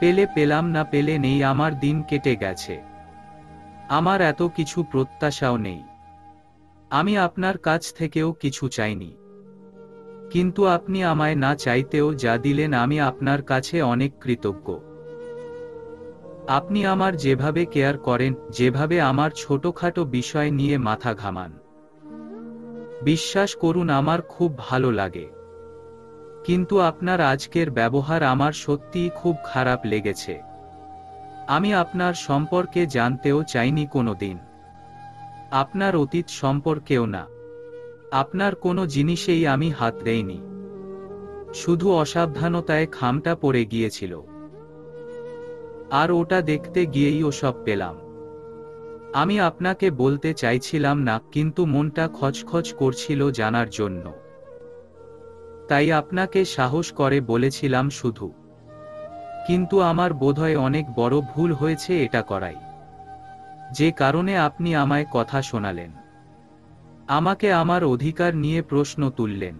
পেলে পেলাম, না পেলে নেই, আমার দিন কেটে গেছে। আমার এত কিছু প্রত্যাশাও নেই। আমি আপনার কাছ থেকেও কিছু চাইনি, কিন্তু আপনি আমায় না চাইতেও যা দিলেন, আমি আপনার কাছে অনেক কৃতজ্ঞ। আপনি আমার যেভাবে কেয়ার করেন, যেভাবে আমার ছোটখাটো বিষয় নিয়ে মাথা ঘামান, বিশ্বাস করুন আমার খুব ভালো লাগে। কিন্তু আপনার আজকের ব্যবহার আমার সত্যিই খুব খারাপ লেগেছে। আমি আপনার সম্পর্কে জানতেও চাইনি কোনোদিন, আপনার অতীত সম্পর্কেও না। আপনার কোনো জিনিসেই আমি হাত দেইনি, শুধু অসাবধানতায় খামটা পড়ে গিয়েছিল, আর ওটা দেখতে গিয়েই ওসব পেলাম। আমি আপনাকে বলতে চাইছিলাম না, কিন্তু মনটা খচখচ করছিল জানার জন্য। তাই আপনাকে সাহস করে বলেছিলাম শুধু। কিন্তু আমার বোধহয় অনেক বড় ভুল হয়েছে এটা করাই, যে কারণে আপনি আমায় কথা শোনালেন, আমাকে আমার অধিকার নিয়ে প্রশ্ন তুললেন।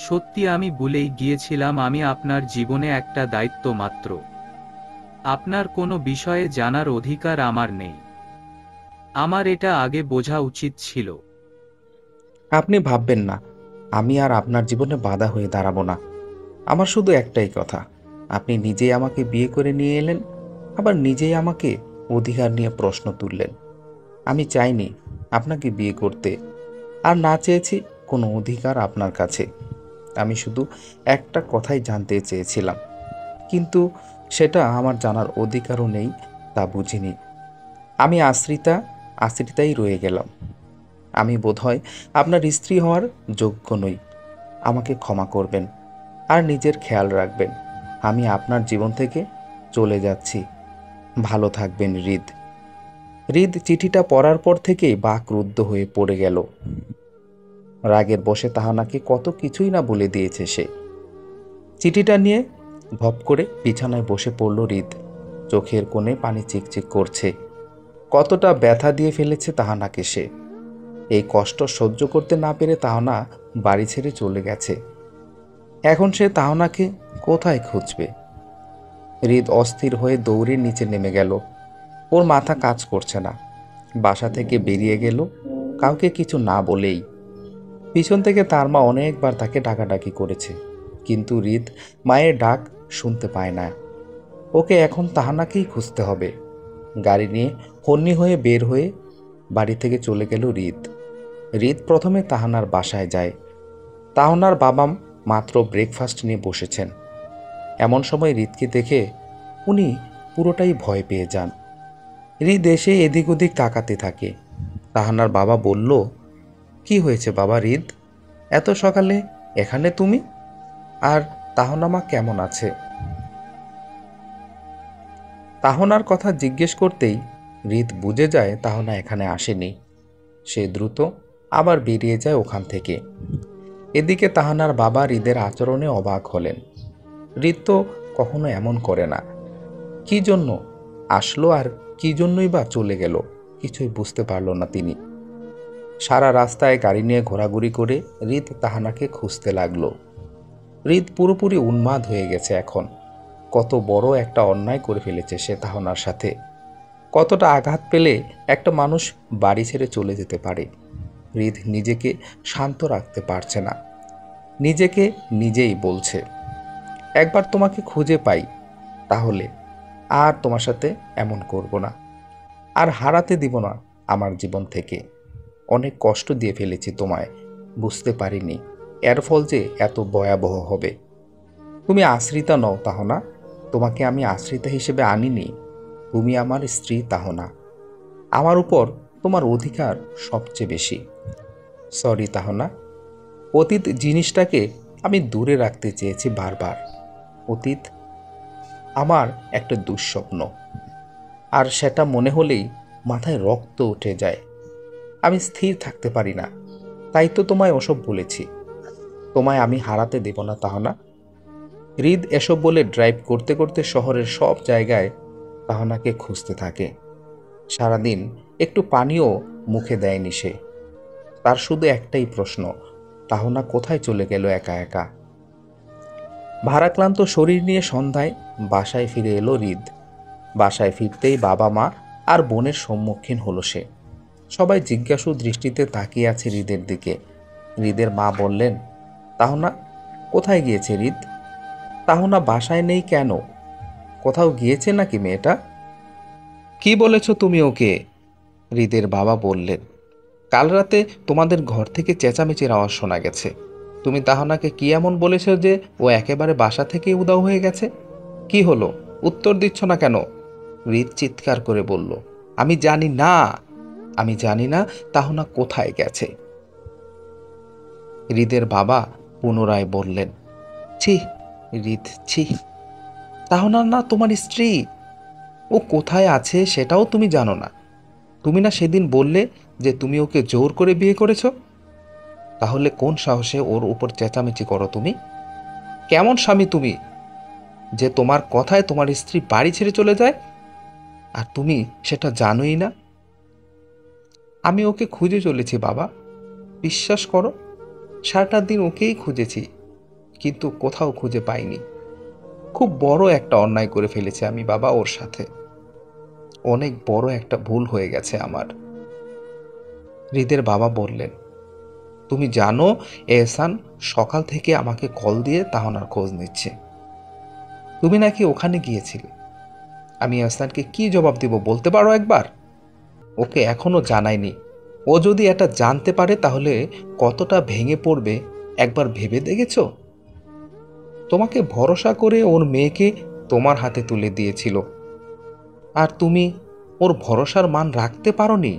সত্যি আমি ভুলেই গিয়েছিলাম আমি আপনার জীবনে একটা দায়িত্ব মাত্র। আপনার কোনো বিষয়ে জানার অধিকার আমার নেই। আমার এটা আগে বোঝা উচিত ছিল। আপনি ভাববেন না আমি আর আপনার জীবনে বাধা হয়ে দাঁড়াবো না। আমার শুধু একটাই কথা, আপনি নিজেই আমাকে বিয়ে করে নিয়ে এলেন, আবার নিজেই আমাকে অধিকার নিয়ে প্রশ্ন তুললেন। আমি চাইনি আপনাকে বিয়ে করতে, আর না চেয়েছি কোনো অধিকার আপনার কাছে। আমি শুধু একটা কথাই জানতে চেয়েছিলাম, কিন্তু সেটা আমার জানার অধিকারও নেই, তা বুঝিনি। আমি আশ্রিতাই রয়ে গেলাম। আমি বোধহয় আপনার স্ত্রী হওয়ার যোগ্য নই। আমাকে ক্ষমা করবেন, আর নিজের খেয়াল রাখবেন। আমি আপনার জীবন থেকে চলে যাচ্ছি। ভালো থাকবেন, হৃদ। হৃদ চিঠিটা পড়ার পর থেকেই বাকরুদ্ধ হয়ে পড়ে গেল। রাগের বশে তাহানাকে কত কিছুই না বলে দিয়েছে সে। চিঠিটা নিয়ে ভপ করে বিছানায় বসে পড়ল হৃদ। চোখের কোণে পানি চিকচিক করছে। কতটা ব্যথা দিয়ে ফেলেছে তাহানাকে সে। এই কষ্ট সহ্য করতে না পেরে তাহানা বাড়ি ছেড়ে চলে গেছে। এখন সে তাহানাকে কোথায় খুঁজবে? হৃদ অস্থির হয়ে দৌড়ে নিচে নেমে গেল। ওর মাথা কাজ করছে না। বাসা থেকে বেরিয়ে গেল কাউকে কিছু না বলেই। পিছন থেকে তার মা অনেকবার তাকে ডাকাডাকি করেছে, কিন্তু হৃদ মায়ের ডাক শুনতে পায় না। ওকে এখন তাহানাকেই খুঁজতে হবে। গাড়ি নিয়ে হন্যি হয়ে বের হয়ে বাড়ি থেকে চলে গেল হৃদ। হৃদ প্রথমে তাহানার বাসায় যায়। তাহানার বাবা মাত্র ব্রেকফাস্ট নিয়ে বসেছেন। এমন সময় হৃদকে দেখে উনি পুরোটাই ভয় পেয়ে যান। হৃদ এসে এদিক ওদিক তাকাতে থাকে। তাহানার বাবা বলল, কি হয়েছে বাবা হৃদ? এত সকালে এখানে তুমি? আর তাহনা মা কেমন আছে? তাহনার কথা জিজ্ঞেস করতেই হৃদ বুঝে যায় তাহনা এখানে আসেনি। সে দ্রুত আবার বেরিয়ে যায় ওখান থেকে। এদিকে তাহানার বাবা হৃদের আচরণে অবাক হলেন। হৃদ তো কখনো এমন করে না। কি জন্য আসলো আর কি জন্যই বা চলে গেল, কিছুই বুঝতে পারল না তিনি। সারা রাস্তায় গাড়ি নিয়ে ঘোরাঘুরি করে হৃদ তাহানাকে খুঁজতে লাগলো। হৃদ পুরোপুরি উন্মাদ হয়ে গেছে এখন। কত বড় একটা অন্যায় করে ফেলেছে সে তাহনার সাথে। কতটা আঘাত পেলে একটা মানুষ বাড়ি ছেড়ে চলে যেতে পারে। হৃদ নিজেকে শান্ত রাখতে পারছে না। নিজেকে নিজেই বলছে, একবার তোমাকে খুঁজে পাই, তাহলে আর তোমার সাথে এমন করব না, আর হারাতে দিব না আমার জীবন থেকে। অনেক কষ্ট দিয়ে ফেলেছি তোমায়, বুঝতে পারিনি এর ফল যে এত ভয়াবহ হবে। তুমি আশ্রিতা নও তাহনা, তোমাকে আমি আশ্রিতা হিসেবে আনিনি। তুমি আমার স্ত্রী তাহনা, আমার উপর তোমার অধিকার সবচেয়ে বেশি। সরি তাহনা, অতীত জিনিসটাকে আমি দূরে রাখতে চেয়েছি বারবার। অতীত আমার একটা দুঃস্বপ্ন, আর সেটা মনে হলেই মাথায় রক্ত উঠে যায়। আমি স্থির থাকতে পারি না, তাই তো তোমায় ওসব বলেছি। তোমায় আমি হারাতে দেব না তাহনা। হৃদ এসব বলে ড্রাইভ করতে করতে শহরের সব জায়গায় তাহনাকে খুঁজতে থাকে। সারাদিন একটু পানিও মুখে দেয়নি সে। তার শুধু একটাই প্রশ্ন, তাহনা কোথায় চলে গেল একা একা। ভারাক্লান্ত শরীর নিয়ে সন্ধ্যায় বাসায় ফিরে এলো হৃদ। বাসায় ফিরতেই বাবা মা আর বোনের সম্মুখীন হলো সে। সবাই জিজ্ঞাসু দৃষ্টিতে তাকিয়ে আছে হৃদের দিকে। হৃদের মা বললেন, তাহনা কোথায় গিয়েছে হৃদ? তাহনা বাসায় নেই কেন? কোথাও গিয়েছে নাকি মেয়েটা? কি বলেছ তুমি ওকে? হৃদের বাবা বললেন, কাল রাতে তোমাদের ঘর থেকে চেঁচামেচির আওয়াজ শোনা গেছে। তুমি তাহনাকে কি এমন বলেছ যে ও একেবারে বাসা থেকে উধাও হয়ে গেছে? কি হলো, উত্তর দিচ্ছ না কেন? হৃদ চিৎকার করে বলল, আমি জানি না, আমি জানি না তাহনা কোথায় গেছে। হৃদের বাবা পুনরায় বললেন, ছি হৃদ, ছি, তাহনা না তোমার স্ত্রী, ও কোথায় আছে সেটাও তুমি জানো না। তুমি না সেদিন বললে যে তুমি ওকে জোর করে বিয়ে করেছ? তাহলে কোন সাহসে ওর উপর চেঁচামেচি করো তুমি? কেমন স্বামী তুমি, যে তোমার কথায় তোমার স্ত্রী বাড়ি ছেড়ে চলে যায় আর তুমি সেটা জানোই না? আমি ওকে খুঁজে চলেছি বাবা, বিশ্বাস করো, সারাটা দিন ওকেই খুঁজেছি, কিন্তু কোথাও খুঁজে পাইনি। খুব বড় একটা অন্যায় করে ফেলেছি আমি বাবা ওর সাথে। অনেক বড় একটা ভুল হয়ে গেছে আমার। হৃদের বাবা বললেন, তুমি জানো এহসান সকাল থেকে আমাকে কল দিয়ে তাহনার খোঁজ নিচ্ছে। তুমি নাকি ওখানে গিয়েছিলে। আমি এহসানকে কি জবাব দিব বলতে পারো একবার? ওকে এখনো জানাইনি। ও যদি এটা জানতে পারে তাহলে কতটা ভেঙে পড়বে একবার ভেবে দেখেছো? তোমাকে ভরসা করে ওর মেয়েকে তোমার হাতে তুলে দিয়েছিল, আর তুমি ওর ভরসার মান রাখতে পারোনি।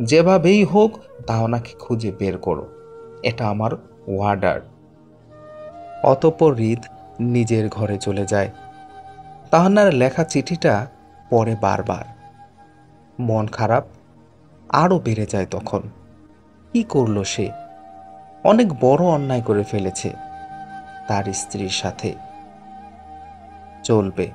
যেভাবেই হোক তাহনাকে খুঁজে বের করো, এটা আমার ওয়ার্ডার। অতঃপর হৃদ নিজের ঘরে চলে যায়। তাহনার লেখা চিঠিটা পড়ে বারবার। মন খারাপ আরও বেড়ে যায় তখন। কি করলো সে? অনেক বড় অন্যায় করে ফেলেছে তার স্ত্রীর সাথে। চলবে।